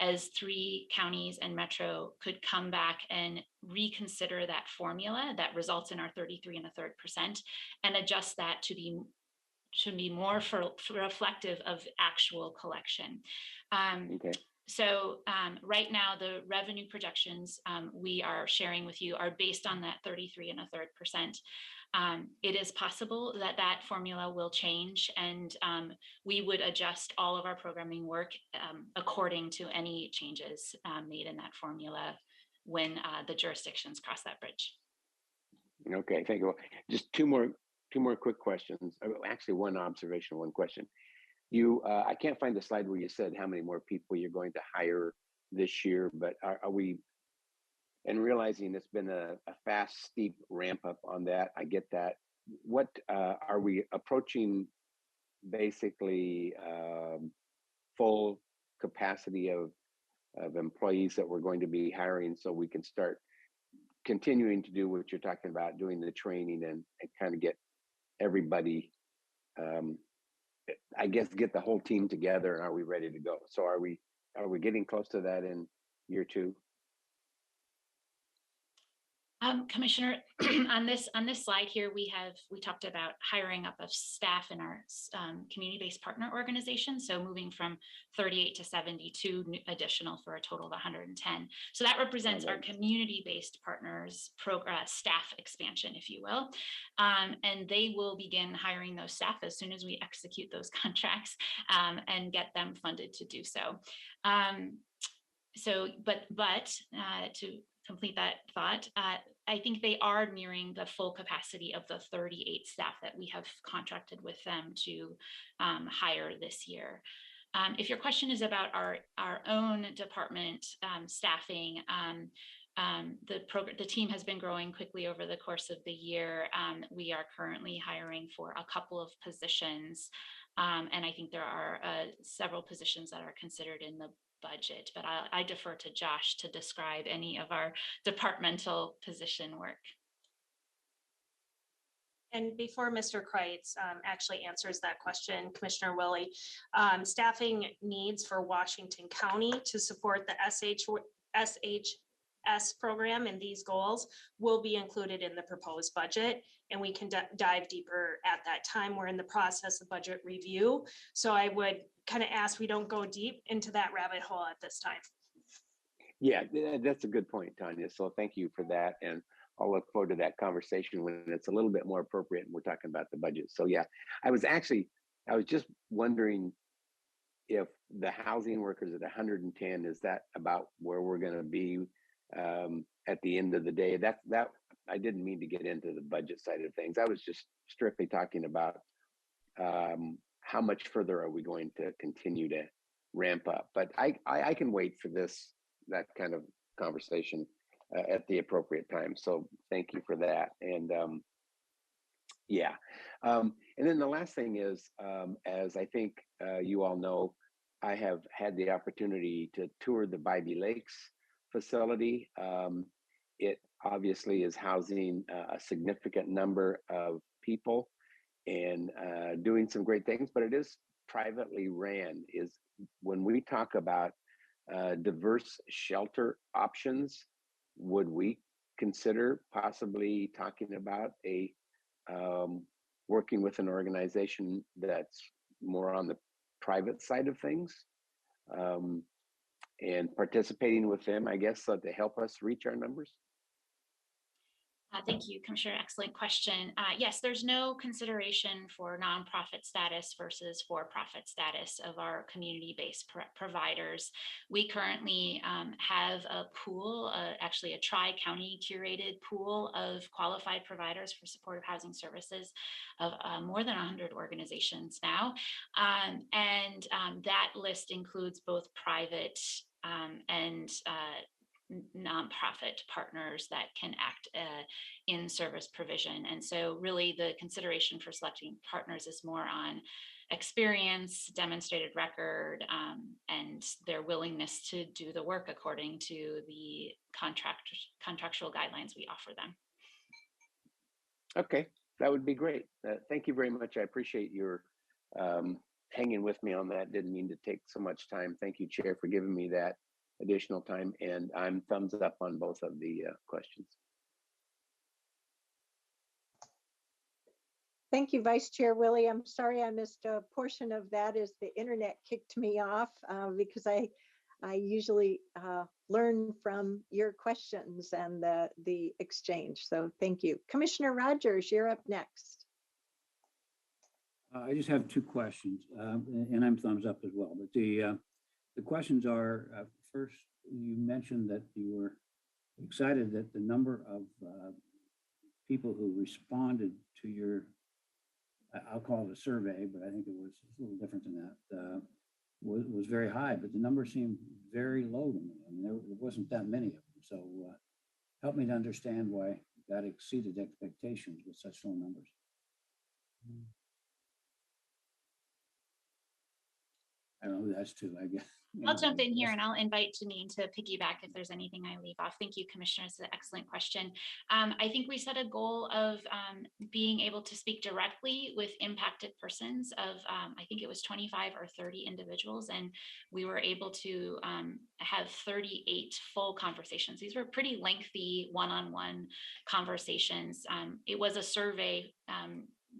Speaker 16: as 3 counties and Metro, could come back and reconsider that formula that results in our 33.33% and adjust that to be more reflective of actual collection.
Speaker 4: Okay.
Speaker 16: So right now, the revenue projections we are sharing with you are based on that 33.33%. It is possible that that formula will change, and we would adjust all of our programming work according to any changes made in that formula when the jurisdictions cross that bridge.
Speaker 4: Okay, thank you. Just two more quick questions. Actually, one observation, one question. I can't find the slide where you said how many more people you're going to hire this year, but are we, and realizing it's been a fast, steep ramp up on that, I get that. What are we approaching basically full capacity of employees that we're going to be hiring so we can start continuing to do what you're talking about, doing the training and kind of get everybody, I guess, get the whole team together, and are we ready to go? So are we getting close to that in year 2?
Speaker 16: Commissioner, on this slide here, we talked about hiring up of staff in our community-based partner organization. So moving from 38 to 72 additional for a total of 110. So that represents our community-based partners staff expansion, if you will. And they will begin hiring those staff as soon as we execute those contracts and get them funded to do so. But to complete that thought, I think they are nearing the full capacity of the 38 staff that we have contracted with them to hire this year. If your question is about our own department staffing, the team has been growing quickly over the course of the year. We are currently hiring for a couple of positions, and I think there are several positions that are considered in the budget, but I defer to Josh to describe any of our departmental position work.
Speaker 7: And before Mr. Kreitz actually answers that question, Commissioner Willie, staffing needs for Washington County to support the SHS program and these goals will be included in the proposed budget, and we can dive deeper at that time. We're in the process of budget review, so I would kind of ask we don't go deep into that rabbit hole at this time.
Speaker 4: Yeah, that's a good point, Tanya. So thank you for that, and I'll look forward to that conversation when it's a little bit more appropriate and we're talking about the budget. So yeah, I was just wondering if the housing workers at 110, is that about where we're going to be at the end of the day? That I didn't mean to get into the budget side of things. I was just strictly talking about how much further are we going to continue to ramp up. But I can wait for that kind of conversation at the appropriate time. So thank you for that. And yeah. And then the last thing is, as I think you all know, I have had the opportunity to tour the Bybee Lakes facility. It obviously is housing a significant number of people and doing some great things, but it is privately ran. Is when we talk about diverse shelter options, would we consider possibly talking about working with an organization that's more on the private side of things and participating with them, I guess, so to help us reach our numbers?
Speaker 16: Thank you, Commissioner. Excellent question. Yes, there's no consideration for nonprofit status versus for-profit status of our community-based providers. We currently have a pool, actually a tri-county curated pool of qualified providers for supportive housing services of more than 100 organizations now. That list includes both private and nonprofit partners that can act in service provision. And so really the consideration for selecting partners is more on experience, demonstrated record, and their willingness to do the work according to the contractual guidelines we offer them.
Speaker 4: Okay, that would be great. Thank you very much. I appreciate your hanging with me on that. Didn't mean to take so much time. Thank you, Chair, for giving me that additional time, and I'm thumbs up on both of the questions.
Speaker 1: Thank you, Vice Chair Willie. I'm sorry I missed a portion of that as the internet kicked me off because I usually learn from your questions and the exchange. So thank you. Commissioner Rogers, you're up next.
Speaker 6: I just have two questions, and I'm thumbs up as well. But the questions are, first, you mentioned that you were excited that the number of people who responded to your, I'll call it a survey, but I think it was a little different than that, was very high, but the number seemed very low to me. I mean, there wasn't that many of them. So help me to understand why that exceeded expectations with such low numbers. I don't know who that's to, I guess.
Speaker 16: I'll jump in here and I'll invite Janine to piggyback if there's anything I leave off. Thank you, Commissioner. It's an excellent question. I think we set a goal of being able to speak directly with impacted persons of, I think it was 25 or 30 individuals, and we were able to have 38 full conversations. These were pretty lengthy one-on-one conversations. It was a survey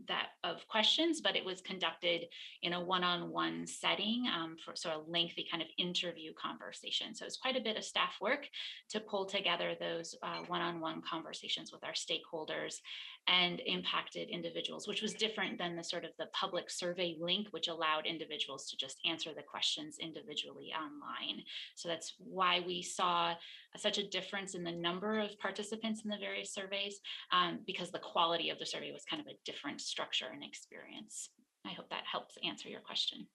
Speaker 16: that of questions, but it was conducted in a one-on-one setting for so a lengthy kind of interview conversation. So it's quite a bit of staff work to pull together those one-on-one conversations with our stakeholders and impacted individuals, which was different than the sort of the public survey link, which allowed individuals to just answer the questions individually online. So that's why we saw such a difference in the number of participants in the various surveys, because the quality of the survey was kind of a different structure and experience. I hope that helps answer your question.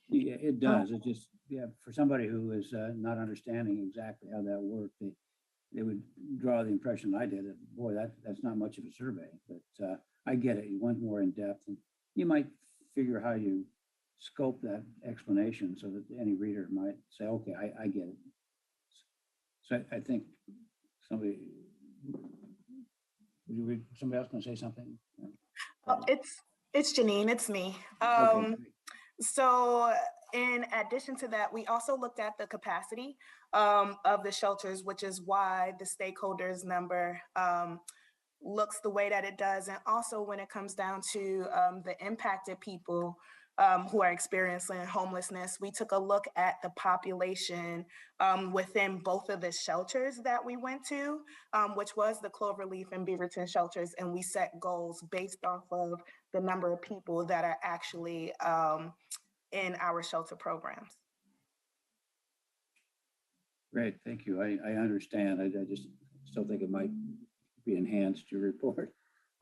Speaker 6: Yeah, it does. It just, yeah, for somebody who is not understanding exactly how that worked, they would draw the impression I did that, boy, that's not much of a survey, but I get it. You went more in depth, and you might figure how you scope that explanation so that any reader might say, okay, I get it. So I think somebody else going to say something?
Speaker 17: Oh, it's Janine, it's me.
Speaker 6: Okay,
Speaker 17: so in addition to that, we also looked at the capacity of the shelters, which is why the stakeholders number looks the way that it does. And also when it comes down to the impacted people who are experiencing homelessness, we took a look at the population within both of the shelters that we went to, which was the Cloverleaf and Beaverton shelters. And we set goals based off of the number of people that are actually in our shelter programs.
Speaker 6: great, thank you. I understand. I just still think it might be enhanced, your report,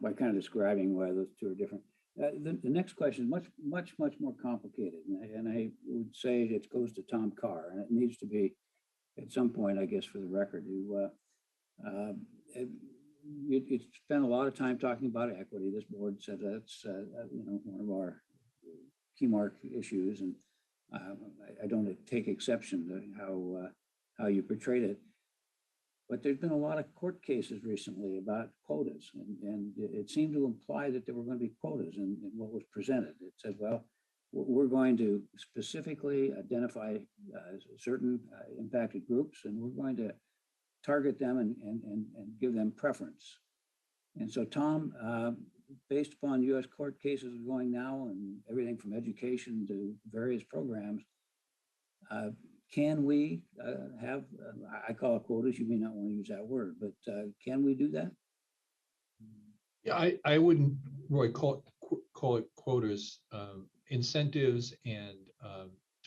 Speaker 6: by kind of describing why those two are different. The next question is much more complicated, and I would say it goes to Tom Carr, and it needs to be at some point, I guess, for the record. You spent a lot of time talking about equity. This board said that's one of our key mark issues, and I don't take exception to how you portrayed it. But there's been a lot of court cases recently about quotas, and it seemed to imply that there were going to be quotas in what was presented. It said, well, we're going to specifically identify certain impacted groups, and we're going to target them and give them preference. And so, Tom, based upon U.S. court cases going now and everything from education to various programs, can we have, I call it quotas, you may not want to use that word, but can we do that?
Speaker 8: Yeah, I wouldn't, Roy, call it quotas. Incentives and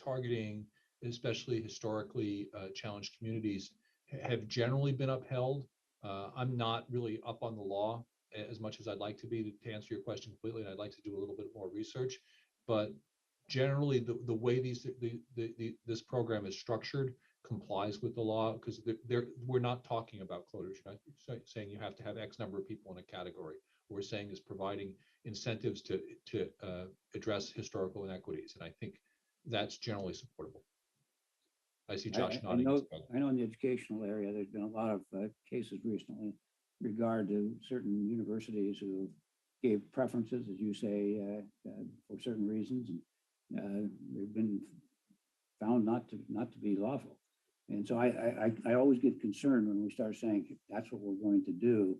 Speaker 8: targeting, especially historically challenged communities, have generally been upheld. I'm not really up on the law as much as I'd like to be to answer your question completely, and I'd like to do a little bit more research. But generally, the way this program is structured complies with the law, because we're not talking about quotas. You're not saying you have to have X number of people in a category. What we're saying is providing incentives to address historical inequities, and I think that's generally supportable. I see Josh nodding.
Speaker 6: I know in the educational area, there's been a lot of cases recently in regard to certain universities who gave preferences, as you say, for certain reasons, and they've been found not to be lawful. And so I always get concerned when we start saying that's what we're going to do.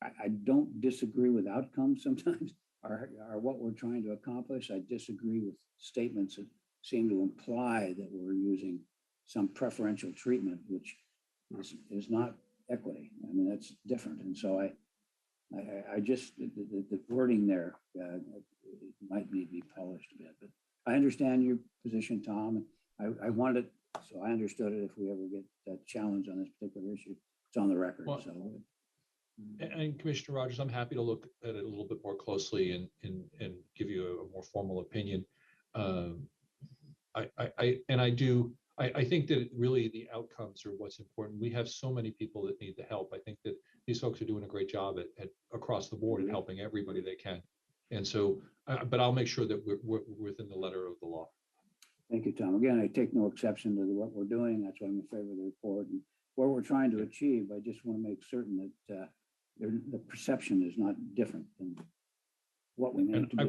Speaker 6: I don't disagree with outcomes sometimes, or what we're trying to accomplish. I disagree with statements that seem to imply that we're using some preferential treatment, which is not equity. I mean, that's different. And so I just, the wording there might need to be polished a bit, but I understand your position, Tom. I wanted it, so I understood it. If we ever get that challenge on this particular issue, it's on the record.
Speaker 8: Well,
Speaker 6: so.
Speaker 8: And Commissioner Rogers, I'm happy to look at it a little bit more closely and give you a more formal opinion. I think that really the outcomes are what's important. We have so many people that need the help. I think that these folks are doing a great job at across the board at helping everybody they can. And so, but I'll make sure that we're within the letter of the law.
Speaker 6: Thank you, Tom. Again, I take no exception to what we're doing. That's why I'm in favor of the report and what we're trying to achieve. I just want to make certain that the perception is not different than what we meant to be.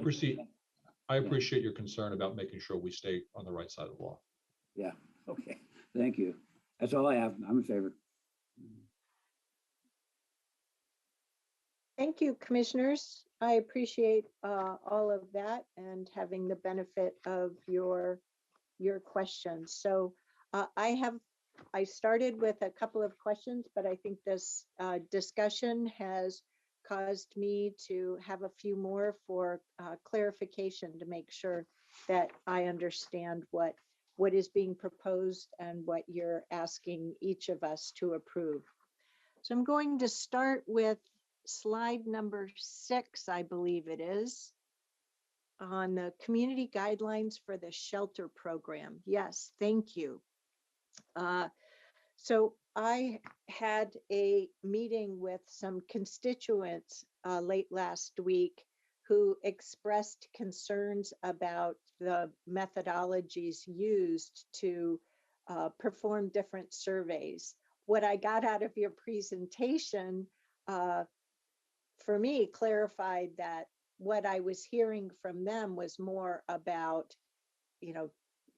Speaker 8: I appreciate your concern about making sure we stay on the right side of the law.
Speaker 6: Yeah. Okay. Thank you. That's all I have. I'm in favor.
Speaker 1: Thank you, commissioners. I appreciate all of that and having the benefit of your questions. So I started with a couple of questions, but I think this discussion has caused me to have a few more for clarification to make sure that I understand what is being proposed and what you're asking each of us to approve. So I'm going to start with slide number 6, I believe it is, on the community guidelines for the shelter program. Yes, thank you. So I had a meeting with some constituents late last week who expressed concerns about the methodologies used to perform different surveys. What I got out of your presentation for me clarified that what I was hearing from them was more about,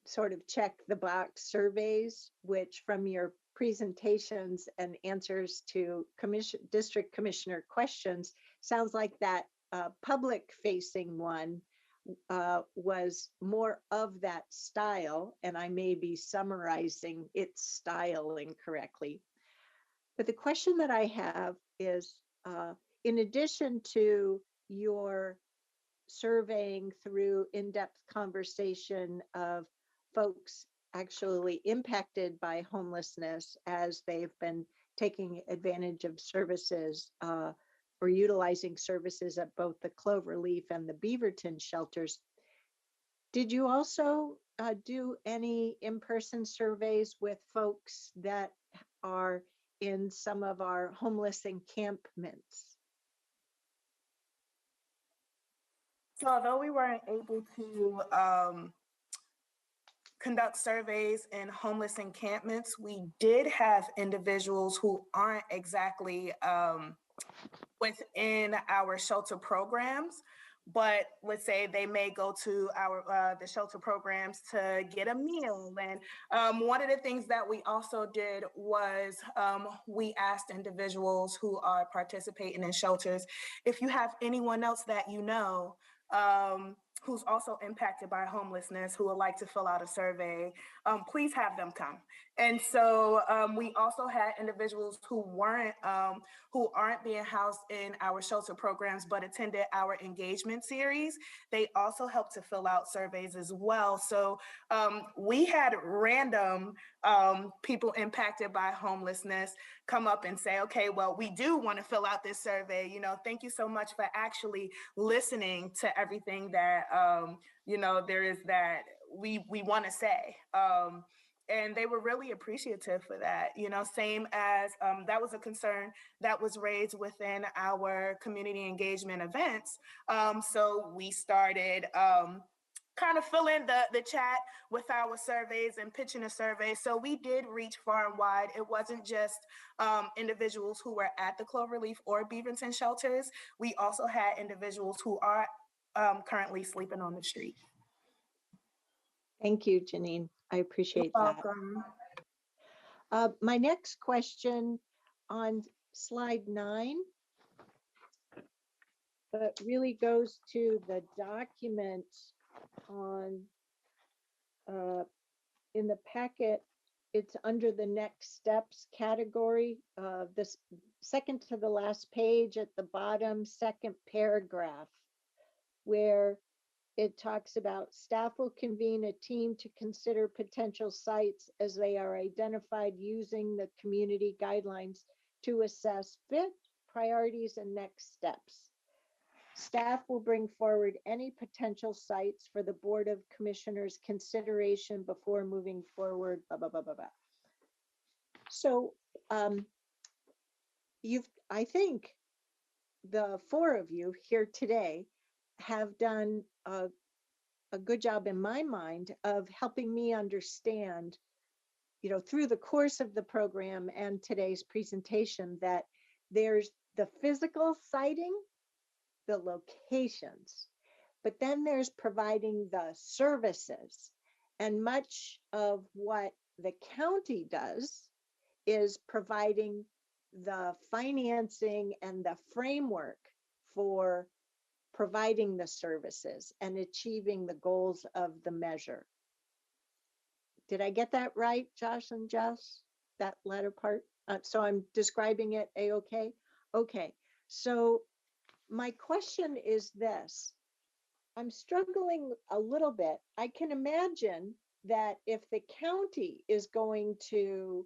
Speaker 1: sort of check the box surveys, which from your presentations and answers to district commissioner questions, sounds like that public facing one was more of that style, and I may be summarizing its style incorrectly. But the question that I have is, in addition to your surveying through in-depth conversation of folks actually impacted by homelessness as they've been taking advantage of services or utilizing services at both the Cloverleaf and the Beaverton shelters, did you also do any in-person surveys with folks that are in some of our homeless encampments?
Speaker 17: So although we weren't able to conduct surveys in homeless encampments, we did have individuals who aren't exactly within our shelter programs, but let's say they may go to our the shelter programs to get a meal. And one of the things that we also did was we asked individuals who are participating in shelters, if you have anyone else that you know who's also impacted by homelessness who would like to fill out a survey, please have them come. And so we also had individuals who aren't being housed in our shelter programs, but attended our engagement series. They also helped to fill out surveys as well. So we had random people impacted by homelessness come up and say, okay, well, we do want to fill out this survey. You know, thank you so much for actually listening to everything that, you know, there is that we want to say. And they were really appreciative for that, you know, same as that was a concern that was raised within our community engagement events. So we started kind of filling the chat with our surveys and pitching a survey. So we did reach far and wide. It wasn't just individuals who were at the Cloverleaf or Beaverton shelters. We also had individuals who are currently sleeping on the street.
Speaker 1: Thank you, Janine. I appreciate that.
Speaker 17: Welcome.
Speaker 1: My next question on slide 9, but really goes to the document on in the packet. It's under the next steps category. This second to the last page at the bottom, second paragraph, where it talks about staff will convene a team to consider potential sites as they are identified using the community guidelines to assess fit, priorities, and next steps. Staff will bring forward any potential sites for the Board of Commissioners consideration before moving forward, blah, blah, blah, blah, blah. So I think the 4 of you here today have done a good job in my mind of helping me understand, you know, through the course of the program and today's presentation, that there's the physical siting, the locations, but then there's providing the services. And much of what the county does is providing the financing and the framework for providing the services and achieving the goals of the measure. Did I get that right, Josh and Jess? That latter part? So I'm describing it A-okay? Okay, so my question is this. I'm struggling a little bit. I can imagine that if the county is going to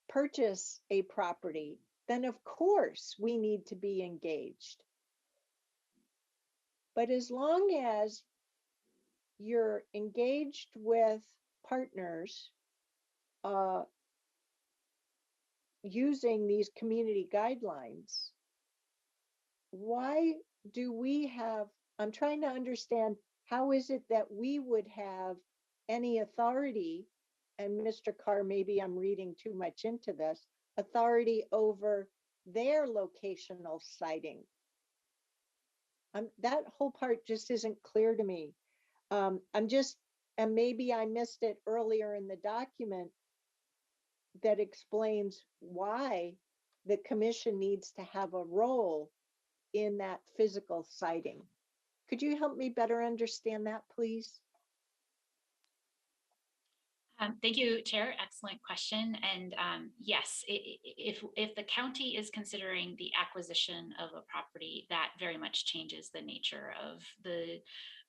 Speaker 1: purchase a property, then of course we need to be engaged. But as long as you're engaged with partners using these community guidelines, why do we have, I'm trying to understand, how is it that we would have any authority, and Mr. Carr, maybe I'm reading too much into this, authority over their locational siting? That whole part just isn't clear to me. And maybe I missed it earlier in the document that explains why the commission needs to have a role in that physical siting. Could you help me better understand that, please?
Speaker 16: Thank you, Chair. Excellent question. And yes, if the county is considering the acquisition of a property, that very much changes the nature of the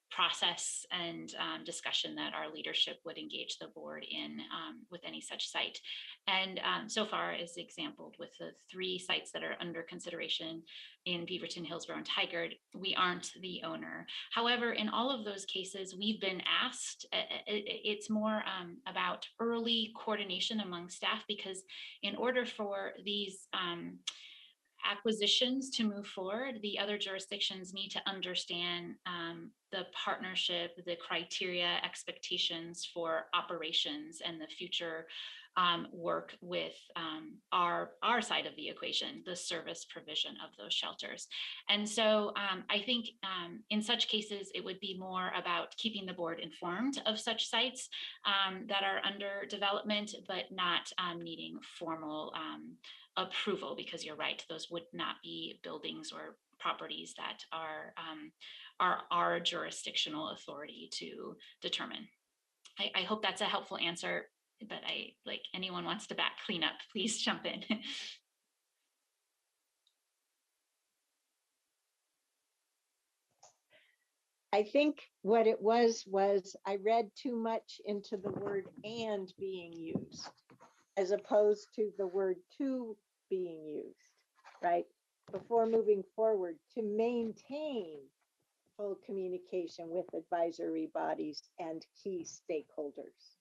Speaker 16: process and discussion that our leadership would engage the board in with any such site. And so far, as exampled with the 3 sites that are under consideration in Beaverton, Hillsborough, and Tigard, we aren't the owner. However, in all of those cases, we've been asked, it's more about early coordination among staff, because in order for these acquisitions to move forward, the other jurisdictions need to understand the partnership, the criteria, expectations for operations, and the future work with our side of the equation, the service provision of those shelters. And so I think in such cases, it would be more about keeping the board informed of such sites that are under development, but not needing formal approval, because you're right, those would not be buildings or properties that are our jurisdictional authority to determine. I hope that's a helpful answer, but like anyone wants to back clean up, please jump in.
Speaker 1: I think what it was I read too much into the word "and" being used as opposed to the word "to" being used, right? Before moving forward, to maintain full communication with advisory bodies and key stakeholders,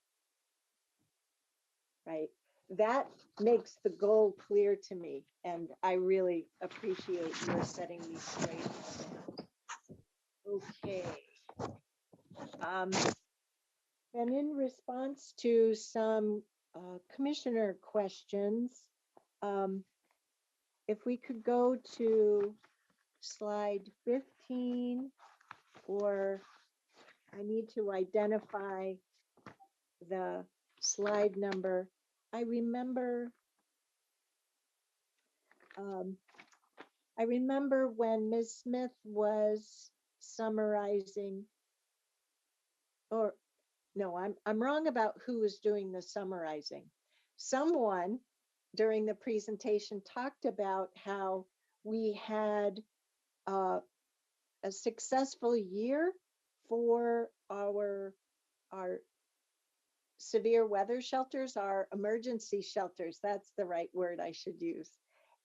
Speaker 1: right? That makes the goal clear to me, and I really appreciate your setting me straight on that. Okay. And in response to some commissioner questions, if we could go to slide 15, or I need to identify the slide number. I remember when Ms. Smith was summarizing, or no, I'm wrong about who was doing the summarizing. Someone during the presentation talked about how we had a successful year for our severe weather shelters, our emergency shelters. That's the right word I should use.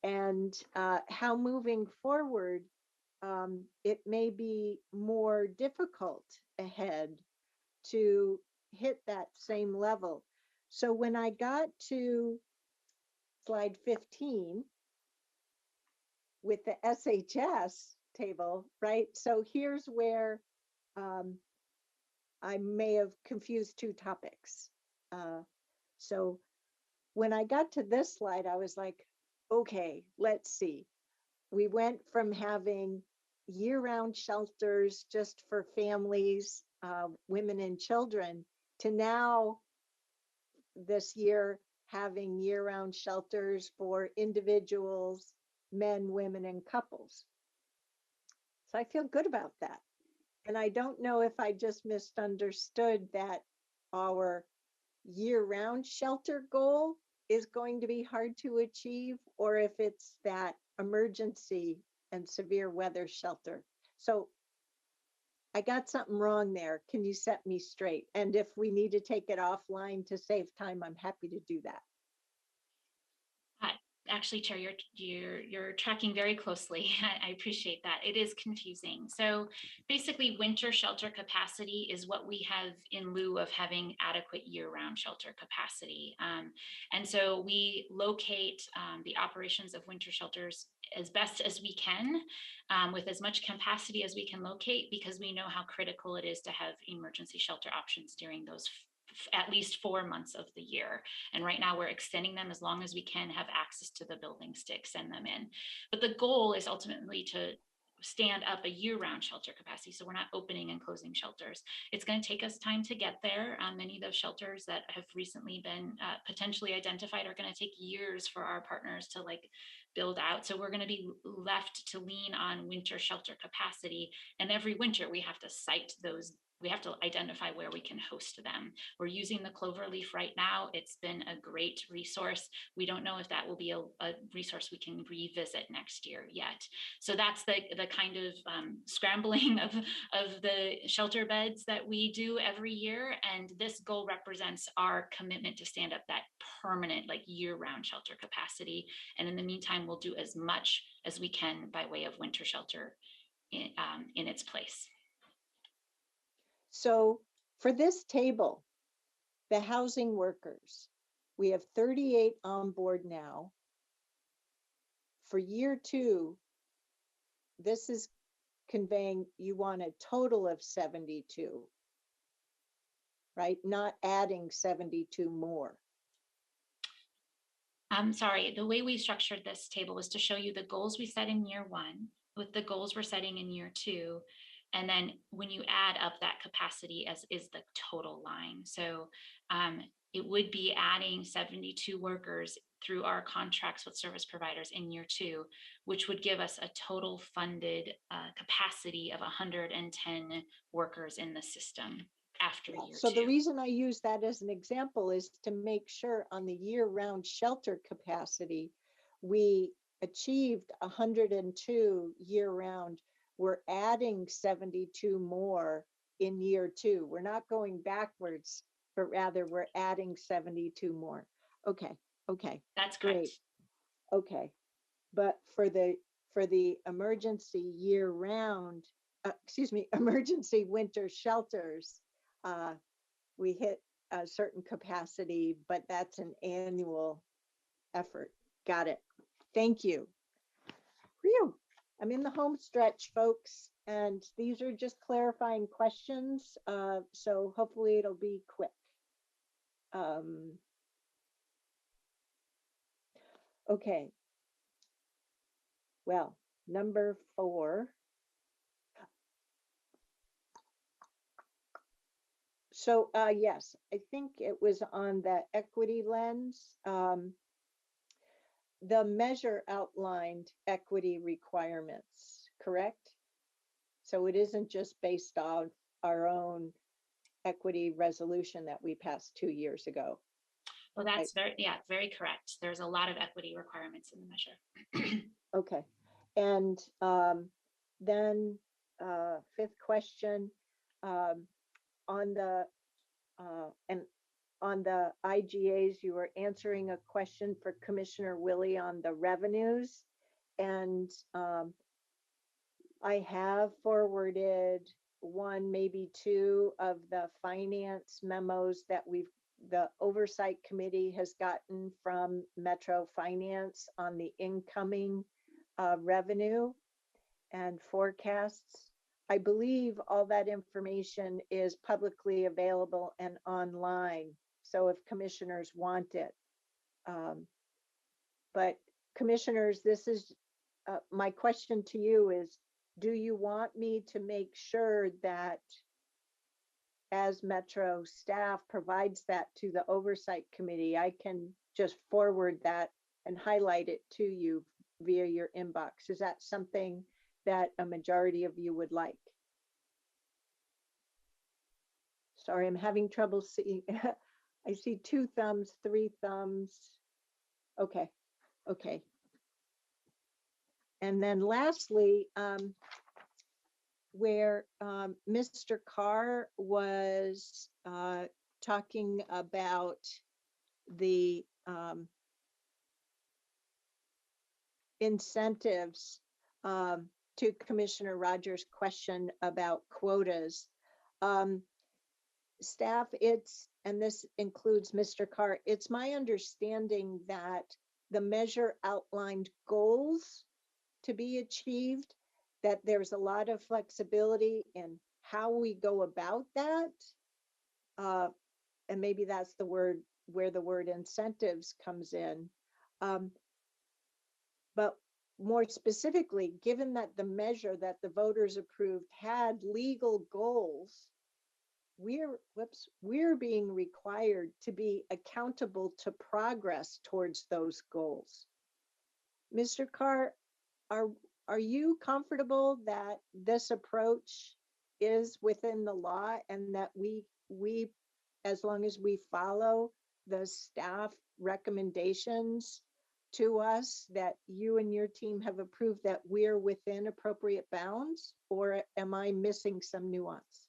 Speaker 1: And how moving forward, it may be more difficult ahead to hit that same level. So when I got to slide 15 with the SHS table, right? So here's where I may have confused two topics. So when I got to this slide, I was like, okay, let's see. We went from having year-round shelters just for families, women and children, to now this year having year-round shelters for individuals, men, women, and couples. So I feel good about that. And I don't know if I just misunderstood that our year-round shelter goal is going to be hard to achieve, or if it's that emergency and severe weather shelter. So I got something wrong there. Can you set me straight? And if we need to take it offline to save time, I'm happy to do that.
Speaker 16: Actually, Chair, you're tracking very closely. I appreciate that. It is confusing. So basically, winter shelter capacity is what we have in lieu of having adequate year-round shelter capacity. And so we locate the operations of winter shelters as best as we can, with as much capacity as we can locate, because we know how critical it is to have emergency shelter options during those at least 4 months of the year. And right now we're extending them as long as we can have access to the buildings to extend them in. But the goal is ultimately to stand up a year-round shelter capacity. So we're not opening and closing shelters. It's going to take us time to get there. Many of those shelters that have recently been potentially identified are going to take years for our partners to build out. So we're going to be left to lean on winter shelter capacity. And every winter we have to cite those. We have to identify where we can host them. We're using the Cloverleaf right now. It's been a great resource. We don't know if that will be a resource we can revisit next year yet. So that's the kind of scrambling of the shelter beds that we do every year. And this goal represents our commitment to stand up that permanent, year-round shelter capacity. And in the meantime, we'll do as much as we can by way of winter shelter in its place.
Speaker 1: So for this table, the housing workers, we have 38 on board now. For year 2, this is conveying you want a total of 72, right? Not adding 72 more.
Speaker 16: I'm sorry, the way we structured this table was to show you the goals we set in year 1 with the goals we're setting in year 2. And then when you add up that capacity as is the total line. So it would be adding 72 workers through our contracts with service providers in year 2, which would give us a total funded capacity of 110 workers in the system after year
Speaker 1: So
Speaker 16: 2.
Speaker 1: the reason I use that as an example is to make sure on the year-round shelter capacity, we achieved 102 year-round. We're adding 72 more in year 2. We're not going backwards, but rather we're adding 72 more. Okay,
Speaker 16: That's
Speaker 1: great.
Speaker 16: correct.
Speaker 1: Okay, but for the emergency year-round, emergency winter shelters, we hit a certain capacity, but that's an annual effort. Got it. Thank you. Phew. I'm in the home stretch, folks, and these are just clarifying questions. So hopefully it'll be quick. Okay. Well, number 4. So yes, I think it was on the equity lens. The measure outlined equity requirements, correct? So it isn't just based on our own equity resolution that we passed 2 years ago.
Speaker 16: Well, that's very correct. There's a lot of equity requirements in the measure.
Speaker 1: Okay. And then 5th question, on the IGAs, you were answering a question for Commissioner Willie on the revenues. And I have forwarded 1, maybe 2 of the finance memos that the oversight committee has gotten from Metro Finance on the incoming revenue and forecasts. I believe all that information is publicly available and online. So if commissioners want it. But commissioners, this is my question to you is, do you want me to make sure that as Metro staff provides that to the oversight committee, I can just forward that and highlight it to you via your inbox? Is that something that a majority of you would like? Sorry, I'm having trouble seeing. I see 2 thumbs, 3 thumbs. Okay. And then lastly, where Mr. Carr was talking about the incentives, to Commissioner Rogers' question about quotas. Staff, and this includes Mr. Carr, it's my understanding that the measure outlined goals to be achieved, that there's a lot of flexibility in how we go about that. And maybe that's the word where the word incentives comes in. But more specifically, given that the measure that the voters approved had legal goals, we're being required to be accountable to progress towards those goals. Mr. Carr, are you comfortable that this approach is within the law and that we, as long as we follow the staff recommendations to us, that you and your team have approved, that we're within appropriate bounds? Or am I missing some nuance?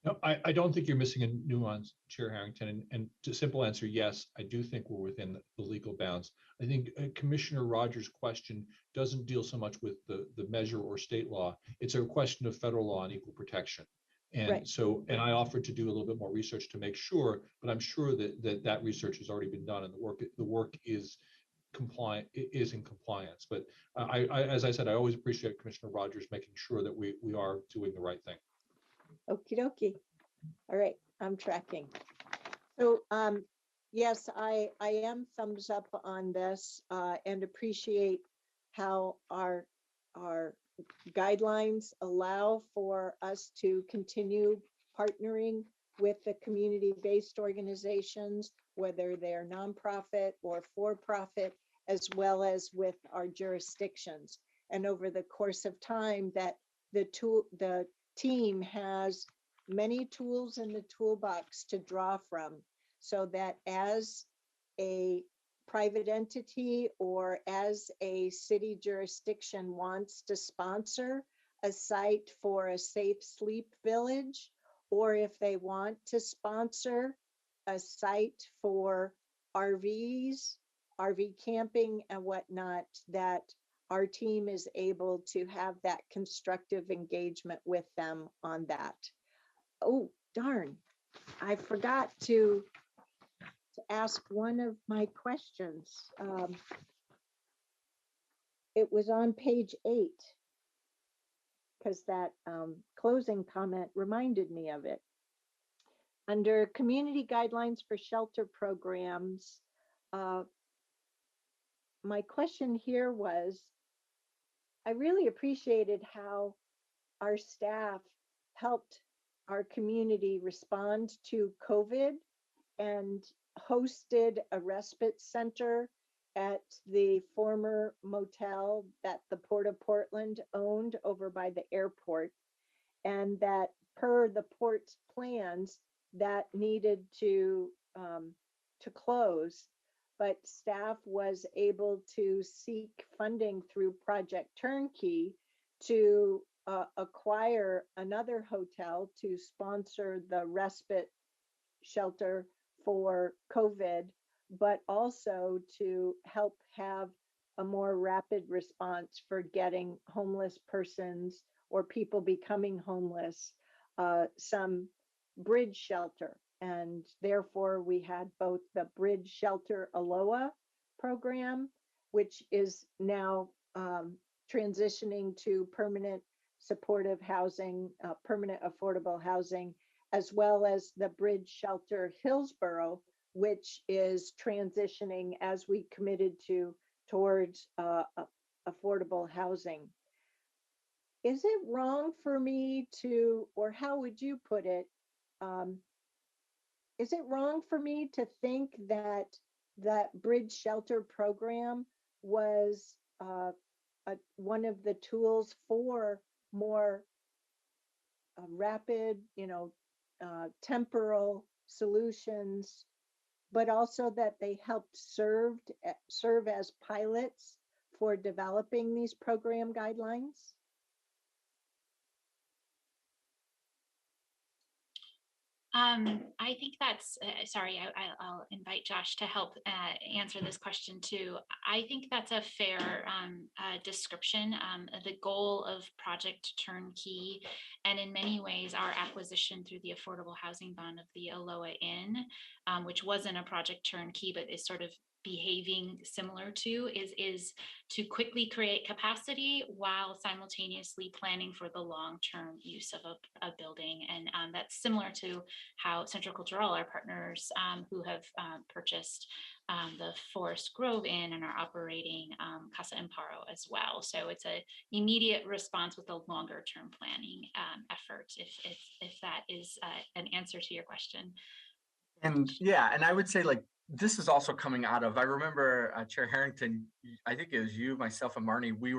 Speaker 8: No, I don't think you're missing a nuance, Chair Harrington. And to simple answer, yes, I do think we're within the legal bounds. I think Commissioner Rogers' question doesn't deal so much with the measure or state law. It's a question of federal law and equal protection. And
Speaker 1: Right.
Speaker 8: so, and I offered to do a little bit more research to make sure, but I'm sure that research has already been done and the work is compliant, is in compliance. But I, as I said, I always appreciate Commissioner Rogers making sure that we are doing the right thing.
Speaker 1: Okie dokie. All right, I'm tracking. So yes, I am thumbs up on this and appreciate how our guidelines allow for us to continue partnering with the community-based organizations, whether they're nonprofit or for-profit, as well as with our jurisdictions. And over the course of time, that the team has many tools in the toolbox to draw from, so that as a private entity or as a city jurisdiction wants to sponsor a site for a safe sleep village, or if they want to sponsor a site for RVs, RV camping and whatnot, that our team is able to have that constructive engagement with them on that. Oh, darn. I forgot to ask one of my questions. It was on page 8, because that closing comment reminded me of it. Under community guidelines for shelter programs, my question here was, I really appreciated how our staff helped our community respond to COVID and hosted a respite center at the former motel that the Port of Portland owned over by the airport, and that per the port's plans that needed to close, but staff was able to seek funding through Project Turnkey to acquire another hotel to sponsor the respite shelter for COVID, but also to help have a more rapid response for getting homeless persons or people becoming homeless some bridge shelter. And therefore we had both the Bridge Shelter Aloha program, which is now transitioning to permanent supportive housing, permanent affordable housing, as well as the Bridge Shelter Hillsborough, which is transitioning as we committed to towards affordable housing. Is it wrong for me to, or how would you put it? Is it wrong for me to think that that Bridge Shelter program was one of the tools for more rapid, temporal solutions, but also that they helped serve as pilots for developing these program guidelines?
Speaker 16: I think that's, sorry, I'll invite Josh to help answer this question too. I think that's a fair description. The goal of Project Turnkey, and in many ways our acquisition through the affordable housing bond of the Aloha Inn, which wasn't a Project Turnkey, but is sort of behaving similar to, is to quickly create capacity while simultaneously planning for the long-term use of a building. And that's similar to how Central Cultural, our partners who have purchased the Forest Grove Inn and are operating Casa Amparo as well. So it's an immediate response with a longer term planning effort, if that is an answer to your question.
Speaker 15: And yeah, and I would say like, this is also coming out of, I remember Chair Harrington, I think it was you, myself, and Marnie, we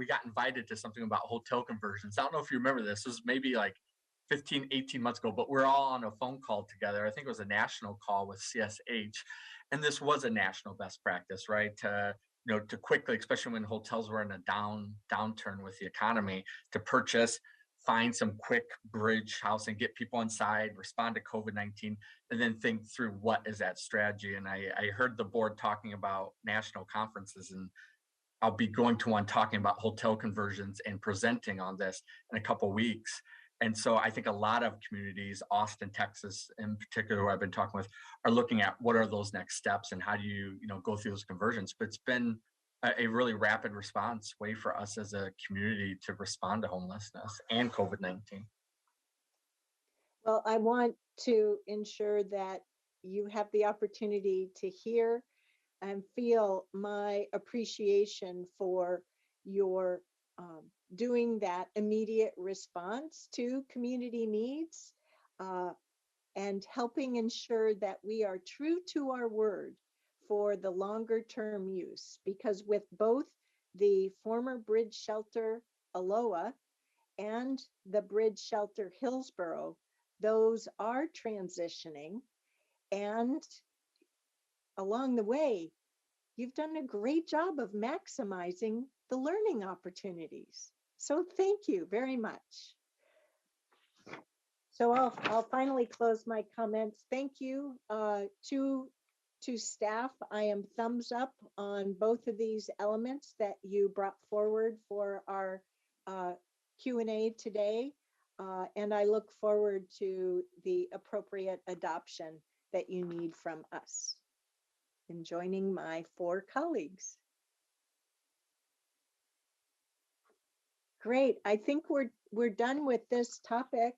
Speaker 15: got invited to something about hotel conversions. I don't know if you remember this. This was maybe like 15, 18 months ago, but we're all on a phone call together. I think it was a national call with CSH. And this was a national best practice, right? To quickly, especially when hotels were in a downturn with the economy, to purchase, find some quick bridge housing, get people inside, respond to COVID-19, and then think through what is that strategy. And I heard the board talking about national conferences, and I'll be going to one talking about hotel conversions and presenting on this in a couple of weeks. And so I think a lot of communities, Austin, Texas in particular, who I've been talking with, are looking at what are those next steps and how do you go through those conversions. But it's been a really rapid response way for us as a community to respond to homelessness and COVID-19.
Speaker 1: Well, I want to ensure that you have the opportunity to hear and feel my appreciation for your doing that immediate response to community needs. and helping ensure that we are true to our word for the longer term use. Because with both the former bridge shelter Aloha and the bridge shelter Hillsborough, those are transitioning. And along the way, you've done a great job of maximizing the learning opportunities. So thank you very much. So I'll finally close my comments. Thank you to staff. I am thumbs up on both of these elements that you brought forward for our Q&A today. And I look forward to the appropriate adoption that you need from us. And joining my 4 colleagues. Great. I think we're done with this topic.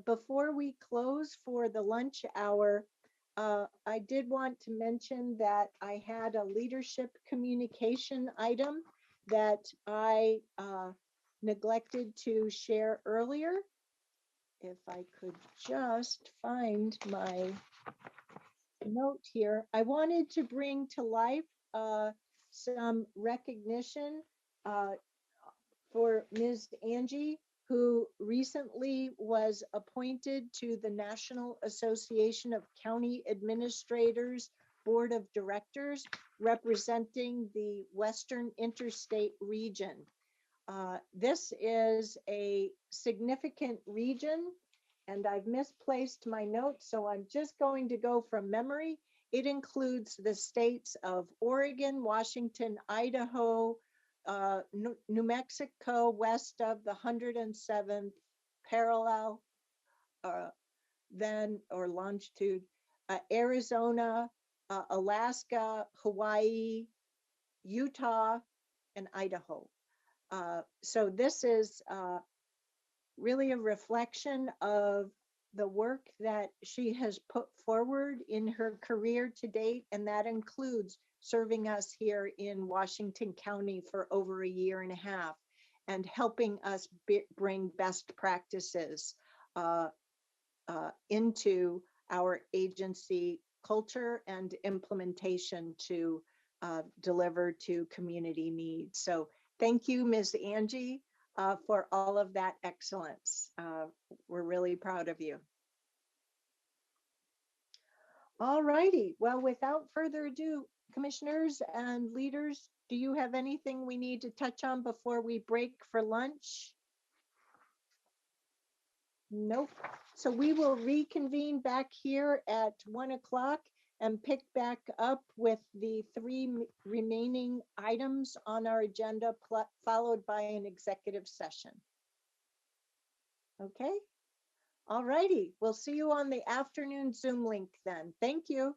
Speaker 1: Before we close for the lunch hour, I did want to mention that I had a leadership communication item that I neglected to share earlier. If I could just find my note here. I wanted to bring to life some recognition for Ms. Angie, who recently was appointed to the National Association of County Administrators Board of Directors, representing the Western Interstate region. This is a significant region, and I've misplaced my notes, so I'm just going to go from memory. It includes the states of Oregon, Washington, Idaho, New Mexico, west of the 107th parallel, then or longitude, Arizona, Alaska, Hawaii, Utah, and Idaho. So this is really a reflection of the work that she has put forward in her career to date, and that includes serving us here in Washington County for over 1.5 years and helping us bring best practices into our agency culture and implementation to deliver to community needs. So thank you, Ms. Angie, for all of that excellence. We're really proud of you. All righty. Well, without further ado, commissioners and leaders, do you have anything we need to touch on before we break for lunch? Nope. So we will reconvene back here at 1 o'clock and pick back up with the 3 remaining items on our agenda, followed by an executive session. Okay. All righty. We'll see you on the afternoon Zoom link then. Thank you.